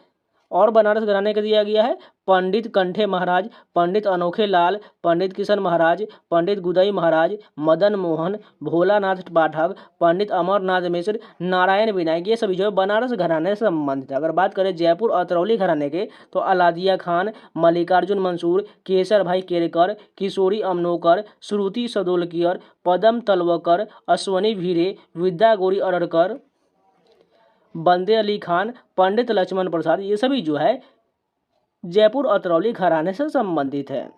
और बनारस घराने का दिया गया है पंडित कंठे महाराज, पंडित अनोखे लाल, पंडित किशन महाराज, पंडित गुदई महाराज, मदन मोहन, भोलानाथ पाठक, पंडित अमरनाथ मिश्र, नारायण विनायक, ये सभी जो है बनारस घराने से संबंधित है। अगर बात करें जयपुर अतरौली घराने के तो अलादिया खान, मल्लिकार्जुन मंसूर, केसर भाई केरकर, किशोरी अमनोकर, श्रुति सदोलकर, पदम तलवकर, अश्वनी भीरे, विद्या गौरी अरड़कर, बंदे अली खान, पंडित लक्ष्मण प्रसाद, ये सभी जो है जयपुर अतरौली घराने से संबंधित है।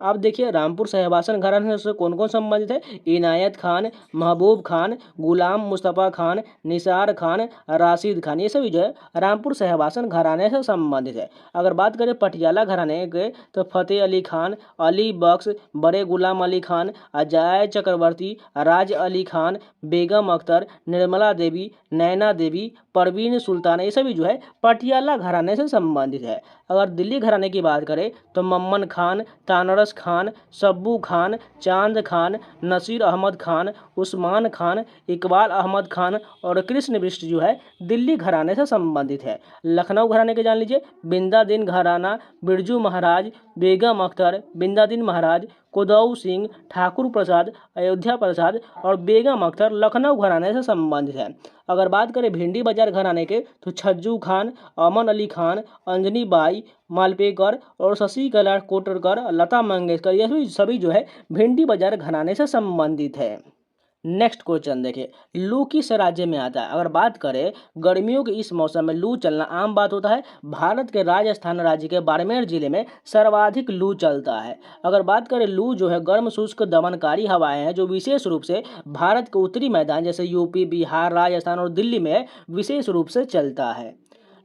अब देखिए रामपुर सहवासन घराने से कौन कौन संबंधित है। इनायत खान, महबूब खान, गुलाम मुस्तफ़ा खान, निसार खान, राशिद खान, ये सभी जो है रामपुर सहवासन घराने से संबंधित है। अगर बात करें पटियाला घराने के तो फतेह अली खान, अली बख्श, बड़े गुलाम अली खान, अजय चक्रवर्ती, राज अली खान, बेगम अख्तर, निर्मला देवी, नैना देवी, परवीन सुल्तान, ये सभी जो है पटियाला घराने से संबंधित है। अगर दिल्ली घराने की बात करें तो मम्मन खान, तानरस खान, सब्बू खान, चांद खान, नसीर अहमद खान, उस्मान खान, इकबाल अहमद खान और कृष्ण बिष्ट जो है दिल्ली घराने से संबंधित है। लखनऊ घराने के जान लीजिए बिंदादीन घराना, बिरजू महाराज, बेगम अख्तर, बिंदादीन महाराज, कुदऊ सिंह, ठाकुर प्रसाद, अयोध्या प्रसाद और बेगम अख्तर लखनऊ घराने से संबंधित है। अगर बात करें भिंडी बाजार घराने के तो छज्जू खान, अमन अली खान, अंजनी बाई, मालपेकर और शशिकला कोटरकर, लता मंगेशकर, ये सभी जो है भिंडी बाजार घराने से संबंधित है। नेक्स्ट क्वेश्चन देखिए लू किस राज्य में आता है। अगर बात करें गर्मियों के इस मौसम में लू चलना आम बात होता है। भारत के राजस्थान राज्य के बाड़मेर जिले में सर्वाधिक लू चलता है। अगर बात करें लू जो है गर्म शुष्क दमनकारी हवाएं हैं जो विशेष रूप से भारत के उत्तरी मैदान जैसे यूपी, बिहार, राजस्थान और दिल्ली में विशेष रूप से चलता है।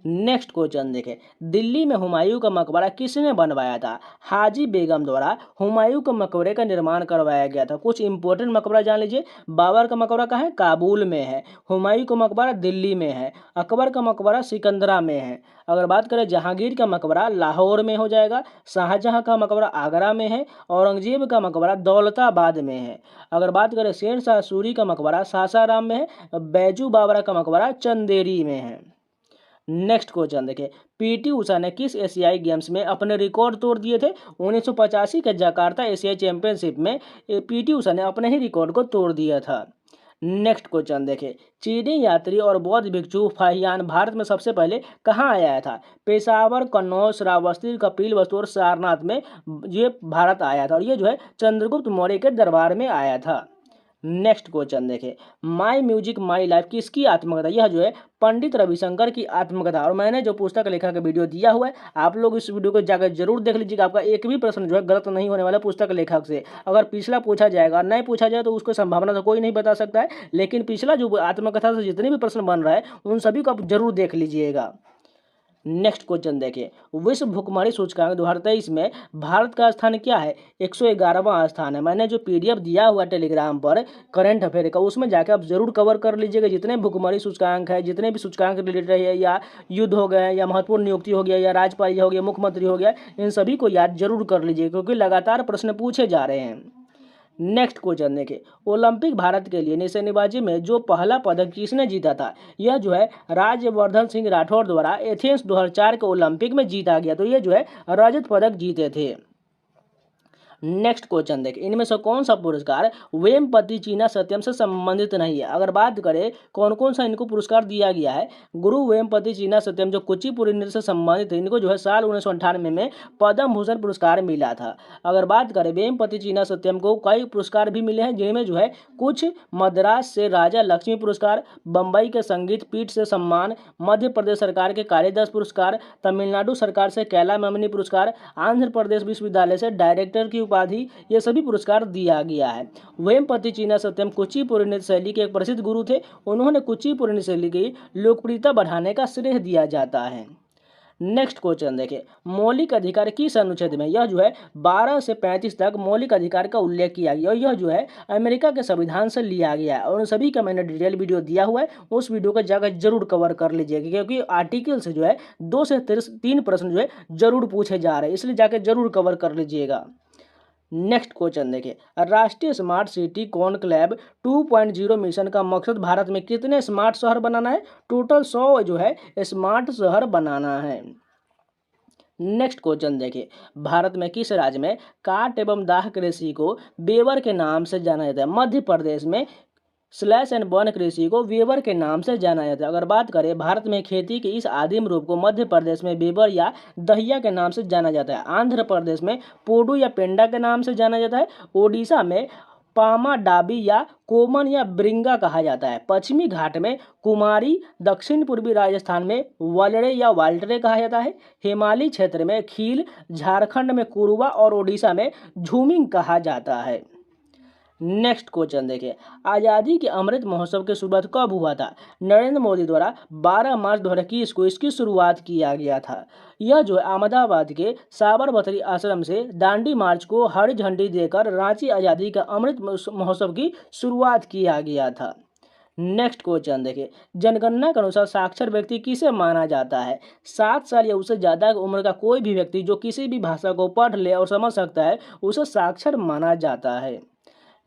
नेक्स्ट क्वेश्चन देखें दिल्ली में हुमायूं का मकबरा किसने बनवाया था। हाजी बेगम द्वारा हुमायूं के मकबरे का निर्माण करवाया गया था। कुछ इंपॉर्टेंट मकबरा जान लीजिए। बाबर का मकबरा कहाँ है, काबुल में है। हुमायूं का मकबरा दिल्ली में है। अकबर का मकबरा सिकंदरा में है। अगर बात करें जहांगीर का मकबरा लाहौर में हो जाएगा। शाहजहां का मकबरा आगरा में है। औरंगजेब का मकबरा दौलताबाद में है। अगर बात करें शेरशाह सूरी का मकबरा सासाराम में है। बैजू बावरा का मकबरा चंदेरी में है। नेक्स्ट क्वेश्चन देखिए पीटी उषा ने किस एशियाई गेम्स में अपने रिकॉर्ड तोड़ दिए थे। 1985 के जकार्ता एशियाई चैंपियनशिप में पीटी उषा ने अपने ही रिकॉर्ड को तोड़ दिया था। नेक्स्ट क्वेश्चन देखिए चीनी यात्री और बौद्ध भिक्षु फाहियान भारत में सबसे पहले कहाँ आया था। पेशावर, कन्नौज, श्रावस्ती, कपिलवस्तु और सारनाथ में ये भारत आया था और ये जो है चंद्रगुप्त मौर्य के दरबार में आया था। नेक्स्ट क्वेश्चन देखें माई म्यूजिक माई लाइफ किसकी आत्मकथा। यह जो है पंडित रविशंकर की आत्मकथा और मैंने जो पुस्तक लेखक का वीडियो दिया हुआ है आप लोग इस वीडियो को जाकर जरूर देख लीजिएगा। आपका एक भी प्रश्न जो है गलत नहीं होने वाला पुस्तक लेखक से। अगर पिछला पूछा जाएगा नहीं पूछा जाए तो उसको संभावना तो कोई नहीं बता सकता है, लेकिन पिछला जो आत्मकथा से जितने भी प्रश्न बन रहा है उन सभी को आप जरूर देख लीजिएगा। नेक्स्ट क्वेश्चन देखिए, विश्व भुखमरी सूचकांक 2023 में भारत का स्थान क्या है? 111वां स्थान है। मैंने जो पीडीएफ दिया हुआ टेलीग्राम पर करंट अफेयर का, उसमें जाकर आप जरूर कवर कर लीजिएगा। जितने भुखमरी सूचकांक है, जितने भी सूचकांक रिलेटेड है, या युद्ध हो गए, या महत्वपूर्ण नियुक्ति हो गया, या राज्यपाल हो गया, मुख्यमंत्री हो गया, इन सभी को याद जरूर कर लीजिए, क्योंकि लगातार प्रश्न पूछे जा रहे हैं। नेक्स्ट क्वेश्चन देखिए, ओलंपिक भारत के लिए निशानेबाजी में जो पहला पदक किसने जीता था? यह जो है राज्यवर्धन सिंह राठौर द्वारा एथेंस 2004 के ओलंपिक में जीता गया। तो ये जो है रजत पदक जीते थे। नेक्स्ट क्वेश्चन देखिए, इनमें से कौन सा पुरस्कार वेमपति चीना सत्यम से संबंधित नहीं है? अगर बात करें कौन कौन सा इनको पुरस्कार दिया गया है, गुरु वेमपति चीना सत्यम जो कुचिपुड़ी नृत्य से संबंधित है, इनको जो है साल 1998 में पद्म भूषण पुरस्कार मिला था। अगर बात करें वेमपति चीना सत्यम को कई पुरस्कार भी मिले हैं, जिनमें जो है कुछ मद्रास से राजा लक्ष्मी पुरस्कार, बम्बई के संगीत पीठ से सम्मान, मध्य प्रदेश सरकार के कालिदास पुरस्कार, तमिलनाडु सरकार से कैला ममनी पुरस्कार, आंध्र प्रदेश विश्वविद्यालय से डायरेक्टर की उपाधि, ये सभी पुरस्कार दिया गया है। वेमपति चीना सत्यम कुचिपुड़ी नृत्य शैली के एक प्रसिद्ध गुरु थे। उन्होंने कुचिपुड़ी नृत्य शैली की लोकप्रियता बढ़ाने का श्रेय दिया जाता है। नेक्स्ट क्वेश्चन देखिए, मौलिक अधिकार किस अनुच्छेद में? यह जो है 12 से 35 तक मौलिक अधिकार का उल्लेख किया गया, और यह जो है अमेरिका के संविधान से लिया गया है, और उन सभी का मैंने डिटेल वीडियो दिया हुआ है, उस वीडियो को जाकर जरूर कवर कर लीजिएगा, क्योंकि आर्टिकल से जो है 2 से 3 प्रश्न जो है जरूर पूछे जा रहे हैं, इसलिए जाकर जरूर कवर कर लीजिएगा। नेक्स्ट क्वेश्चन देखिए, राष्ट्रीय स्मार्ट सिटी कॉन्क्लेव 2.0 मिशन का मकसद भारत में कितने स्मार्ट शहर बनाना है? टोटल 100 जो है स्मार्ट शहर बनाना है। नेक्स्ट क्वेश्चन देखिए, भारत में किस राज्य में काट एवं दाह कृषि को बेवर के नाम से जाना जाता है? मध्य प्रदेश में स्लैश एंड बर्न कृषि को वेबर के नाम से जाना जाता है। अगर बात करें भारत में खेती के इस आदिम रूप को मध्य प्रदेश में वेबर या दहिया के नाम से जाना जाता है, आंध्र प्रदेश में पोडू या पेंडा के नाम से जाना जाता है, ओडिशा में पामा डाबी या कोमन या ब्रिंगा कहा जाता है, पश्चिमी घाट में कुमारी, दक्षिण पूर्वी राजस्थान में वलड़े या वाल्टरे कहा जाता है, हिमालयी क्षेत्र में खील, झारखंड में कुरुवा और ओडिशा में झूमिंग कहा जाता है। नेक्स्ट क्वेश्चन देखिए, आज़ादी के अमृत महोत्सव की शुरुआत कब हुआ था? नरेंद्र मोदी द्वारा 12 मार्च 2021 को इसकी शुरुआत किया गया था। यह जो है अहमदाबाद के साबरमती आश्रम से दांडी मार्च को हरी झंडी देकर रांची आज़ादी का अमृत महोत्सव की शुरुआत किया गया था। नेक्स्ट क्वेश्चन देखिए, जनगणना के अनुसार साक्षर व्यक्ति किसे माना जाता है? 7 साल या उससे ज़्यादा उम्र का कोई भी व्यक्ति जो किसी भी भाषा को पढ़ ले और समझ सकता है, उसे साक्षर माना जाता है।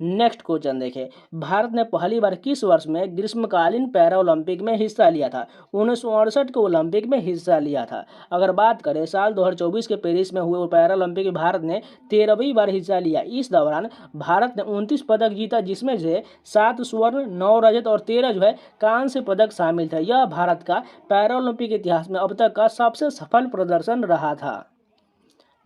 नेक्स्ट क्वेश्चन देखिए, भारत ने पहली बार किस वर्ष में ग्रीष्मकालीन पैरा ओलंपिक में हिस्सा लिया था? 1968 के ओलंपिक में हिस्सा लिया था। अगर बात करें साल 2024 के पेरिस में हुए पैरा ओलंपिक में भारत ने 13वीं बार हिस्सा लिया। इस दौरान भारत ने 29 पदक जीता, जिसमें से 7 स्वर्ण, 9 रजत और 13 जो है कांस्य पदक शामिल थे। यह भारत का पैरा ओलंपिक इतिहास में अब तक का सबसे सफल प्रदर्शन रहा था।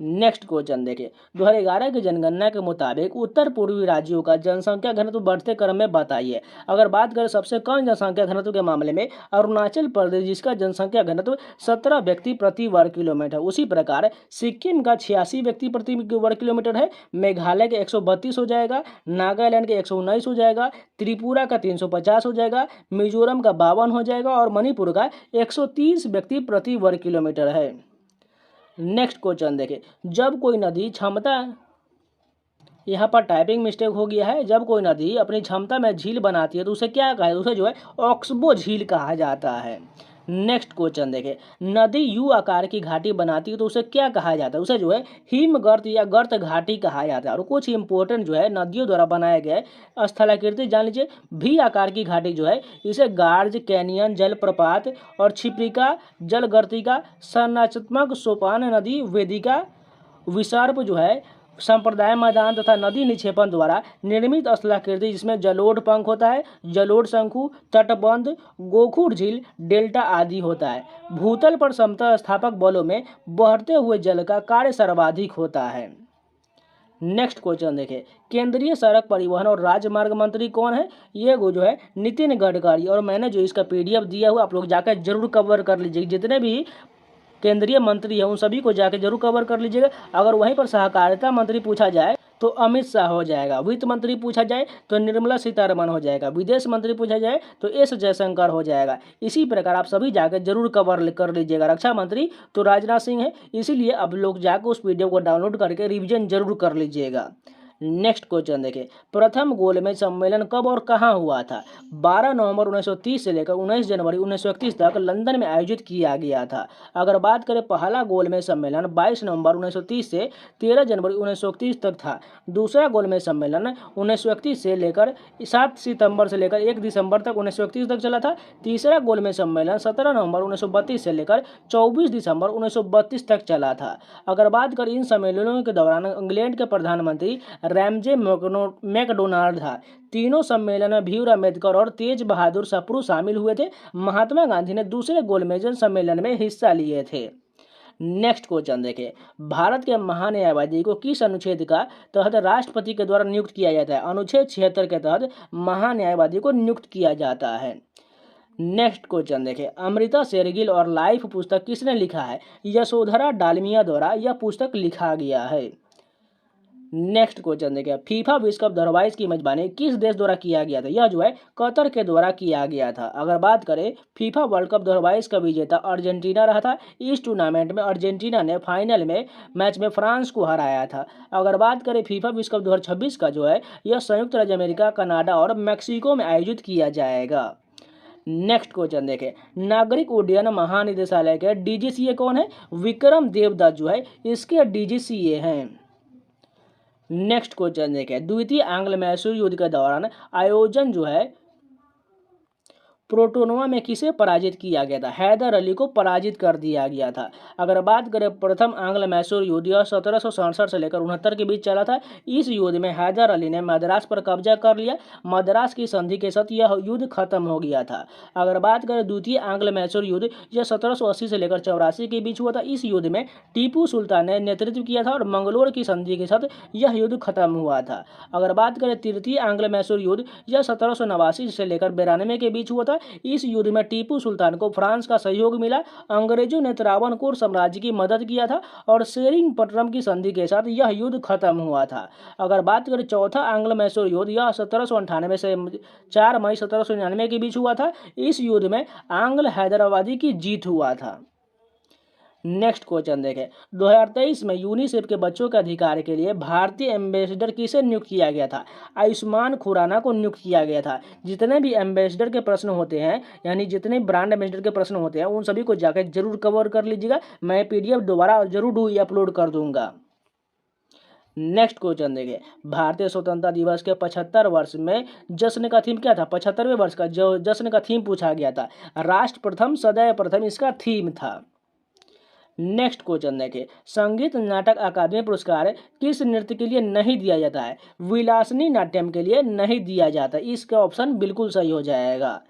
नेक्स्ट क्वेश्चन देखिए, 2011 की जनगणना के मुताबिक उत्तर पूर्वी राज्यों का जनसंख्या घनत्व बढ़ते क्रम में बताइए। अगर बात करें सबसे कम जनसंख्या घनत्व के मामले में अरुणाचल प्रदेश, जिसका जनसंख्या घनत्व 17 व्यक्ति प्रति वर्ग किलोमीटर, उसी प्रकार सिक्किम का 86 व्यक्ति प्रति वर्ग किलोमीटर है, मेघालय के 132 हो जाएगा, नागालैंड के 119 हो जाएगा, त्रिपुरा का 350 हो जाएगा, मिजोरम का 52 हो जाएगा और मणिपुर का 130 व्यक्ति प्रति वर्ग किलोमीटर है। नेक्स्ट क्वेश्चन देखिए, जब कोई नदी क्षमता, यहाँ पर टाइपिंग मिस्टेक हो गया है, जब कोई नदी अपनी क्षमता में झील बनाती है तो उसे क्या कहा है? उसे जो है ऑक्सबो झील कहा जाता है। नेक्स्ट क्वेश्चन देखिए, नदी यू आकार की घाटी बनाती है तो उसे क्या कहा जाता है? उसे जो है हिमगर्त या गर्त घाटी कहा जाता है। और कुछ इंपॉर्टेंट जो है नदियों द्वारा बनाए गए स्थलाकृति जान लीजिए। भी आकार की घाटी जो है इसे गार्ज, कैनियन, जलप्रपात और छिप्रिका, जलगर्तिका, संरचनात्मक सोपान नदी, वेदिका, विसर्प जो है संप्रदाय मैदान तथा नदी निक्षेपण द्वारा निर्मित स्थलाकृति, जिसमें जलोढ़ पंख होता है, जलोढ़ शंकु, तटबंध, गोखुर झील, डेल्टा आदि होता है। भूतल पर समतल स्थापक बलों में बढ़ते हुए जल का कार्य सर्वाधिक होता है। नेक्स्ट क्वेश्चन देखिए, केंद्रीय सड़क परिवहन और राजमार्ग मंत्री कौन है? ये जो है नितिन गडकरी। और मैंने जो इसका PDF दिया हुआ, आप लोग जाकर जरूर कवर कर लीजिए। जितने भी केंद्रीय मंत्री है उन सभी को जाके जरूर कवर कर लीजिएगा। अगर वहीं पर सहकारिता मंत्री पूछा जाए तो अमित शाह हो जाएगा। वित्त मंत्री पूछा जाए तो निर्मला सीतारमण हो जाएगा। विदेश मंत्री पूछा जाए तो एस जयशंकर हो जाएगा। इसी प्रकार आप सभी जाकर जरूर कवर कर लीजिएगा। रक्षा मंत्री तो राजनाथ सिंह है, इसीलिए अब लोग जाकर उस वीडियो को डाउनलोड करके रिविजन जरूर कर लीजिएगा। नेक्स्ट क्वेश्चन देखिए, प्रथम गोलमेज सम्मेलन कब और कहाँ हुआ था? 12 नवंबर 1930 से लेकर 19 जनवरी 1931 तक लंदन में आयोजित किया गया था। अगर बात करें पहला गोलमेज सम्मेलन 22 नवंबर 1930 से 13 जनवरी 1931 तक था। दूसरा गोलमेज सम्मेलन 1931 से लेकर 7 सितंबर से लेकर 1 दिसंबर तक 1931 तक चला था। तीसरा गोलमेज सम्मेलन 17 नवंबर 1932 से लेकर 24 दिसंबर 1932 तक चला था। अगर बात करें इन सम्मेलनों के दौरान इंग्लैंड के प्रधानमंत्री रैमजे मैकडोनाल्ड था। तीनों सम्मेलन में भीम अम्बेडकर और तेज बहादुर सप्रू शामिल हुए थे। महात्मा गांधी ने दूसरे गोलमेज सम्मेलन में हिस्सा लिए थे। नेक्स्ट क्वेश्चन देखें, भारत के महान्यायवादी को किस अनुच्छेद का तहत राष्ट्रपति के द्वारा नियुक्त किया जाता है? अनुच्छेद 76 के तहत महान्यायवादी को नियुक्त किया जाता है। नेक्स्ट क्वेश्चन देखें, अमृता शेरगिल और लाइफ पुस्तक किसने लिखा है? यशोधरा डालमिया द्वारा यह पुस्तक लिखा गया है। नेक्स्ट क्वेश्चन देखिए, फीफा विश्व कप 2022 की मेजबानी किस देश द्वारा किया गया था? यह जो है कतर के द्वारा किया गया था। अगर बात करें फीफा वर्ल्ड कप 2022 का विजेता अर्जेंटीना रहा था। इस टूर्नामेंट में अर्जेंटीना ने फाइनल में मैच में फ्रांस को हराया था। अगर बात करें फीफा विश्व कप 2026 का जो है यह संयुक्त राज्य अमेरिका, कनाडा और मैक्सिको में आयोजित किया जाएगा। नेक्स्ट क्वेश्चन देखें, नागरिक उड्डयन महानिदेशालय के डीजीसीए कौन है? विक्रम देवदत्त जो है इसके डीजीसीए हैं। नेक्स्ट क्वेश्चन देखें, द्वितीय आंग्ल मैसूर युद्ध के दौरान आयोजन जो है प्रोटोनोवा में किसे पराजित किया गया था? हैदर अली को पराजित कर दिया गया था। अगर बात करें प्रथम आंग्ल मैसूर युद्ध यह 1767 से लेकर 69 के बीच चला था। इस युद्ध में हैदर अली ने मद्रास पर कब्जा कर लिया। मद्रास की संधि के साथ यह युद्ध खत्म हो गया था। अगर बात करें द्वितीय आंग्ल मैसूर युद्ध यह 1780 से लेकर 84 के बीच हुआ था। इस युद्ध में टीपू सुल्तान ने नेतृत्व किया था और मंगलोर की संधि के साथ यह युद्ध खत्म हुआ था। अगर बात करें तृतीय आंग्ल मैसूर युद्ध यह 1789 से लेकर 92 के बीच हुआ था। इस युद्ध में टीपू सुल्तान को फ्रांस का सहयोग मिला। अंग्रेजों ने त्रावणकोर साम्राज्य की मदद किया था और सेरिंगपट्टनम की संधि के साथ यह युद्ध खत्म हुआ था। अगर बात करें चौथा आंग्ल मैसूर युद्ध यह 1798 से 4 मई 1799 के बीच हुआ था। इस युद्ध में आंग्ल हैदराबादी की जीत हुआ था। नेक्स्ट क्वेश्चन देखें, 2023 में यूनिसेफ के बच्चों के अधिकार के लिए भारतीय एम्बेसडर किसे नियुक्त किया गया था? आयुष्मान खुराना को नियुक्त किया गया था। जितने भी एम्बेसडर के प्रश्न होते हैं यानी जितने ब्रांड एम्बेसडर के प्रश्न होते हैं उन सभी को जाकर जरूर कवर कर लीजिएगा। मैं PDF दोबारा जरूर अपलोड कर दूंगा। नेक्स्ट क्वेश्चन देखिए, भारतीय स्वतंत्रता दिवस के 75 वर्ष में जश्न का थीम क्या था? 75वें वर्ष का जो जश्न का थीम पूछा गया था। राष्ट्र प्रथम सदैव प्रथम इसका थीम था। नेक्स्ट क्वेश्चन देखिए, संगीत नाटक अकादमी पुरस्कार किस नृत्य के लिए नहीं दिया जाता है? विलासनी नाट्यम के लिए नहीं दिया जाता। इसका ऑप्शन बिल्कुल सही हो जाएगा।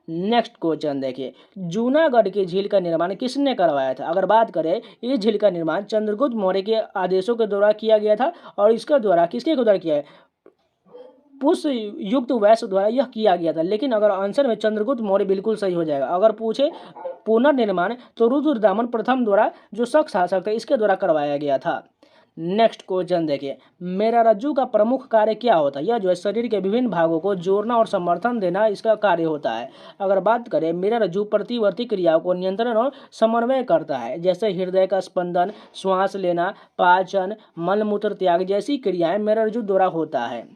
नेक्स्ट क्वेश्चन देखिए, जूनागढ़ की झील का निर्माण किसने करवाया था? अगर बात करें इस झील का निर्माण चंद्रगुप्त मौर्य के आदेशों के द्वारा किया गया था और इसका द्वारा किसके द्वारा किया है? पुष्य युक्त वैश्य द्वारा यह किया गया था। लेकिन अगर आंसर में चंद्रगुप्त मौर्य बिल्कुल सही हो जाएगा। अगर पूछे पुनर्निर्माण तो रुद्रदामन प्रथम द्वारा जो शक शासक था इसके द्वारा करवाया गया था। नेक्स्ट क्वेश्चन देखिए, मेरारज्जु का प्रमुख कार्य क्या होता है? यह जो है शरीर के विभिन्न भागों को जोड़ना और समर्थन देना इसका कार्य होता है। अगर बात करें मेरारज्जु प्रतिवर्ती क्रियाओं को नियंत्रण और समन्वय करता है, जैसे हृदय का स्पंदन, श्वास लेना, पाचन, मलमूत्र त्याग जैसी क्रियाएं मेरारज्जु द्वारा होता है।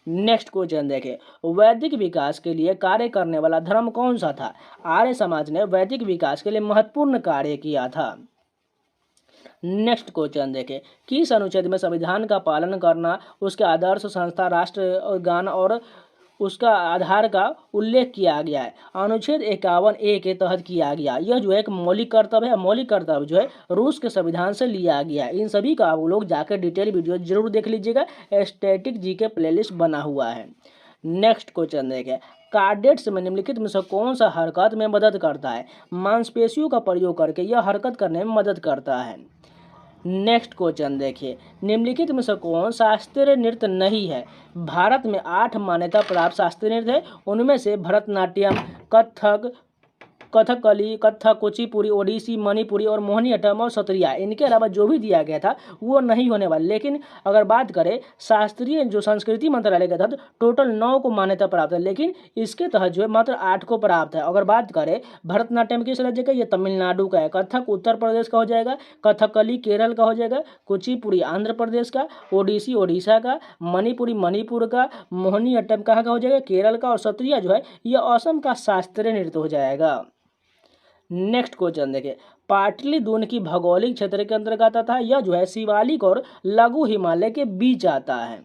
नेक्स्ट क्वेश्चन देखें, वैदिक विकास के लिए कार्य करने वाला धर्म कौन सा था? आर्य समाज ने वैदिक विकास के लिए महत्वपूर्ण कार्य किया था। नेक्स्ट क्वेश्चन देखें, किस अनुच्छेद में संविधान का पालन करना, उसके आदर्श, संस्था, राष्ट्रगान और उसका आधार का उल्लेख किया गया है? अनुच्छेद 51A के तहत किया गया। यह जो है एक मौलिक कर्तव्य है। मौलिक कर्तव्य जो है रूस के संविधान से लिया गया है। इन सभी का आप लोग जाकर डिटेल वीडियो जरूर देख लीजिएगा। स्टैटिक जीके प्लेलिस्ट बना हुआ है। नेक्स्ट क्वेश्चन देखें, कार्डेट्स में निम्नलिखित में से कौन सा हरकत में मदद करता है? मांसपेशियों का प्रयोग करके यह हरकत करने में मदद करता है। नेक्स्ट क्वेश्चन देखिए, निम्नलिखित में से कौन शास्त्रीय नृत्य नहीं है? भारत में 8 मान्यता प्राप्त शास्त्रीय नृत्य है। उनमें से भरतनाट्यम, कथक, कथकली, कथक, कुचिपुड़ी, ओडिसी, मणिपुरी और मोहिनीअट्टम और सत्रिया, इनके अलावा जो भी दिया गया था वो नहीं होने वाला। लेकिन अगर बात करें शास्त्रीय जो संस्कृति मंत्रालय के तहत टोटल 9 को मान्यता प्राप्त है, लेकिन इसके तहत जो है मात्र 8 को प्राप्त है। अगर बात करें भरतनाट्यम किस राज्य का, ये तमिलनाडु का है। कथक उत्तर प्रदेश का हो जाएगा, कथकली केरल का हो जाएगा, कुचिपुड़ी आंध्र प्रदेश का, ओडिसी ओडिशा का, मणिपुरी मणिपुर का, मोहिनीअट्टम कहाँ का हो जाएगा, केरल का, और सत्रिया जो है ये असम का शास्त्रीय नृत्य हो जाएगा। नेक्स्ट क्वेश्चन देखिए, पाटलिपुत्र की भौगोलिक क्षेत्र के अंतर्गत आता है। यह जो है शिवालिक और लघु हिमालय के बीच आता है।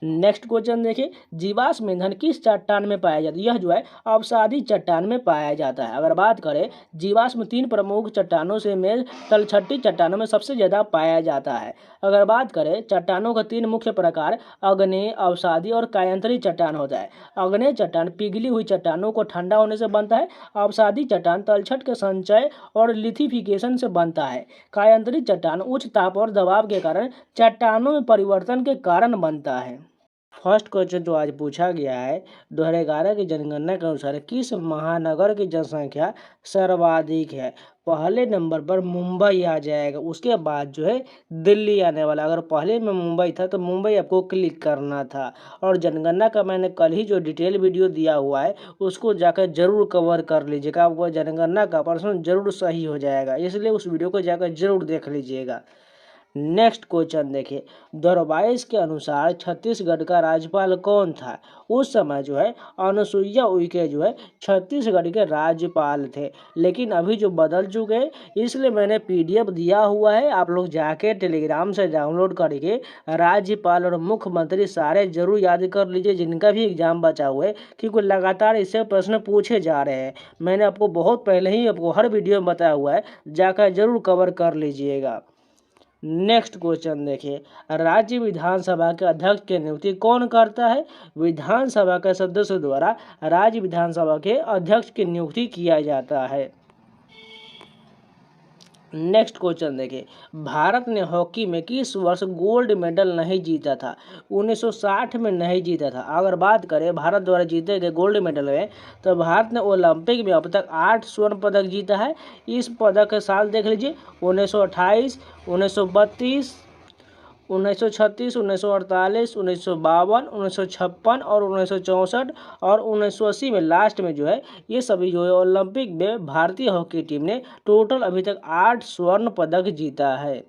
नेक्स्ट क्वेश्चन देखिए, जीवाश्म ईंधन किस चट्टान में पाया जाता है। यह जो है अवसादी चट्टान में पाया जाता है। अगर बात करें जीवाश्म 3 प्रमुख चट्टानों से में तलछटी चट्टानों में सबसे ज़्यादा पाया जाता है। अगर बात करें चट्टानों का 3 मुख्य प्रकार अग्नेय, अवसादी और कायांतरी चट्टान होता है। अग्नेय चट्टान पिघली हुई चट्टानों को ठंडा होने से बनता है। अवसादी चट्टान तलछट के संचय और लिथिफिकेशन से बनता है। कायांतरी चट्टान उच्च ताप और दबाव के कारण चट्टानों में परिवर्तन के कारण बनता है। फर्स्ट क्वेश्चन जो आज पूछा गया है 2011 की जनगणना के अनुसार किस महानगर की जनसंख्या सर्वाधिक है। पहले नंबर पर मुंबई आ जाएगा, उसके बाद जो है दिल्ली आने वाला। अगर पहले में मुंबई था तो मुंबई आपको क्लिक करना था। और जनगणना का मैंने कल ही जो डिटेल वीडियो दिया हुआ है उसको जाकर जरूर कवर कर लीजिएगा, आपको जनगणना का प्रश्न जरूर सही हो जाएगा, इसलिए उस वीडियो को जाकर जरूर देख लीजिएगा। नेक्स्ट क्वेश्चन देखिए, 2022 के अनुसार छत्तीसगढ़ का राज्यपाल कौन था। उस समय जो है अनुसुईया उइके जो है छत्तीसगढ़ के राज्यपाल थे, लेकिन अभी जो बदल चुके हैं, इसलिए मैंने PDF दिया हुआ है, आप लोग जाके टेलीग्राम से डाउनलोड करके राज्यपाल और मुख्यमंत्री सारे जरूर याद कर लीजिए जिनका भी एग्जाम बचा हुआ है, क्योंकि लगातार इससे प्रश्न पूछे जा रहे हैं। मैंने आपको बहुत पहले ही आपको हर वीडियो में बताया हुआ है, जाकर जरूर कवर कर लीजिएगा। नेक्स्ट क्वेश्चन देखिए, राज्य विधानसभा के अध्यक्ष की नियुक्ति कौन करता है। विधानसभा के सदस्यों द्वारा राज्य विधानसभा के अध्यक्ष की नियुक्ति किया जाता है। नेक्स्ट क्वेश्चन देखिए, भारत ने हॉकी में किस वर्ष गोल्ड मेडल नहीं जीता था। 1960 में नहीं जीता था। अगर बात करें भारत द्वारा जीते गए गोल्ड मेडल में, तो भारत ने ओलंपिक में अब तक 8 स्वर्ण पदक जीता है। इस पदक के साल देख लीजिए, 1928, 1932, 1936, 1948, 1952, 1956 और 1964 और 1980 में लास्ट में जो है ये सभी जो है ओलंपिक में भारतीय हॉकी टीम ने टोटल अभी तक 8 स्वर्ण पदक जीता है।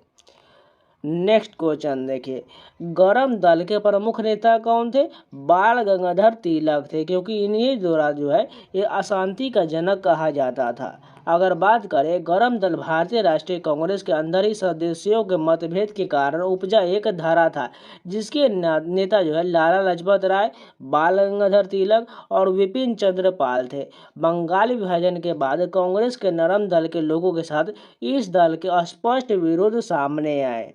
नेक्स्ट क्वेश्चन देखिए, गरम दल के प्रमुख नेता कौन थे। बाल गंगाधर तिलक थे, क्योंकि इन्हीं द्वारा जो है ये अशांति का जनक कहा जाता था। अगर बात करें गरम दल भारतीय राष्ट्रीय कांग्रेस के अंदर ही सदस्यों के मतभेद के कारण उपजा एक धारा था, जिसके नेता जो है लाला लाजपत राय, बाल गंगाधर तिलक और विपिन चंद्र पाल थे। बंगाल विभाजन के बाद कांग्रेस के नरम दल के लोगों के साथ इस दल के स्पष्ट विरोध सामने आए।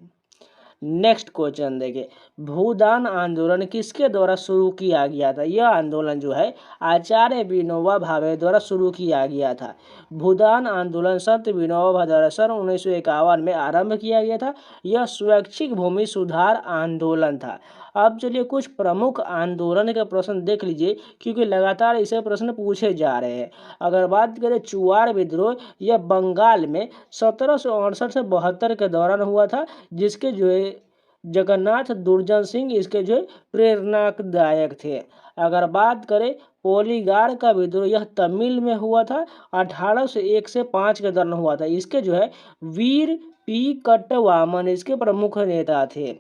नेक्स्ट क्वेश्चन देखिए, भूदान आंदोलन किसके द्वारा शुरू किया गया था। यह आंदोलन जो है आचार्य विनोबा भावे द्वारा शुरू किया गया था। भूदान आंदोलन संत विनोबा भावे द्वारा सन 1951 में आरंभ किया गया था। यह स्वैच्छिक भूमि सुधार आंदोलन था। अब चलिए कुछ प्रमुख आंदोलन के प्रश्न देख लीजिए, क्योंकि लगातार इसे प्रश्न पूछे जा रहे हैं। अगर बात करें चुआर विद्रोह, यह बंगाल में 1768 से 72 के दौरान हुआ था, जिसके जो है जगन्नाथ दुर्जन सिंह इसके जो प्रेरणादायक थे। अगर बात करें पोलीगार का विद्रोह, यह तमिल में हुआ था, 1801 से 5 के दौरान हुआ था। इसके जो है वीर पी कट्टवामन इसके प्रमुख नेता थे।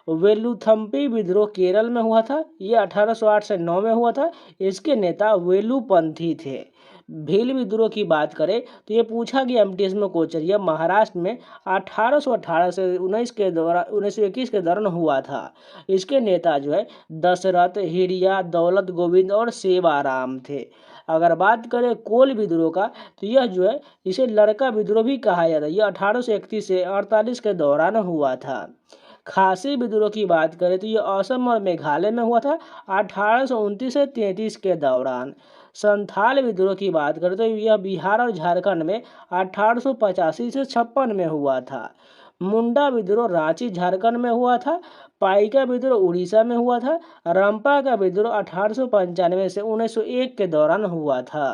वेलुथम्पी विद्रोह केरल में हुआ था, ये 1808 से 9 में हुआ था। इसके नेता वेलुपंथी थे। भील विद्रोह की बात करें तो ये पूछा गया MTS में क्वेश्चन, यह महाराष्ट्र में 1818 से 1921 के दौरान हुआ था। इसके नेता जो है दशरथ, हिरिया, दौलत गोविंद और सेवाराम थे। अगर बात करें कोल विद्रोह का, तो यह जो है इसे लड़का विद्रोह भी कहा जाता है। यह 1831 से 48 के दौरान हुआ था। खासी विद्रोह की बात करें तो यह असम और मेघालय में हुआ था, 1829 से 33 के दौरान। संथाल विद्रोह की बात करें तो यह बिहार और झारखंड में 1885 से 56 में हुआ था। मुंडा विद्रोह रांची झारखंड में हुआ था। पाइका विद्रोह उड़ीसा में हुआ था। रंपा का विद्रोह 1895 से 1901 के दौरान हुआ था।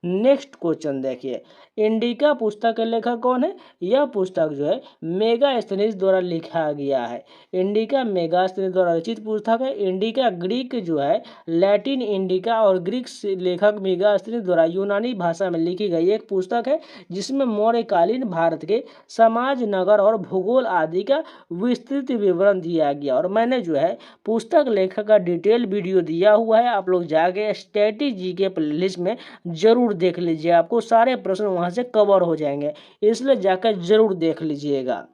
नेक्स्ट क्वेश्चन देखिए, इंडिका पुस्तक के लेखक कौन है? यह पुस्तक जो है मेगास्थनीज द्वारा लिखा गया है। इंडिका मेगास्थनीज द्वारा रचित पुस्तक है। इंडिका ग्रीक जो है लैटिन इंडिका और ग्रीक लेखक मेगास्थनीज द्वारा यूनानी भाषा में लिखी गई एक पुस्तक है, जिसमें मौर्यकालीन भारत के समाज, नगर और भूगोल आदि का विस्तृत विवरण दिया गया। और मैंने जो है पुस्तक लेखक का डिटेल वीडियो दिया हुआ है, आप लोग जाके स्ट्रेटेजी के प्लेलिस्ट में जरूर देख लीजिए, आपको सारे प्रश्न वहां से कवर हो जाएंगे, इसलिए जाकर जरूर देख लीजिएगा।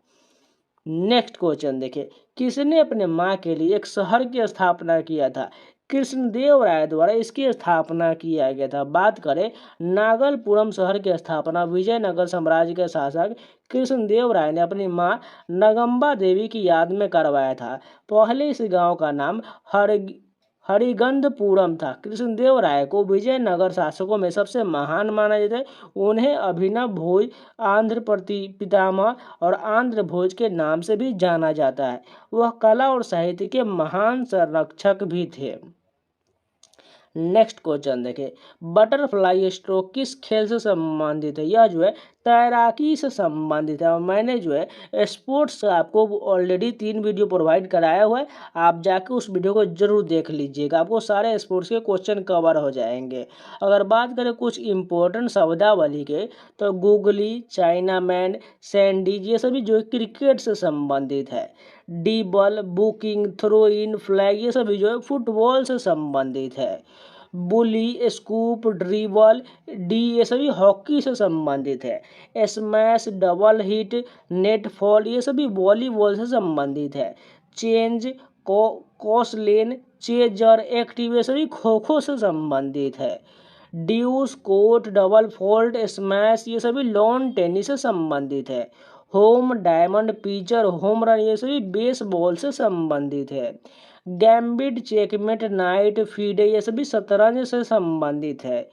नेक्स्ट क्वेश्चन देखिए, किसने अपने माँ के लिए एक शहर की स्थापना किया था? कृष्णदेव राय द्वारा इसकी स्थापना किया गया था। बात करें नागलपुरम शहर की स्थापना विजयनगर साम्राज्य के शासक कृष्णदेव राय ने अपनी माँ नगम्बा देवी की याद में करवाया था। पहले इस गांव का नाम हरिगंधपुरम था। कृष्णदेव राय को विजयनगर शासकों में सबसे महान माना जाता है। उन्हें अभिनव भोज, आंध्र पितामह और आंध्र भोज के नाम से भी जाना जाता है। वह कला और साहित्य के महान संरक्षक भी थे। नेक्स्ट क्वेश्चन देखिए, बटरफ्लाई स्ट्रोक किस खेल से संबंधित है? यह जो है तैराकी से संबंधित है। और मैंने जो है स्पोर्ट्स आपको ऑलरेडी 3 वीडियो प्रोवाइड कराया हुआ है, आप जाके उस वीडियो को जरूर देख लीजिएगा, आपको सारे स्पोर्ट्स के क्वेश्चन कवर हो जाएंगे। अगर बात करें कुछ इंपॉर्टेंट शब्दावली के, तो गूगली, चाइनामैन, सैंडीज, ये सभी जो है क्रिकेट से संबंधित है। Dead ball, booking, throw in, flag, ये सभी जो है फुटबॉल से संबंधित है। बुली, स्कूप, ड्रिबल, डी, ये सभी हॉकी से संबंधित है। Smash, double hit, net fall, ये सभी वॉलीबॉल से संबंधित है। चेंज, कॉसलेन, चेजर, एक्टिव, ये सभी खो खो से संबंधित है। Deuce, court, double fold, smash, ये सभी लॉन टेनिस से संबंधित है। Home, diamond, pitcher, home run, ये सभी बेसबॉल से संबंधित है। गैम्बिट, चेकमेट, नाइट, फीडे, ये सभी शतरंज से संबंधित है।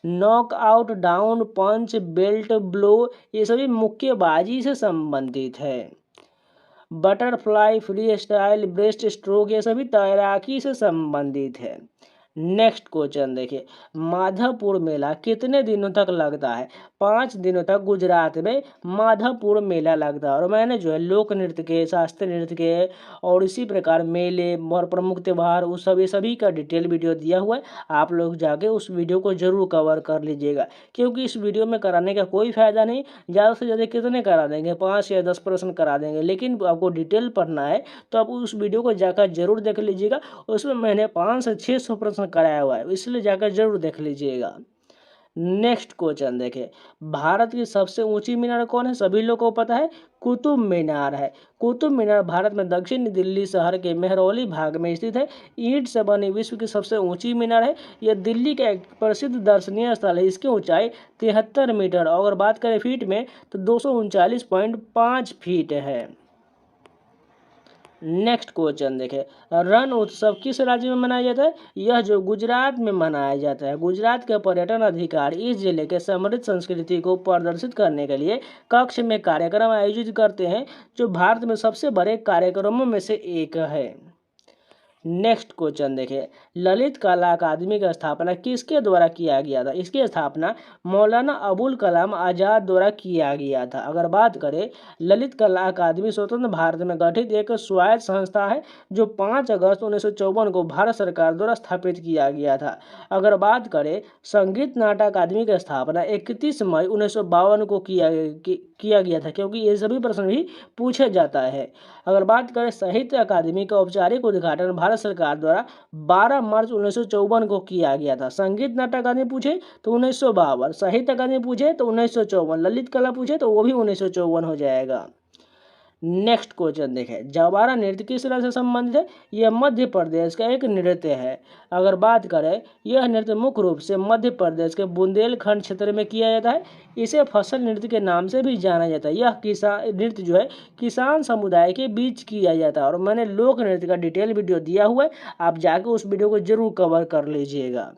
नॉकआउट, डाउन, पंच, बेल्ट, ब्लो, ये सभी मुक्केबाजी से संबंधित है। Butterfly, free style, breast stroke, ये सभी तैराकी से संबंधित है। नेक्स्ट क्वेश्चन देखिए, माधवपुर मेला कितने दिनों तक लगता है? 5 दिनों तक गुजरात में माधवपुर मेला लगता है। और मैंने जो है लोक नृत्य के, शास्त्रीय नृत्य के और इसी प्रकार मेले और प्रमुख त्यौहार उस सभी का डिटेल वीडियो दिया हुआ है, आप लोग जाके उस वीडियो को जरूर कवर कर लीजिएगा, क्योंकि इस वीडियो में कराने का कोई फायदा नहीं। ज़्यादा से ज़्यादा कितने करा देंगे? 5 या 10 प्रश्न करा देंगे, लेकिन आपको डिटेल पढ़ना है तो आप उस वीडियो को जाकर जरूर देख लीजिएगा। उसमें मैंने 500 से 600 प्रश्न कराया हुआ है, इसलिए जाकर जरूर देख लीजिएगा। नेक्स्ट क्वेश्चन देखें, भारत की सबसे ऊंची मीनार कौन है? सभी लोग को पता है, कुतुब मीनार है। कुतुब मीनार भारत में दक्षिण दिल्ली शहर के मेहरौली भाग में स्थित है। ईंट से बनी विश्व की सबसे ऊंची मीनार है। यह दिल्ली का एक प्रसिद्ध दर्शनीय स्थल है। इसकी ऊंचाई 73 मीटर और अगर बात करें फीट में तो 239.5 फीट है। नेक्स्ट क्वेश्चन देखें, रण उत्सव किस राज्य में मनाया जाता है? यह जो गुजरात में मनाया जाता है। गुजरात के पर्यटन अधिकारी इस जिले के समृद्ध संस्कृति को प्रदर्शित करने के लिए कक्ष में कार्यक्रम आयोजित करते हैं, जो भारत में सबसे बड़े कार्यक्रमों में से एक है। नेक्स्ट क्वेश्चन देखिए, ललित कला अकादमी की स्थापना किसके द्वारा किया गया था? इसकी स्थापना मौलाना अबुल कलाम आज़ाद द्वारा किया गया था। अगर बात करें, ललित कला अकादमी स्वतंत्र भारत में गठित एक स्वायत्त संस्था है, जो 5 अगस्त 1954 को भारत सरकार द्वारा स्थापित किया गया था। अगर बात करें, संगीत नाटक अकादमी की स्थापना 31 मई 1952 को किया गया था, क्योंकि ये सभी प्रश्न भी पूछा जाता है। अगर बात करें, साहित्य अकादमी का औपचारिक उद्घाटन भारत सरकार द्वारा 12 मार्च 1954 को किया गया था। संगीत नाटक अकादमी पूछे तो 1952, साहित्य अकादमी पूछे तो 1954, ललित कला पूछे तो वो भी 1954 हो जाएगा। नेक्स्ट क्वेश्चन देखें, जवारा नृत्य किस राज्य से संबंधित है? यह मध्य प्रदेश का एक नृत्य है। अगर बात करें, यह नृत्य मुख्य रूप से मध्य प्रदेश के बुंदेलखंड क्षेत्र में किया जाता है। इसे फसल नृत्य के नाम से भी जाना जाता है। यह किसान नृत्य जो है किसान समुदाय के बीच किया जाता है। और मैंने लोक नृत्य का डिटेल वीडियो दिया हुआ है, आप जाके उस वीडियो को जरूर कवर कर लीजिएगा।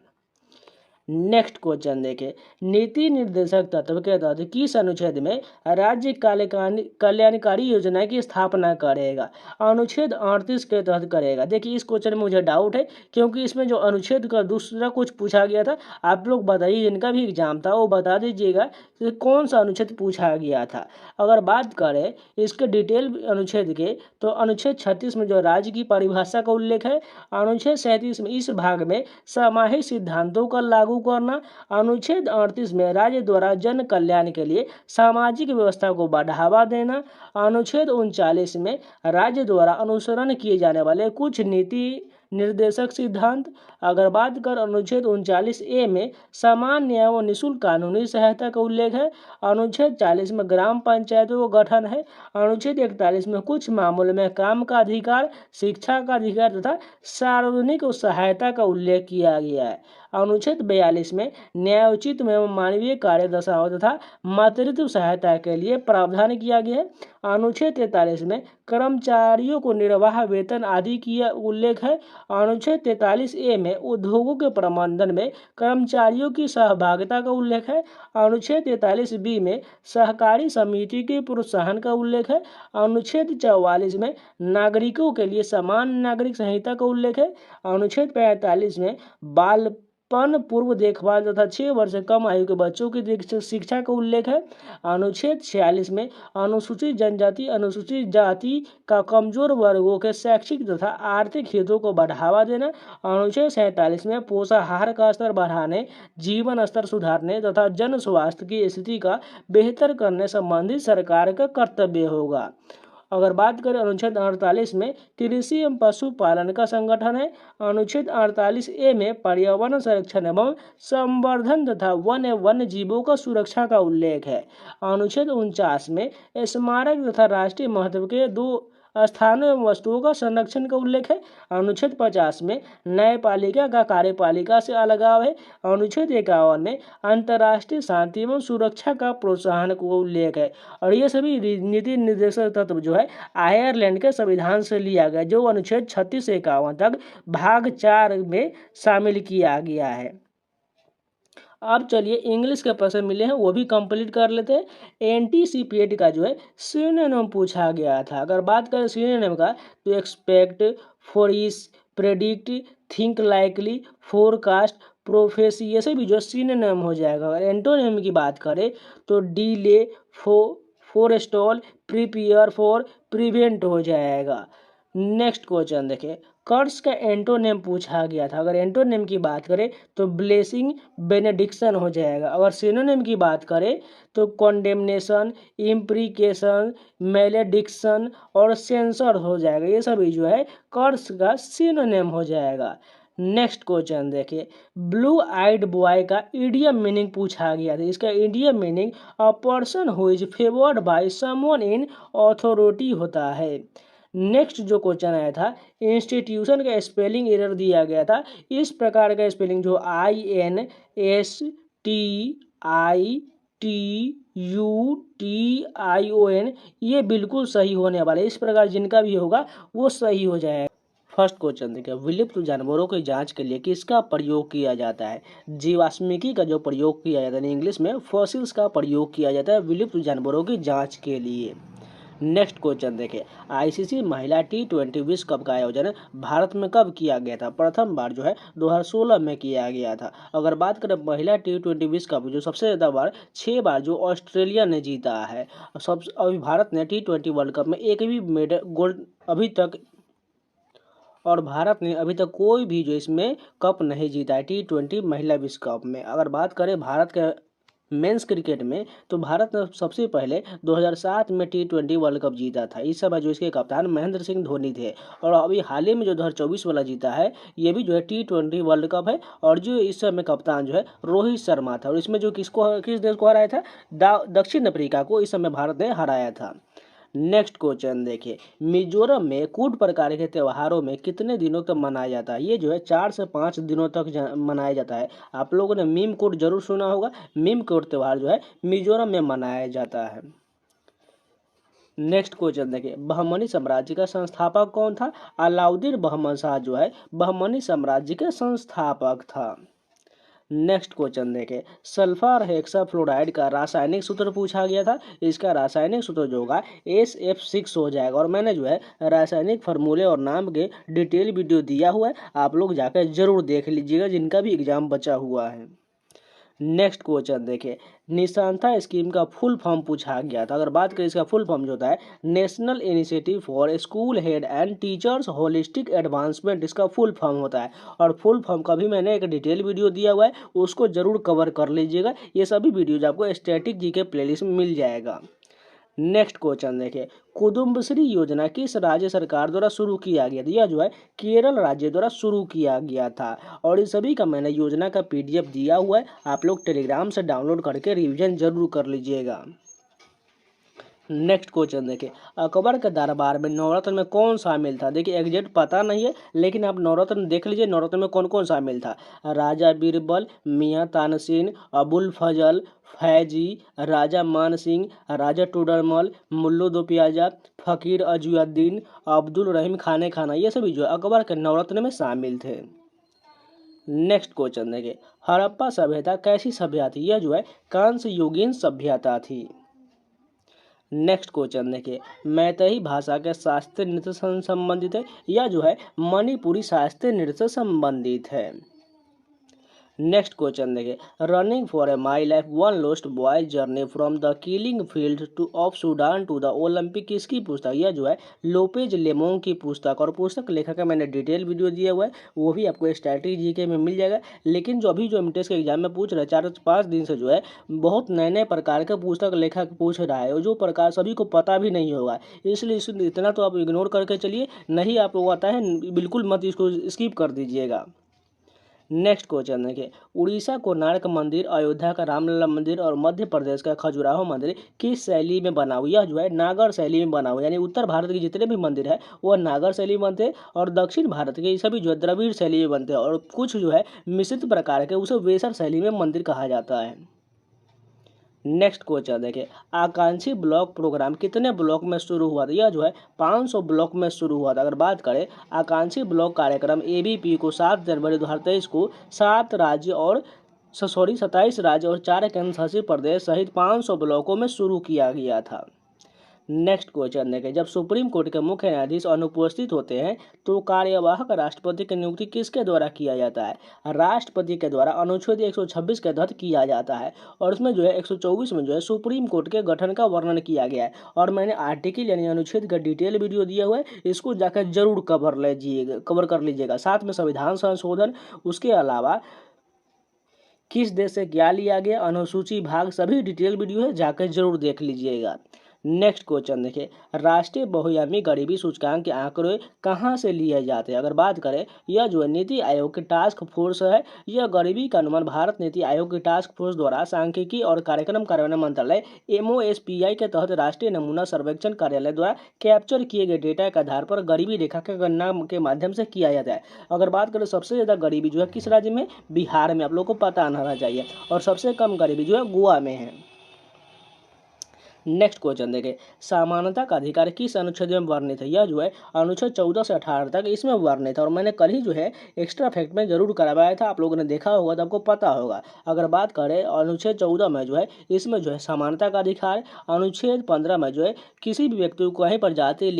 नेक्स्ट क्वेश्चन देखें, नीति निर्देशक तत्व के तहत किस अनुच्छेद में राज्य कल्याणकारी योजना की स्थापना करेगा? अनुच्छेद 38 के तहत करेगा। देखिए इस क्वेश्चन में मुझे डाउट है, क्योंकि इसमें जो अनुच्छेद का दूसरा कुछ पूछा गया था। आप लोग बताइए, जिनका भी एग्जाम था वो बता दीजिएगा कि कौन सा अनुच्छेद पूछा गया था। अगर बात करें इसके डिटेल अनुच्छेद के, तो अनुच्छेद 36 में जो राज्य की परिभाषा का उल्लेख है, अनुच्छेद 37 में इस भाग में सामाहिक सिद्धांतों का लागू करना, अनुच्छेद 38 में राज्य द्वारा जन कल्याण के लिए सामाजिक व्यवस्था को बढ़ावा देना, अनुच्छेद 39 में राज्य द्वारा अनुसरण किए जाने वाले कुछ नीति निर्देशक सिद्धांत। अगर बात कर अनुच्छेद 39A में सामान्य एवं निःशुल्क कानूनी सहायता का उल्लेख है, अनुच्छेद 40 में ग्राम पंचायतों का गठन है, अनुच्छेद 41 में कुछ मामलों में काम का अधिकार, शिक्षा का अधिकार तथा सार्वजनिक सहायता का उल्लेख किया गया है। अनुच्छेद 42 में न्यायोचित एवं मानवीय कार्य दशाओं तथा मातृत्व सहायता के लिए प्रावधान किया गया है। अनुच्छेद 43 में कर्मचारियों को निर्वाह वेतन आदि की उल्लेख है। अनुच्छेद 43A में उद्योगों के प्रबंधन में कर्मचारियों की सहभागिता का उल्लेख है। अनुच्छेद 43B में सहकारी समिति के प्रोत्साहन का उल्लेख है। अनुच्छेद 44 में नागरिकों के लिए समान नागरिक संहिता का उल्लेख है। अनुच्छेद 45 में बालपन पूर्व देखभाल तथा 6 वर्ष से कम आयु के बच्चों की शिक्षा का उल्लेख है। अनुच्छेद 46 में अनुसूचित जनजाति अनुसूचित जाति का कमजोर वर्गों के शैक्षिक तथा आर्थिक हितों को बढ़ावा देना। अनुच्छेद 47 में पोषाहार का स्तर बढ़ाने, जीवन स्तर सुधारने तथा जन स्वास्थ्य की स्थिति का बेहतर करने संबंधी सरकार का कर्तव्य होगा। अगर बात करें अनुच्छेद 48 में कृषि एवं पशुपालन का संगठन है। अनुच्छेद 48A में पर्यावरण संरक्षण एवं संवर्धन तथा वन्य जीवों का सुरक्षा का उल्लेख है। अनुच्छेद 49 में स्मारक तथा राष्ट्रीय महत्व के 2 स्थानों एवं वस्तुओं का संरक्षण का उल्लेख है। अनुच्छेद 50 में न्यायपालिका का कार्यपालिका से अलगाव है। अनुच्छेद 51 में अंतर्राष्ट्रीय शांति एवं सुरक्षा का प्रोत्साहन का उल्लेख है। और ये सभी नीति निर्देशक तत्व जो है आयरलैंड के संविधान से लिया गया, जो अनुच्छेद 36 से 51 तक भाग 4 में शामिल किया गया है। अब चलिए इंग्लिश के प्रश्न मिले हैं, वो भी कंप्लीट कर लेते हैं। एंटीसिपेट का जो है सिनोनिम पूछा गया था। अगर बात करें सिनोनिम का, तो expect, foresee, predict, think likely, forecast, prophecy, ये सभी जो सिनोनिम हो जाएगा। अगर एंटोनिम की बात करें तो डिले, फोरस्टॉल, प्रिपेयर फॉर, प्रिवेंट हो जाएगा। नेक्स्ट क्वेश्चन देखें, कर्स का एंटोनिम पूछा गया था। अगर एंटोनिम की बात करें तो ब्लेसिंग, बेनेडिक्शन हो जाएगा। अगर सिनोनिम की बात करें तो कॉन्डेमनेशन, इम्प्रीकेशन, मैलेडिक्शन और सेंसर हो जाएगा। ये सभी जो है कर्स का सिनोनिम हो जाएगा। नेक्स्ट क्वेश्चन देखिए, ब्लू आइड बॉय का इडियम मीनिंग पूछा गया था। इसका idiom meaning a person who is favoured by someone in authority होता है। नेक्स्ट जो क्वेश्चन आया था, इंस्टीट्यूशन का स्पेलिंग एरर दिया गया था। इस प्रकार का स्पेलिंग जो INSTITUTION, ये बिल्कुल सही होने वाला है। इस प्रकार जिनका भी होगा वो सही हो जाएगा। फर्स्ट क्वेश्चन देखिए, विलुप्त जानवरों की जांच के लिए किसका प्रयोग किया जाता है? जीवाश्मिकी का जो प्रयोग किया जाता है, इंग्लिश में फॉसिल्स का प्रयोग किया जाता है विलुप्त जानवरों की जांच के लिए। नेक्स्ट क्वेश्चन देखिए, आईसीसी महिला T20 विश्व कप का आयोजन भारत में कब किया गया था? प्रथम बार जो है 2016 में किया गया था। अगर बात करें महिला T20 विश्व कप, जो सबसे ज़्यादा बार 6 बार जो ऑस्ट्रेलिया ने जीता है। अभी भारत ने T20 वर्ल्ड कप में एक भी मेडल गोल्ड अभी तक, और भारत ने अभी तक कोई भी जो इसमें कप नहीं जीता है T20 महिला विश्व कप में। अगर बात करें भारत के मेंस क्रिकेट में, तो भारत ने सबसे पहले 2007 में T20 वर्ल्ड कप जीता था। इस समय जो इसके कप्तान महेंद्र सिंह धोनी थे। और अभी हाल ही में जो 2024 वाला जीता है, ये भी जो है T20 वर्ल्ड कप है। और जो इस समय कप्तान जो है रोहित शर्मा था। और इसमें जो किस देश को हराया था? दक्षिण अफ्रीका को इस समय भारत ने हराया था। नेक्स्ट क्वेश्चन देखिए, मिजोरम में कूट प्रकार के त्योहारों में कितने दिनों तक मनाया जाता है? ये जो है 4 से 5 दिनों तक मनाया जाता है। आप लोगों ने मीम कूट जरूर सुना होगा। मीम कूट त्यौहार जो है मिजोरम में मनाया जाता है। नेक्स्ट क्वेश्चन देखिए, बहमनी साम्राज्य का संस्थापक कौन था? अलाउद्दीन बहमन शाह जो है बहमनी साम्राज्य के संस्थापक था। नेक्स्ट क्वेश्चन देखें, सल्फर हेक्साफ्लोराइड का रासायनिक सूत्र पूछा गया था। इसका रासायनिक सूत्र जो होगा SF6 हो जाएगा। और मैंने जो है रासायनिक फार्मूले और नाम के डिटेल वीडियो दिया हुआ है, आप लोग जाकर जरूर देख लीजिएगा जिनका भी एग्जाम बचा हुआ है। नेक्स्ट क्वेश्चन देखिए, निशांता स्कीम का फुल फॉर्म पूछा गया था। अगर बात करें इसका फुल फॉर्म जो होता है national initiative for school head and teachers holistic advancement, इसका फुल फॉर्म होता है। और फुल फॉर्म का भी मैंने एक डिटेल वीडियो दिया हुआ है, उसको जरूर कवर कर लीजिएगा। ये सभी वीडियोज आपको स्टैटिक जी के प्लेलिस्ट में मिल जाएगा। नेक्स्ट क्वेश्चन देखिए, कुदुम्बश्री योजना किस राज्य सरकार द्वारा शुरू किया गया था। यह जो है केरल राज्य द्वारा शुरू किया गया था। और इस सभी का मैंने योजना का PDF दिया हुआ है, आप लोग टेलीग्राम से डाउनलोड करके रिवीजन जरूर कर लीजिएगा। नेक्स्ट क्वेश्चन देखिए, अकबर के दरबार में नवरत्न में कौन शामिल था। देखिए एग्जैक्ट पता नहीं है, लेकिन आप नवरत्न देख लीजिए नवरत्न में कौन कौन शामिल था। राजा बीरबल, मियाँ तानसेन, अबुल फजल, फैजी, राजा मान सिंह, राजा टोडरमल, मुल्लो दो प्याजा, फकीर अजुद्दीन, अब्दुल रहीम खाने खाना, ये सभी जो है अकबर के नवरत्न में शामिल थे। नेक्स्ट क्वेश्चन देखिए, हड़प्पा सभ्यता कैसी सभ्यता थी। यह जो है कांस्य युगीन सभ्यता थी। नेक्स्ट क्वेश्चन देखिए, मैतेई भाषा के शास्त्रीय नृत्य से संबंधित है। यह जो है मणिपुरी शास्त्रीय नृत्य से संबंधित है। नेक्स्ट क्वेश्चन देखिए, running for a my life one lost boy journey from the killing field to of Sudan to the Olympic, किसकी पुस्तक। यह जो है लोपेज लेमोंग की पुस्तक। और पुस्तक लेखक का मैंने डिटेल वीडियो दिया हुआ है, वो भी आपको स्ट्रैटेजी के में मिल जाएगा। लेकिन जो अभी जो एमटीएस के एग्जाम में पूछ रहे हैं 4-5 दिन से जो है बहुत नए नए प्रकार के पुस्तक लेखक पूछ रहा है, जो प्रकार सभी को पता भी नहीं होगा। इसलिए इतना तो आप इग्नोर करके चलिए, नहीं आपको आता है बिल्कुल मत इसको स्किप कर दीजिएगा। नेक्स्ट क्वेश्चन देखिए, उड़ीसा कोणार्क मंदिर, अयोध्या का रामलला मंदिर और मध्य प्रदेश का खजुराहो मंदिर किस शैली में बना हुआ। यह जो है नागर शैली में बना हुआ, यानी उत्तर भारत के जितने भी मंदिर है वह नागर शैली में बनते हैं, और दक्षिण भारत के सभी जो है द्रविड़ शैली में बनते हैं, और कुछ जो है मिश्रित प्रकार के उसे वेसर शैली में मंदिर कहा जाता है। नेक्स्ट क्वेश्चन देखिए, आकांक्षी ब्लॉक प्रोग्राम कितने ब्लॉक में शुरू हुआ था। यह जो है 500 ब्लॉक में शुरू हुआ था। अगर बात करें आकांक्षी ब्लॉक कार्यक्रम ABP को 7 जनवरी 2023 को 27 राज्य और 4 केंद्र शासित प्रदेश सहित 500 ब्लॉकों में शुरू किया गया था। नेक्स्ट क्वेश्चन देखें, जब सुप्रीम कोर्ट के मुख्य न्यायाधीश अनुपस्थित होते हैं तो कार्यवाहक राष्ट्रपति की नियुक्ति किसके द्वारा किया जाता है। राष्ट्रपति के द्वारा अनुच्छेद 126 के तहत किया जाता है। और उसमें जो है 124 में जो है सुप्रीम कोर्ट के गठन का वर्णन किया गया है, और मैंने आर्टिकल यानी अनुच्छेद का डिटेल वीडियो दिया हुआ है, इसको जाकर जरूर कवर कर लीजिएगा। साथ में संविधान संशोधन, उसके अलावा किस देश से क्या लिया गया, अनुसूची भाग, सभी डिटेल वीडियो है, जाकर जरूर देख लीजिएगा। नेक्स्ट क्वेश्चन देखिए, राष्ट्रीय बहुआयामी गरीबी सूचकांक के आंकड़े कहाँ से लिए जाते हैं। अगर बात करें यह जो है नीति आयोग की टास्क फोर्स है, यह गरीबी का अनुमान भारत नीति आयोग की टास्क फोर्स द्वारा सांख्यिकी और कार्यक्रम कार्यान्वयन मंत्रालय MOSPI के तहत राष्ट्रीय नमूना सर्वेक्षण कार्यालय द्वारा कैप्चर किए गए डेटा के आधार पर गरीबी रेखा के गणना के माध्यम से किया जाता है। अगर बात करें सबसे ज़्यादा गरीबी जो है किस राज्य में, बिहार में, आप लोग को पता आना चाहिए। और सबसे कम गरीबी जो है गोवा में है। नेक्स्ट क्वेश्चन देखें, समानता का अधिकार किस अनुच्छेद में वर्णित है। यह जो है अनुच्छेद 14 से 18 तक इसमें वर्णित है। और मैंने कल ही जो है एक्स्ट्रा फैक्ट में जरूर करवाया था, आप लोगों ने देखा होगा तो आपको पता होगा। अगर बात करें अनुच्छेद 14 में जो है इसमें जो है समानता का अधिकार, अनुच्छेद 15 में जो है किसी भी व्यक्ति को कहीं पर जाति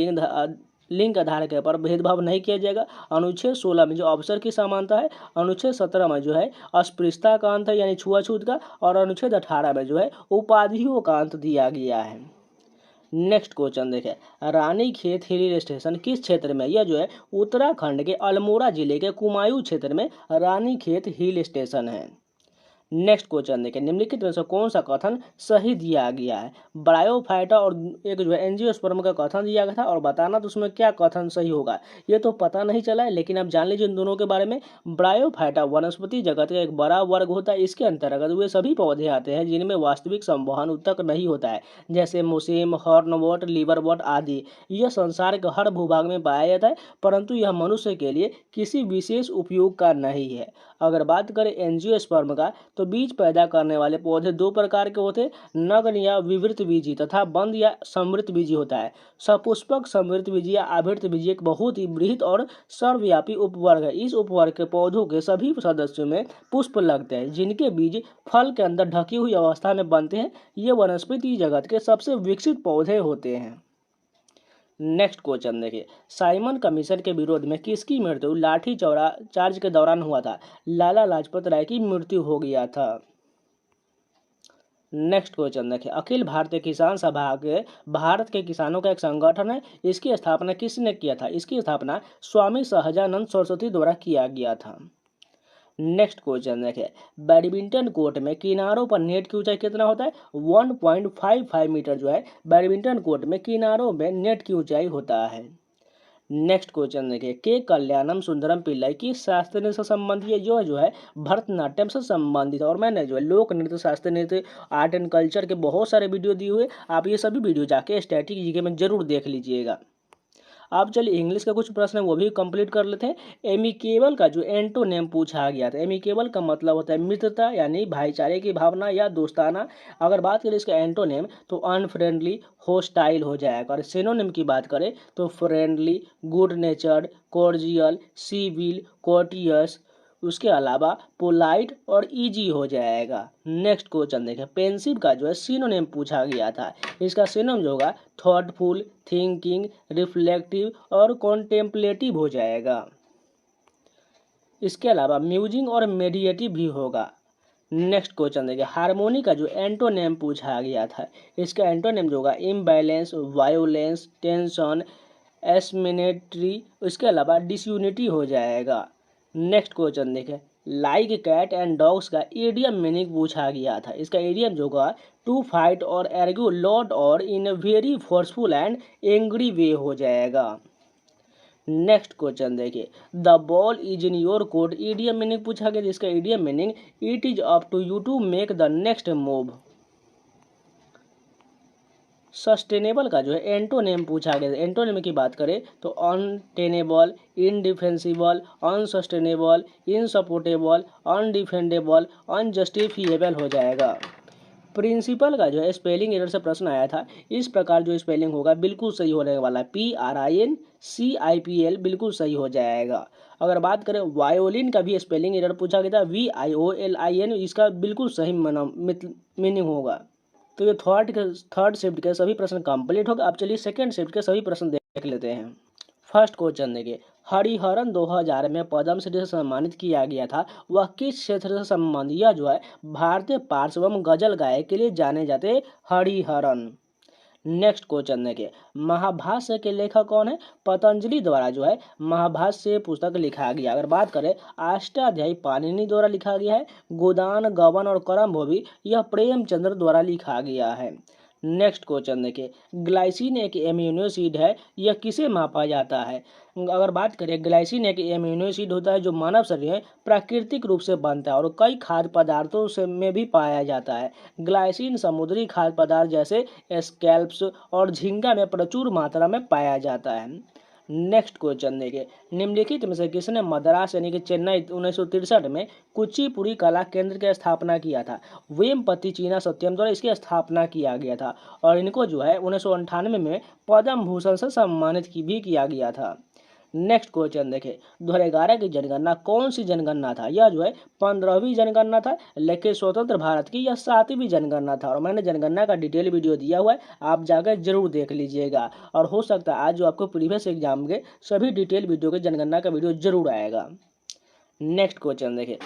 लिंग आधार के पर भेदभाव नहीं किया जाएगा। अनुच्छेद 16 में जो अवसर की समानता है, अनुच्छेद 17 में जो है अस्पृश्यता का अंत है यानी छुआछूत का, और अनुच्छेद 18 में जो है उपाधियों का अंत दिया गया है। नेक्स्ट क्वेश्चन देखें, रानीखेत हिल स्टेशन किस क्षेत्र में। यह जो है उत्तराखंड के अल्मोड़ा जिले के कुमायूं क्षेत्र में रानीखेत हिल स्टेशन है। नेक्स्ट क्वेश्चन देखें, निम्नलिखित में से कौन सा कथन सही दिया गया है। ब्रायोफाइटा और एक जो है एंजियोस्पर्म का कथन दिया गया था, और बताना तो उसमें क्या कथन सही होगा, ये तो पता नहीं चला है, लेकिन आप जान लीजिए इन दोनों के बारे में। ब्रायोफाइटा वनस्पति जगत का एक बड़ा वर्ग होता है। इसके अंतर्गत वे सभी पौधे आते हैं जिनमें वास्तविक संवहन उत्तक नहीं होता है, जैसे मुसेम, हॉर्नवॉट, लीवरवॉट आदि। यह संसार के हर भूभाग में पाया जाता है, परंतु यह मनुष्य के लिए किसी विशेष उपयोग का नहीं है। अगर बात करें एंजियोस्पर्म का तो बीज पैदा करने वाले पौधे दो प्रकार के होते हैं, नग्न या विवृत बीजी तथा बंद या समृत बीजी होता है। सपुष्पक समृत बीजी या आवृत बीजी एक बहुत ही बृहत और सर्वव्यापी उपवर्ग है। इस उपवर्ग के पौधों के सभी सदस्यों में पुष्प लगते हैं जिनके बीज फल के अंदर ढकी हुई अवस्था में बनते हैं। ये वनस्पति जगत के सबसे विकसित पौधे होते हैं। नेक्स्ट क्वेश्चन देखिए, साइमन कमीशन के विरोध में किसकी मृत्यु लाठी चार्ज के दौरान हुआ था? लाला लाजपत राय की मृत्यु हो गया था। नेक्स्ट क्वेश्चन देखिए, अखिल भारतीय किसान सभा के भारत के किसानों का एक संगठन है। इसकी स्थापना किसने किया था? इसकी स्थापना स्वामी सहजानंद सरस्वती द्वारा किया गया था। नेक्स्ट क्वेश्चन देखिए, बैडमिंटन कोर्ट में किनारों पर नेट की ऊंचाई कितना होता है? 1.55 मीटर जो है बैडमिंटन कोर्ट में किनारों में नेट की ऊंचाई होता है। नेक्स्ट क्वेश्चन देखिए, के कल्याणम सुंदरम पिल्लाई किस शास्त्रीय नृत्य से संबंधित है? जो है भरतनाट्यम से संबंधित। और मैंने जो है लोक नृत्य, शास्त्रीय नृत्य, आर्ट एंड कल्चर के बहुत सारे वीडियो दिए हुए, आप ये सभी वीडियो जाके स्टैटिक जीके में जरूर देख लीजिएगा। अब चलिए इंग्लिश का कुछ प्रश्न है वो भी कंप्लीट कर लेते हैं। एमिकेबल का जो एंटोनेम पूछा गया था, एमिकेबल का मतलब होता है मित्रता यानी भाईचारे की भावना या दोस्ताना। अगर बात करें इसका एंटोनेम तो अनफ्रेंडली, होस्टाइल हो जाएगा। और सिनोनिम की बात करें तो friendly, good natured, cordial, civil, courteous, उसके अलावा पोलाइट और इजी हो जाएगा। नेक्स्ट क्वेश्चन देखें, पेंसिव का जो है सिनोनिम पूछा गया था। इसका सिनोनिम जो होगा थॉटफुल, थिंकिंग, रिफ्लेक्टिव और कॉन्टेम्पलेटिव हो जाएगा। इसके अलावा म्यूजिंग और मेडिएटिव भी होगा। नेक्स्ट क्वेश्चन देखिए, हार्मोनी का जो एंटोनेम पूछा गया था। इसका एंटोनेम जो होगा इम्बैलेंस, वायोलेंस, टेंशन, एसिमेट्री, उसके अलावा डिसयूनिटी हो जाएगा। नेक्स्ट क्वेश्चन देखें, लाइक कैट एंड डॉग्स का इडियम मीनिंग पूछा गया था। इसका इडियम जो होगा टू फाइट और आर्ग्यू लॉट और in a very forceful and angry way हो जाएगा। नेक्स्ट क्वेश्चन देखिए, the ball is in your court idiom meaning पूछा गया। इसका idiom meaning it is up to you to make the next move. Sustainable का जो है एंटोनेम पूछा गया। एंटोनेम की बात करें तो अनटेनेबल, इनडिफेंसिबल, अनसस्टेनेबल, इनसपोर्टेबल, अनडिफेंडेबल, अनजस्टिफिएबल हो जाएगा। प्रिंसिपल का जो है स्पेलिंग एरर से प्रश्न आया था। इस प्रकार जो स्पेलिंग होगा बिल्कुल सही होने वाला है, PRINCIPL बिल्कुल सही हो जाएगा। अगर बात करें वायोलिन का भी स्पेलिंग एरर पूछा गया था, VIOLIN, इसका बिल्कुल सही मीनिंग होगा। तो ये थर्ड शिफ्ट के सभी प्रश्न कंप्लीट होगा। अब चलिए सेकंड शिफ्ट के सभी प्रश्न देख लेते हैं। फर्स्ट क्वेश्चन देखिए, हरिहरन 2000 में पद्मश्री से सम्मानित किया गया था। वह किस क्षेत्र से संबंधित? यह जो है भारतीय पार्श्व एवं गजल गायक के लिए जाने जाते हरिहरन। नेक्स्ट क्वेश्चन देखिए, महाभाष्य के लेखक कौन है? पतंजलि द्वारा जो है महाभाष्य पुस्तक लिखा गया। अगर बात करें अष्टाध्यायी पाणिनि द्वारा लिखा गया है। गोदान, गबन और करमभूमि यह प्रेमचंद्र द्वारा लिखा गया है। नेक्स्ट क्वेश्चन देखिए, ग्लाइसिन एक एमिनो एसिड है, यह किसे मापा जाता है? अगर बात करें ग्लाइसिन एक एमिनो एसिड होता है जो मानव शरीर में प्राकृतिक रूप से बनता है और कई खाद्य पदार्थों से में भी पाया जाता है। ग्लाइसिन समुद्री खाद्य पदार्थ जैसे स्कैल्प्स और झींगा में प्रचुर मात्रा में पाया जाता है। नेक्स्ट क्वेश्चन देखिए, निम्नलिखित में से किसने मद्रास यानी कि चेन्नई 1963 में कुचिपुड़ी कला केंद्र की स्थापना किया था? वेमपति चीना सत्यम द्वारा इसकी स्थापना किया गया था और इनको जो है 1998 में पद्म भूषण से सम्मानित भी किया गया था। नेक्स्ट क्वेश्चन देखिए, 2011 की जनगणना कौन सी जनगणना था? यह जो है 15वीं जनगणना था, लेकिन स्वतंत्र भारत की यह 7वीं जनगणना था। और मैंने जनगणना का डिटेल वीडियो दिया हुआ है, आप जाकर जरूर देख लीजिएगा। और हो सकता है आज जो आपको प्रीवियस एग्जाम के सभी डिटेल वीडियो के जनगणना का वीडियो जरूर आएगा। नेक्स्ट क्वेश्चन देखिए,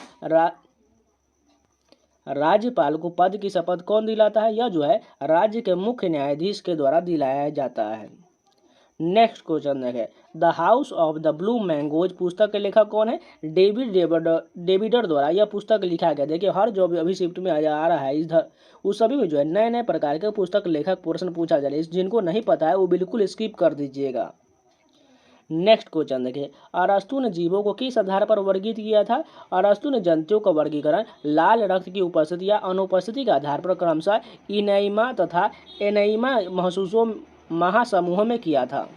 राज्यपाल को पद की शपथ कौन दिलाता है? यह जो है राज्य के मुख्य न्यायाधीश के द्वारा दिलाया जाता है। नेक्स्ट क्वेश्चन देखें, the house of the blue mangoes पुस्तक के लेखक कौन है? डेविडर द्वारा यह पुस्तक लिखा गया। देखिए हर जो अभी शिफ्ट में आ रहा है इधर उस सभी में जो है नए नए प्रकार के पुस्तक लेखक प्रश्न पूछा जा रहा है। जिनको नहीं पता है वो बिल्कुल स्किप कर दीजिएगा। नेक्स्ट क्वेश्चन देखिए, अरस्तु ने जीवों को किस आधार पर वर्गीकृत किया था? अरस्तु ने जंतुओं का वर्गीकरण लाल रक्त की उपस्थिति या अनुपस्थिति के आधार पर क्रमशः इनैमा तथा एनैमा महासमूहों में किया था।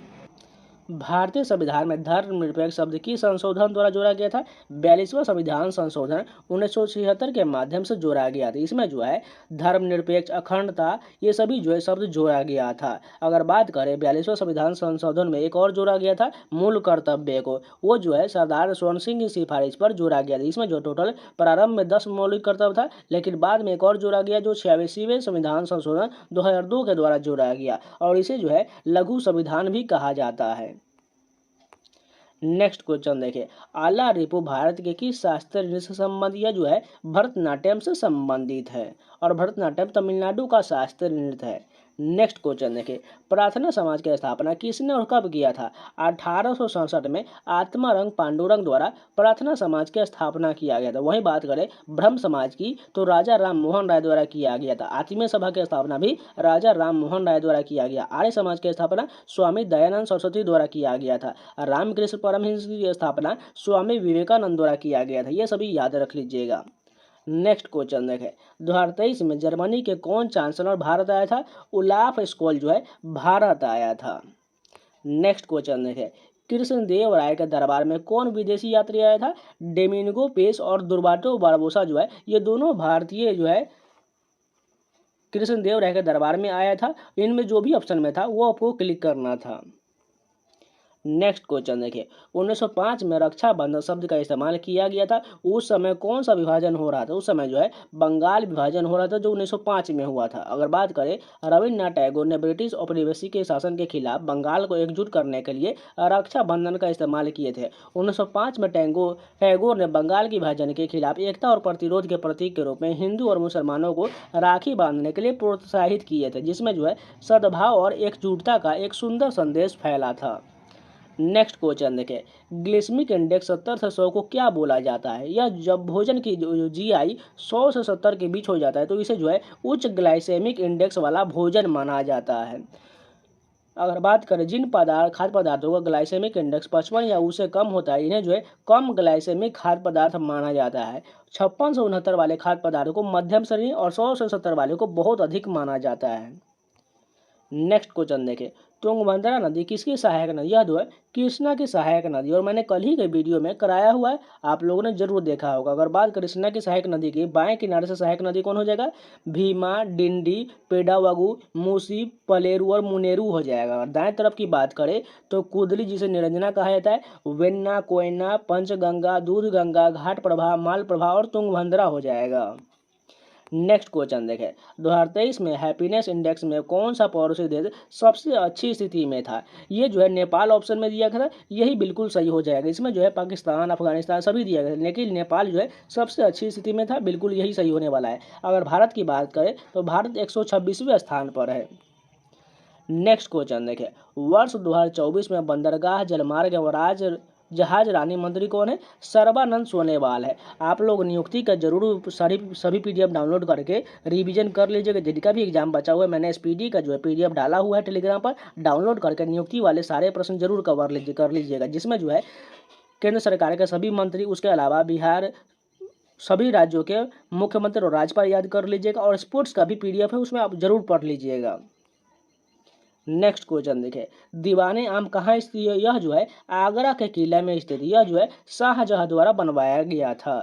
भारतीय संविधान में धर्मनिरपेक्ष शब्द की संशोधन द्वारा जोड़ा गया था। 42वां संविधान संशोधन 1976 के माध्यम से जोड़ा गया था। इसमें जो है धर्मनिरपेक्ष, अखंडता, ये सभी जो है शब्द जोड़ा गया था। अगर बात करें 42वां संविधान संशोधन में एक और जोड़ा गया था मूल कर्तव्य को, वो जो है सरदार स्वर्ण सिंह की सिफारिश पर जोड़ा गया था। इसमें जो टोटल प्रारंभ में 10 मौलिक कर्तव्य था, लेकिन बाद में एक और जोड़ा गया जो 86वें संविधान संशोधन 2002 के द्वारा जोड़ा गया, और इसे जो है लघु संविधान भी कहा जाता है। नेक्स्ट क्वेश्चन देखिए, आला रिपु भारत के किस शास्त्रीय नृत्य से संबंधित? यह जो है भरतनाट्यम से संबंधित है, और भरतनाट्यम तमिलनाडु का शास्त्रीय नृत्य है। नेक्स्ट क्वेश्चन देखिए, प्रार्थना समाज की स्थापना किसने और कब किया था? 1867 में आत्मारंग पांडुरंग द्वारा प्रार्थना समाज की स्थापना किया गया था। वहीं बात करें ब्रह्म समाज की तो राजा राम मोहन राय द्वारा किया गया था। आत्मीय सभा की स्थापना भी राजा राम मोहन राय द्वारा किया गया। आर्य समाज की स्थापना स्वामी दयानंद सरस्वती द्वारा किया गया था। रामकृष्ण परमहंस की स्थापना स्वामी विवेकानंद द्वारा किया गया था। ये सभी याद रख लीजिएगा। नेक्स्ट क्वेश्चन देखें, 2023 में जर्मनी के कौन चांसलर भारत आया था? ओलाफ स्कोल जो है भारत आया था। नेक्स्ट क्वेश्चन देखें, कृष्णदेव राय के दरबार में कौन विदेशी यात्री आया था? डोमिंगो पेस और दुर्बाटो बारबोसा जो है ये दोनों भारतीय जो है कृष्णदेव राय के दरबार में आया था। इनमें जो भी ऑप्शन में था वो आपको क्लिक करना था। नेक्स्ट क्वेश्चन देखिए, 1905 में रक्षाबंधन शब्द का इस्तेमाल किया गया था। उस समय कौन सा विभाजन हो रहा था? उस समय जो है बंगाल विभाजन हो रहा था, जो 1905 में हुआ था। अगर बात करें रविन्द्रनाथ टैगोर ने ब्रिटिश औपनिवेशिक के शासन के खिलाफ बंगाल को एकजुट करने के लिए रक्षाबंधन का इस्तेमाल किए थे। 1905 में टैगोर ने बंगाल के विभाजन के खिलाफ एकता और प्रतिरोध के प्रतीक के रूप में हिंदू और मुसलमानों को राखी बांधने के लिए प्रोत्साहित किए थे, जिसमें जो है सद्भाव और एकजुटता का एक सुंदर संदेश फैला था। नेक्स्ट क्वेश्चन देखें, ग्लिसेमिक इंडेक्स 70 से 100 को क्या बोला जाता है? यह जब भोजन की जीआई 100 से 70 के बीच हो जाता है तो इसे जो है उच्च ग्लाइसेमिक इंडेक्स वाला भोजन माना जाता है। अगर बात करें जिन खाद्य पदार्थों का ग्लाइसेमिक इंडेक्स 55 या उससे कम होता है, इन्हें जो है कम ग्लाइसेमिक खाद्य पदार्थ माना जाता है। 56 से 69 वाले खाद्य पदार्थों को मध्यम श्रेणी और 100 से 70 वाले को बहुत अधिक माना जाता है। नेक्स्ट क्वेश्चन देखें, तुंगभद्रा नदी किसकी सहायक नदी? यह जो है कृष्णा की सहायक नदी, और मैंने कल ही के वीडियो में कराया हुआ है, आप लोगों ने जरूर देखा होगा। अगर बात करें कृष्णा की सहायक नदी की, बाएं किनारे से सहायक नदी कौन हो जाएगा? भीमा, डिंडी, पेडावगु, मूसी, पलेरू और मुनेरू हो जाएगा। और दाएं तरफ की बात करें तो कुदली, जिसे निरंजना कहा जाता है, वेन्ना, कोयना, पंचगंगा, दूधगंगा, घाट प्रभा, माल प्रभा और तुंगभद्रा हो जाएगा। नेक्स्ट क्वेश्चन देखें, 2023 में हैप्पीनेस इंडेक्स में कौन सा पड़ोसी देश सबसे अच्छी स्थिति में था? ये जो है नेपाल ऑप्शन में दिया गया था, यही बिल्कुल सही हो जाएगा। इसमें जो है पाकिस्तान, अफगानिस्तान सभी दिया गया था, लेकिन नेपाल जो है सबसे अच्छी स्थिति में था, बिल्कुल यही सही होने वाला है। अगर भारत की बात करें तो भारत 126वें स्थान पर है। नेक्स्ट क्वेश्चन देखें, वर्ष 2024 में बंदरगाह, जलमार्ग और जहाज रानी मंत्री कौन है? सर्बानंद सोनोवाल है। आप लोग नियुक्ति का जरूर सभी पीडीएफ डाउनलोड करके रिवीजन कर लीजिएगा। जिनका भी एग्जाम बचा हुआ है, मैंने एसपीडी का जो है पीडीएफ डाला हुआ है टेलीग्राम पर, डाउनलोड करके नियुक्ति वाले सारे प्रश्न जरूर कर लीजिएगा, जिसमें जो है केंद्र सरकार के सभी मंत्री, उसके अलावा बिहार सभी राज्यों के मुख्यमंत्री और राज्यपाल याद कर लीजिएगा, और स्पोर्ट्स का भी पीडीएफ है, उसमें आप जरूर पढ़ लीजिएगा। नेक्स्ट क्वेश्चन देखें, दीवाने आम कहाँ स्थित है? यह जो है आगरा के किले में स्थित, यह जो है शाहजहां द्वारा बनवाया गया था।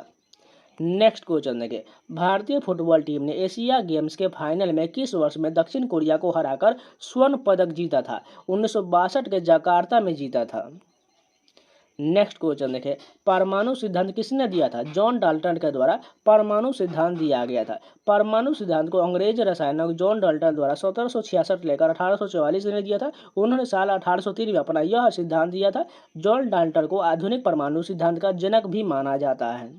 नेक्स्ट क्वेश्चन देखें, भारतीय फुटबॉल टीम ने एशिया गेम्स के फाइनल में किस वर्ष में दक्षिण कोरिया को हराकर स्वर्ण पदक जीता था? 1962 के जकार्ता में जीता था। नेक्स्ट क्वेश्चन देखें, परमाणु सिद्धांत किसने दिया था? जॉन डाल्टन के द्वारा परमाणु सिद्धांत दिया गया था। परमाणु सिद्धांत को अंग्रेज रसायनज्ञ जॉन डाल्टन द्वारा 1766 लेकर 1844 में दिया था। उन्होंने साल 1803 में अपना यह सिद्धांत दिया था। जॉन डाल्टन को आधुनिक परमाणु सिद्धांत का जनक भी माना जाता है।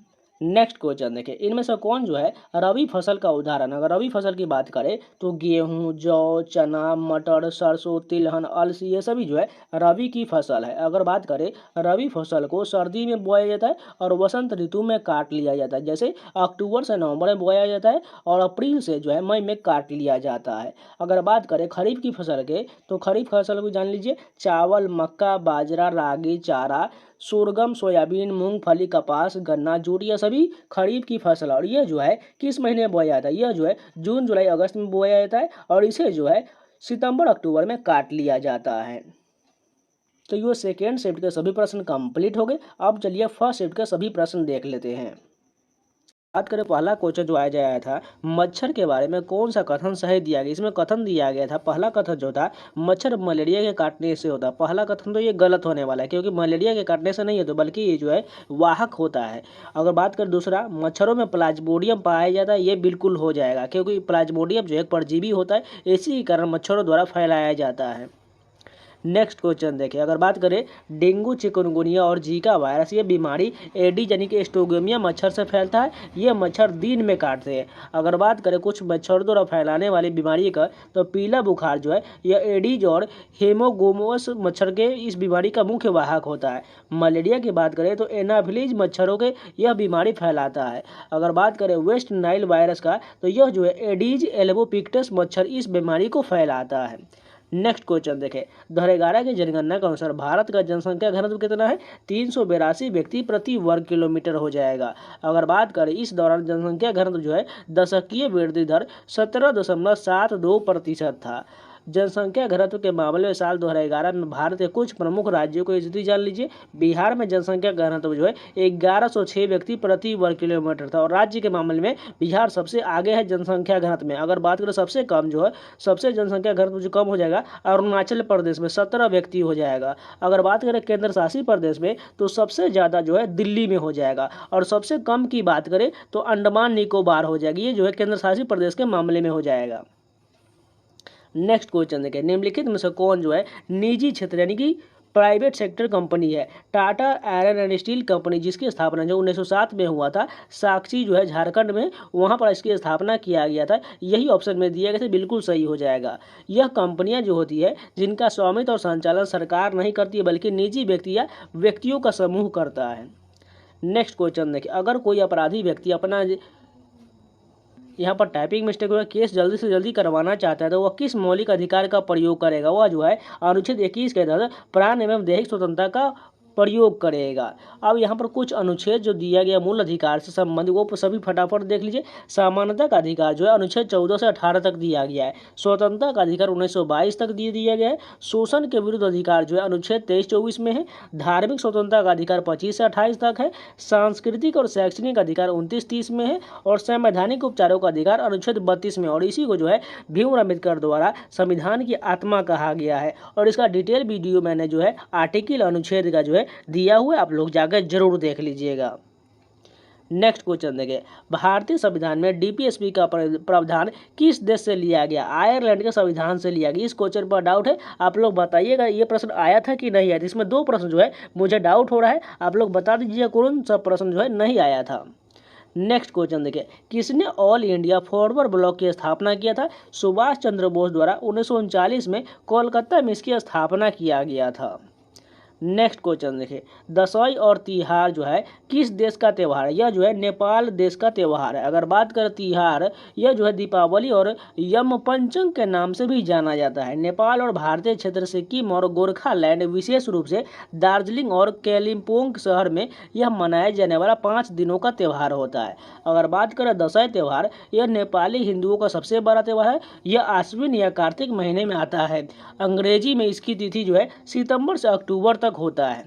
नेक्स्ट क्वेश्चन देखें, इनमें से कौन जो है रबी फसल का उदाहरण? अगर रबी फसल की बात करें तो गेहूं, जौ, चना, मटर, सरसों, तिलहन, अलसी, ये सभी जो है रबी की फसल है। अगर बात करें रबी फसल को सर्दी में बोया जाता है और वसंत ऋतु में काट लिया जाता है। जैसे अक्टूबर से नवंबर में बोया जाता है और अप्रैल से जो है मई में काट लिया जाता है। अगर बात करें खरीफ की फसल के तो खरीफ फसल को जान लीजिए, चावल, मक्का, बाजरा, रागी, चारा, सोरगम, सोयाबीन, मूंगफली, कपास, गन्ना, जूट, ये सभी खरीफ की फसल। और ये जो है किस महीने में बोया जाता है? यह जो है जून, जुलाई, अगस्त में बोया जाता है और इसे जो है सितंबर, अक्टूबर में काट लिया जाता है। तो ये सेकेंड शिफ्ट के सभी प्रश्न कंप्लीट हो गए। अब चलिए फर्स्ट शिफ्ट के सभी प्रश्न देख लेते हैं। बात करें पहला क्वेश्चन जो आया था मच्छर के बारे में कौन सा कथन सही दिया गया। इसमें कथन दिया गया था, पहला कथन जो था मच्छर मलेरिया के काटने से होता है। पहला कथन तो ये गलत होने वाला है, क्योंकि मलेरिया के काटने से नहीं होता बल्कि ये जो है वाहक होता है। अगर बात करें दूसरा, मच्छरों में प्लाज्मोडियम पाया जाता है, ये बिल्कुल हो जाएगा, क्योंकि प्लाज्मोडियम जो है परजीवी होता है, इसी के कारण मच्छरों द्वारा फैलाया जाता है। नेक्स्ट क्वेश्चन देखिए, अगर बात करें डेंगू, चिकनगुनिया और जीका वायरस, ये बीमारी एडिस यानी कि एस्टोगेमिया मच्छर से फैलता है। ये मच्छर दिन में काटते हैं। अगर बात करें कुछ मच्छर द्वारा फैलाने वाली बीमारी का, तो पीला बुखार जो है यह एडिस और हेमोगोमोस मच्छर के इस बीमारी का मुख्य वाहक होता है। मलेरिया की बात करें तो एनाफिलीज मच्छरों के यह बीमारी फैलाता है। अगर बात करें वेस्ट नाइल वायरस का, तो यह जो है एडिस एल्बोपिक्टस मच्छर इस बीमारी को फैलाता है। नेक्स्ट क्वेश्चन देखें, 2011 की जनगणना के अनुसार भारत का जनसंख्या घनत्व कितना है। 382 व्यक्ति प्रति वर्ग किलोमीटर हो जाएगा। अगर बात करें इस दौरान जनसंख्या घनत्व जो है दशकीय वृद्धि दर 17.72% था। जनसंख्या घनत्व के मामले में साल 2011 में भारत के कुछ प्रमुख राज्यों को स्थिति जान लीजिए। बिहार में जनसंख्या घनत्व जो है 1106 व्यक्ति प्रति वर्ग किलोमीटर था, और राज्य के मामले में बिहार सबसे आगे है जनसंख्या घनत्व में। अगर बात करें सबसे कम जो है, सबसे जनसंख्या घनत्व जो कम हो जाएगा अरुणाचल प्रदेश में 17 व्यक्ति हो जाएगा। अगर बात करें केंद्र शासित प्रदेश में, तो सबसे ज़्यादा जो है दिल्ली में हो जाएगा, और सबसे कम की बात करें तो अंडमान निकोबार हो जाएगी। ये जो है केंद्र शासित प्रदेश के मामले में हो जाएगा। नेक्स्ट क्वेश्चन देखिए, निम्नलिखित में से कौन जो है निजी क्षेत्र यानी कि प्राइवेट सेक्टर कंपनी है। Tata iron and steel company, जिसकी स्थापना जो 1907 में हुआ था, साक्षी जो है झारखंड में, वहां पर इसकी स्थापना किया गया था। यही ऑप्शन में दिया गया था, बिल्कुल सही हो जाएगा। यह कंपनियां जो होती है जिनका स्वामित्व और संचालन सरकार नहीं करती है बल्कि निजी व्यक्ति या व्यक्तियों का समूह करता है। नेक्स्ट क्वेश्चन देखिए, अगर कोई अपराधी व्यक्ति अपना यहाँ पर टाइपिंग मिस्टेक हुआ, केस जल्दी से जल्दी करवाना चाहता है, तो वह किस मौलिक अधिकार का प्रयोग करेगा। वह जो है अनुच्छेद 21 के तहत प्राण एवं दैहिक स्वतंत्रता का प्रयोग करेगा। अब यहाँ पर कुछ अनुच्छेद जो दिया गया मूल अधिकार से संबंधित, वो सभी फटाफट देख लीजिए। समानता का अधिकार जो है अनुच्छेद 14 से 18 तक दिया गया है। स्वतंत्रता का अधिकार 1922 तक दिया गया है। शोषण के विरुद्ध अधिकार जो है अनुच्छेद 23-24 में है। धार्मिक स्वतंत्रता का अधिकार 25 से 28 तक है। सांस्कृतिक और शैक्षणिक अधिकार 29-30 में है। और संवैधानिक उपचारों का अधिकार अनुच्छेद 32 में। और इसी को जो है भीमराव अम्बेडकर द्वारा संविधान की आत्मा कहा गया है। और इसका डिटेल वीडियो मैंने जो है आर्टिकल अनुच्छेद का जो है दिया हुआ है, आप लोग जाकर जरूर देख लीजिएगा। नेक्स्ट क्वेश्चन देखिए, भारतीय संविधान में डीपीएसपी का प्रावधान किस देश से लिया गया। आयरलैंड के संविधान से लिया गया। इस क्वेश्चन पर डाउट है, आप लोग बताइएगा ये प्रश्न आया था कि नहीं आया था। इसमें दो प्रश्न जो है मुझे डाउट हो रहा है, आप लोग बता दीजिए कौन सा प्रश्न जो है नहीं आया था। नेक्स्ट क्वेश्चन देखिए, किसने ऑल इंडिया फॉरवर्ड ब्लॉक की स्थापना किया था। सुभाष चंद्र बोस द्वारा 1939 में कोलकाता में इसकी स्थापना किया गया था। नेक्स्ट क्वेश्चन देखिए, दशई और तिहार जो है किस देश का त्यौहार है। यह जो है नेपाल देश का त्यौहार है। अगर बात करें तिहार, यह जो है दीपावली और यम पंचम के नाम से भी जाना जाता है। नेपाल और भारतीय क्षेत्र सिक्किम और गोरखालैंड, विशेष रूप से दार्जिलिंग और कालिम्पोंग शहर में यह मनाया जाने वाला 5 दिनों का त्यौहार होता है। अगर बात करें दशई त्यौहार, यह नेपाली हिंदुओं का सबसे बड़ा त्यौहार है। यह आश्विन या कार्तिक महीने में आता है। अंग्रेजी में इसकी तिथि जो है सितंबर से अक्टूबर तक होता है।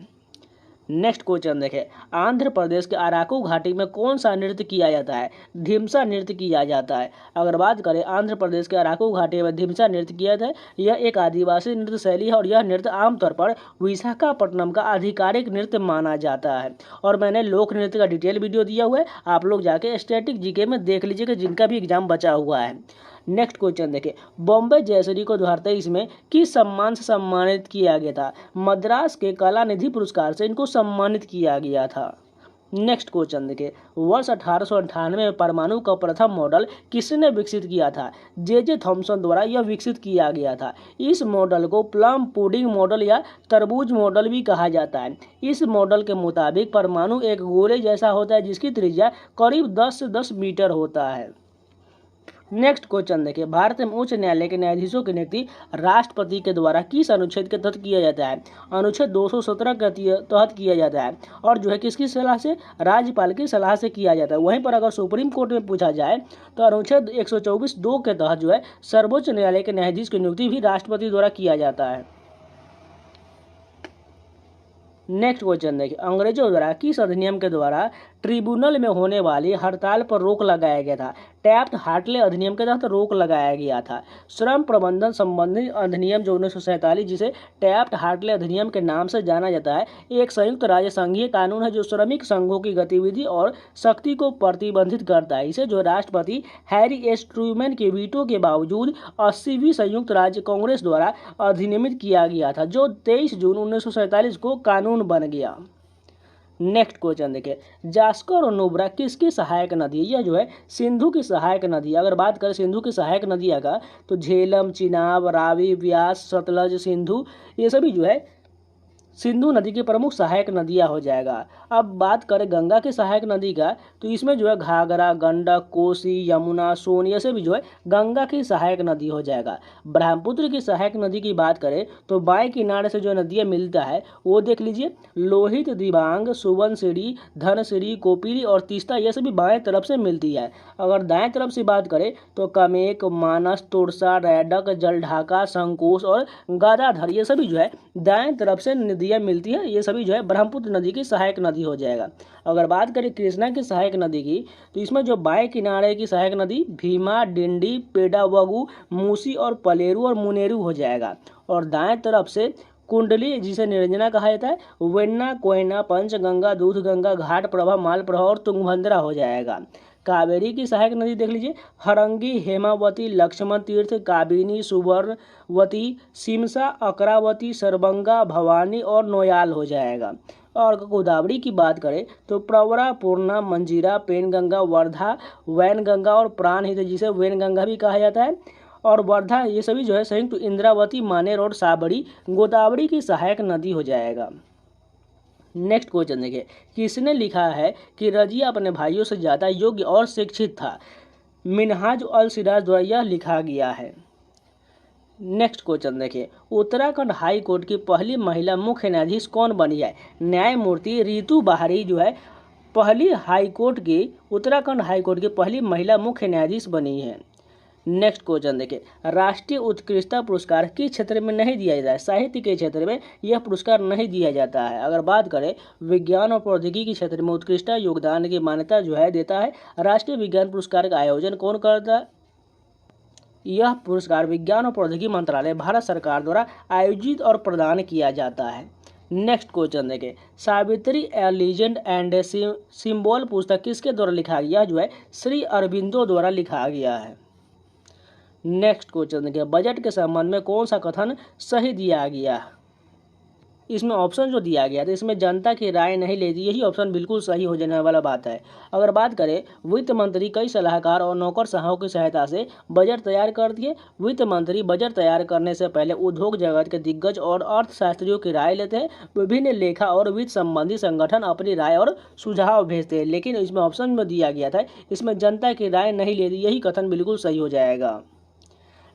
नेक्स्ट क्वेश्चन देखें, आंध्र प्रदेश के अराकू घाटी में कौन सा नृत्य किया जाता है। ढिमसा नृत्य किया जाता है। अगर बात करें आंध्र प्रदेश के अराकू घाटी में ढिमसा नृत्य किया जाता है। यह एक आदिवासी नृत्य शैली है, और यह नृत्य आमतौर पर विशाखापट्टनम का आधिकारिक नृत्य माना जाता है। और मैंने लोक नृत्य का डिटेल वीडियो दिया हुआ है, आप लोग जाके स्टैटिक जीके में देख लीजिएगा, जिनका भी एग्जाम बचा हुआ है। नेक्स्ट क्वेश्चन देखिए, बॉम्बे जयश्री को 2023 में किस सम्मान से सम्मानित किया गया था। मद्रास के कला निधि पुरस्कार से इनको सम्मानित किया गया था। नेक्स्ट क्वेश्चन देखिए, वर्ष 1898 में परमाणु का प्रथम मॉडल किसने विकसित किया था। जे थॉमसन द्वारा यह विकसित किया गया था। इस मॉडल को प्लम पुडिंग मॉडल या तरबूज मॉडल भी कहा जाता है। इस मॉडल के मुताबिक परमाणु एक गोले जैसा होता है, जिसकी त्रिज्या करीब 10 से 10 मीटर होता है। नेक्स्ट क्वेश्चन देखिए, भारत में उच्च न्यायालय के न्यायाधीशों की नियुक्ति राष्ट्रपति के द्वारा किस अनुच्छेद के तहत किया जाता है। अनुच्छेद 217 के तहत किया जाता है। और जो है किसकी सलाह से, राज्यपाल की सलाह से किया जाता है। वहीं पर अगर सुप्रीम कोर्ट में पूछा जाए तो अनुच्छेद 124(2) के तहत जो है सर्वोच्च न्यायालय के न्यायाधीश की नियुक्ति भी राष्ट्रपति द्वारा किया जाता है। नेक्स्ट क्वेश्चन देखिए, अंग्रेजों द्वारा किस अधिनियम के द्वारा ट्रिब्यूनल में होने वाली हड़ताल पर रोक लगाया गया था? टैप्ट हार्टले अधिनियम के तहत रोक लगाया गया था। श्रम प्रबंधन संबंधी अधिनियम जो 1947, जिसे टैप्ट हार्टले अधिनियम के नाम से जाना जाता है, एक संयुक्त राज्य संघीय कानून है जो श्रमिक संघों की गतिविधि और शक्ति को प्रतिबंधित करता है। इसे जो राष्ट्रपति हैरी एस ट्रूमैन के वीटो के बावजूद 80वीं संयुक्त राज्य कांग्रेस द्वारा अधिनियमित किया गया था, जो 23 जून 1947 को कानून बन गया। नेक्स्ट क्वेश्चन देखिए, जास्कर और नुब्रा किसकी सहायक नदी है? यह जो है सिंधु की सहायक नदी है। अगर बात करें सिंधु की सहायक नदियाँ का, तो झेलम, चिनाब, रावी, व्यास, सतलज, सिंधु, ये सभी जो है सिंधु नदी की प्रमुख सहायक नदियाँ हो जाएगा। अब बात करें गंगा की सहायक नदी का, तो इसमें जो है घाघरा, गंडक, कोसी, यमुना, सोन, ये सभी जो है गंगा की सहायक नदी हो जाएगा। ब्रह्मपुत्र की सहायक नदी की बात करें तो बाएं किनारे से जो नदियाँ मिलता है वो देख लीजिए, लोहित, दिबांग, सुबनसिरी, धनसिरी, कोपिली और तीस्ता, ये सभी बाएं तरफ से मिलती है। अगर दाएं तरफ से बात करें तो कमेक, मानस, तोरसा, रैडक, जलढाका, संकोश और गादाधर, ये सभी जो है दाएं तरफ से नदियाँ मिलती है। ये सभी जो है ब्रह्मपुत्र नदी की सहायक नदी हो जाएगा। अगर बात करें कृष्णा की सहायक नदी की, तो इसमें जो बाएं किनारे की सहायक नदी भीमा, डिंडी, पेडावगु, मूसी और पलेरू और मुनेरू हो जाएगा। और दाएं तरफ से कुंडली, जिसे निरंजना कहा जाता है, वेन्ना, कोयना, पंचगंगा, दूधगंगा, घाट प्रभा, मालप्रभा और तुंगभद्रा हो जाएगा। कावेरी की सहायक नदी देख लीजिए, हरंगी, हेमावती, लक्ष्मण तीर्थ, काबिनी, सुवर्णवती, सिमसा, अकरावती, सरबंगा, भवानी और नोयाल हो जाएगा। और गोदावरी की बात करें तो प्रवरा, पूर्णा, मंजीरा, पेनगंगा, वर्धा, वैनगंगा और प्राणहित, जिसे वैनगंगा भी कहा जाता है, और वर्धा, ये सभी जो है संयुक्त इंद्रावती, मानेर और साबरी गोदावरी की सहायक नदी हो जाएगा। नेक्स्ट क्वेश्चन देखिए, किसने लिखा है कि रजिया अपने भाइयों से ज़्यादा योग्य और शिक्षित था? मिनहाज अल सिराज द्वारा यह लिखा गया है। नेक्स्ट क्वेश्चन देखिए, उत्तराखंड हाई कोर्ट की पहली महिला मुख्य न्यायाधीश कौन बनी है? न्यायमूर्ति रितु बहारी जो है पहली हाई कोर्ट की उत्तराखंड हाई कोर्ट की पहली महिला मुख्य न्यायाधीश बनी है। नेक्स्ट क्वेश्चन देखिए, राष्ट्रीय उत्कृष्टता पुरस्कार किस क्षेत्र में नहीं दिया जाता है? साहित्य के क्षेत्र में यह पुरस्कार नहीं दिया जाता है। अगर बात करें विज्ञान और प्रौद्योगिकी के क्षेत्र में उत्कृष्टता योगदान की मान्यता जो है देता है राष्ट्रीय विज्ञान पुरस्कार का आयोजन कौन करता है? यह पुरस्कार विज्ञान और प्रौद्योगिकी मंत्रालय, भारत सरकार द्वारा आयोजित और प्रदान किया जाता है। नेक्स्ट क्वेश्चन देखें, सावित्री ए लीजेंड एंड सिंबल पुस्तक किसके द्वारा लिखा गया? जो है श्री अरबिंदो द्वारा लिखा गया है। नेक्स्ट क्वेश्चन देखिए, बजट के संबंध में कौन सा कथन सही दिया गया? इसमें ऑप्शन जो दिया गया था इसमें जनता की राय नहीं लेती, यही ऑप्शन बिल्कुल सही हो जाने वाला बात है। अगर बात करें वित्त मंत्री कई सलाहकार और नौकरशाहों की सहायता से बजट तैयार करती है। वित्त मंत्री बजट तैयार करने से पहले उद्योग जगत के दिग्गज और अर्थशास्त्रियों की राय लेते हैं। विभिन्न लेखा और वित्त संबंधी संगठन अपनी राय और सुझाव भेजते हैं, लेकिन इसमें ऑप्शन में दिया गया था इसमें जनता की राय नहीं लेती, यही कथन बिल्कुल सही हो जाएगा।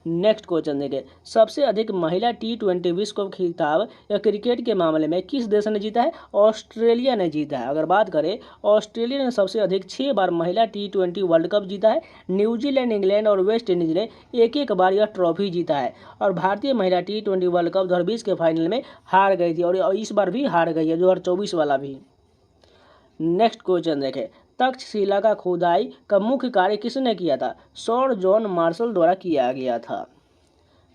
नेक्स्ट क्वेश्चन देखिए, सबसे अधिक महिला T20 विश्व कप खिताब या क्रिकेट के मामले में किस देश ने जीता है? ऑस्ट्रेलिया ने जीता है। अगर बात करें ऑस्ट्रेलिया ने सबसे अधिक 6 बार महिला T20 वर्ल्ड कप जीता है। न्यूजीलैंड, इंग्लैंड और वेस्ट इंडीज ने एक एक बार यह ट्रॉफी जीता है। और भारतीय महिला T20 वर्ल्ड कप 2020 के फाइनल में हार गई थी और इस बार भी हार गई है, 2024 वाला भी। नेक्स्ट क्वेश्चन देखें, तक्षशिला का खुदाई का मुख्य कार्य किसने किया था? सर जॉन मार्शल द्वारा किया गया था।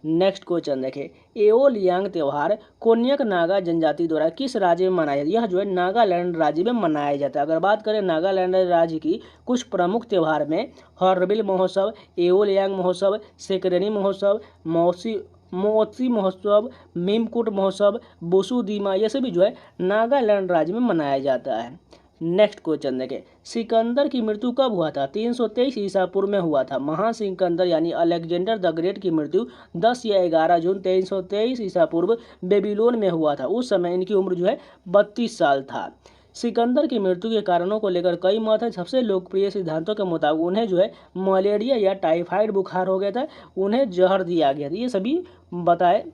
नेक्स्ट क्वेश्चन देखें, एओलियांग त्यौहार कोन्याक नागा जनजाति द्वारा किस राज्य में मनाया जाता है? यह जो है नागालैंड राज्य में मनाया जाता है। अगर बात करें नागालैंड राज्य की कुछ प्रमुख त्यौहार में हॉर्नबिल महोत्सव, एओलियांग महोत्सव, सेकरेनी महोत्सव, मोत्सी महोत्सव, मीमकुट महोत्सव, बोसुदीमा, ये सभी जो है नागालैंड राज्य में मनाया जाता है। नेक्स्ट क्वेश्चन देखें, सिकंदर की मृत्यु कब हुआ था? 323 ईसा पूर्व में हुआ था। महान सिकंदर यानी अलेक्जेंडर द ग्रेट की मृत्यु 10 या 11 जून 323 ईसा पूर्व बेबीलोन में हुआ था। उस समय इनकी उम्र जो है 32 साल था। सिकंदर की मृत्यु के कारणों को लेकर कई मत हैं। सबसे लोकप्रिय सिद्धांतों के मुताबिक उन्हें जो है मलेरिया या टाइफाइड बुखार हो गया था, उन्हें जहर दिया गया था, ये सभी बताए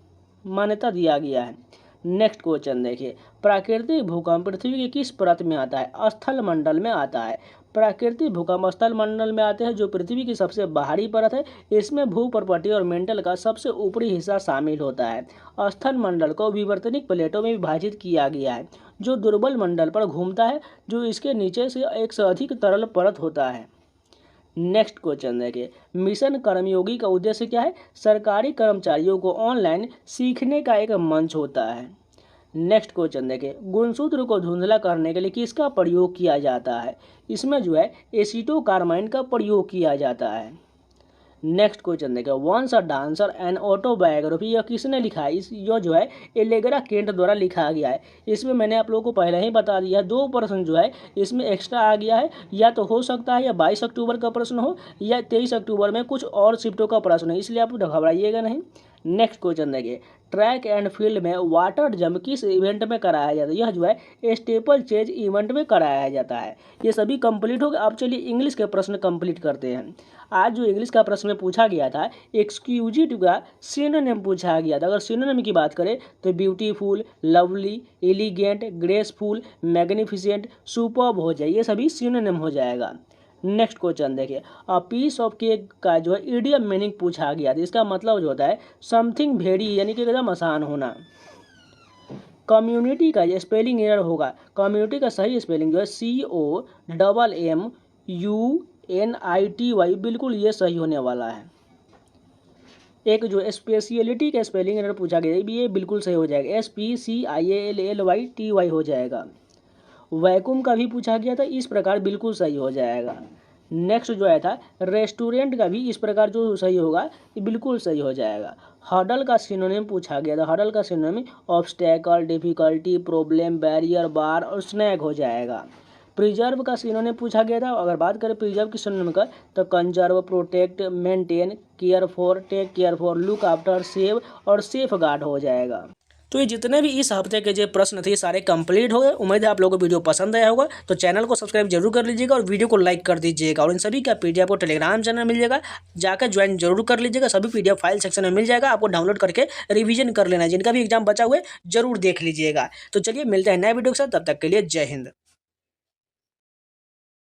मान्यता दिया गया है। नेक्स्ट क्वेश्चन देखिए, प्राकृतिक भूकंप पृथ्वी की किस परत में आता है? स्थल मंडल में आता है। प्राकृतिक भूकंप स्थल मंडल में आते हैं जो पृथ्वी की सबसे बाहरी परत है। इसमें भूपर्पटी और मेंटल का सबसे ऊपरी हिस्सा शामिल होता है। स्थल मंडल को विवर्तनिक प्लेटों में विभाजित किया गया है जो दुर्बल मंडल पर घूमता है, जो इसके नीचे से एक से अधिक तरल परत होता है। नेक्स्ट क्वेश्चन देखिए, मिशन कर्मयोगी का उद्देश्य क्या है? सरकारी कर्मचारियों को ऑनलाइन सीखने का एक मंच होता है। नेक्स्ट क्वेश्चन देखिए, गुणसूत्र को धुंधला करने के लिए किसका प्रयोग किया जाता है? इसमें जो है एसीटोकार्बाइन का प्रयोग किया जाता है। नेक्स्ट क्वेश्चन देखिए, once a dancer and autobiography, यह किसने लिखा है? इस यो जो है एलेग्रा केंट द्वारा लिखा गया है। इसमें मैंने आप लोगों को पहले ही बता दिया है, 2 प्रश्न जो है इसमें एक्स्ट्रा आ गया है। या तो हो सकता है या 22 अक्टूबर का प्रश्न हो या 23 अक्टूबर में कुछ और शिफ्टों का प्रश्न है, इसलिए आप घबराइएगा नहीं। नेक्स्ट क्वेश्चन देखिए, ट्रैक एंड फील्ड में वाटर जंप किस इवेंट में कराया जाता है? यह जो है स्टेपल चेज इवेंट में कराया जाता है। ये सभी कंप्लीट हो गए। अब चलिए इंग्लिश के प्रश्न कंप्लीट करते हैं। आज जो इंग्लिश का प्रश्न में पूछा गया था, एक्सक्यूजिटिव का सिनोनिम पूछा गया था। अगर सिनोनिम की बात करें तो beautiful, lovely, elegant, graceful, magnificent, superb हो जाए, ये सभी सिनोनिम हो जाएगा। नेक्स्ट क्वेश्चन देखिए, अ पीस ऑफ केक का जो है इडियम मीनिंग पूछा गया था। इसका मतलब जो होता है समथिंग वेरी, यानी कि एकदम आसान होना। कम्युनिटी का स्पेलिंग एरर होगा। कम्युनिटी का सही स्पेलिंग जो है COMMUNITY, बिल्कुल ये सही होने वाला है। एक जो स्पेशलिटी का स्पेलिंग एरर पूछा गया है, ये बिल्कुल सही हो जाएगा, SPCIALLYTY हो जाएगा। वैक्यूम का भी पूछा गया था, इस प्रकार बिल्कुल सही हो जाएगा। नेक्स्ट जो आया था रेस्टोरेंट का भी इस प्रकार जो सही होगा ये बिल्कुल सही हो जाएगा। हर्डल का सिनोनिम पूछा गया था। हर्डल का synonym obstacle, difficulty, problem, barrier, bar और स्नैग हो जाएगा। प्रिजर्व का सिनोनिम पूछा गया था। अगर बात करें प्रिजर्व की सिनोनिम का तो conserve, protect, maintain, care for, take care for, look after, save और सेफ गार्ड हो जाएगा। तो ये जितने भी इस हफ्ते के जो प्रश्न थे ये सारे कंप्लीट हो गए। उम्मीद है आप लोगों को वीडियो पसंद आया होगा। तो चैनल को सब्सक्राइब जरूर कर लीजिएगा और वीडियो को लाइक कर दीजिएगा। और इन सभी का PDF आपको टेलीग्राम चैनल मिल जाएगा, जाकर ज्वाइन जरूर कर लीजिएगा। सभी PDF फाइल सेक्शन में मिल जाएगा, आपको डाउनलोड करके रिवीजन कर लेना है। जिनका भी एग्जाम बचा हुआ है जरूर देख लीजिएगा। तो चलिए मिलते हैं नए वीडियो के साथ, तब तक के लिए जय हिंद।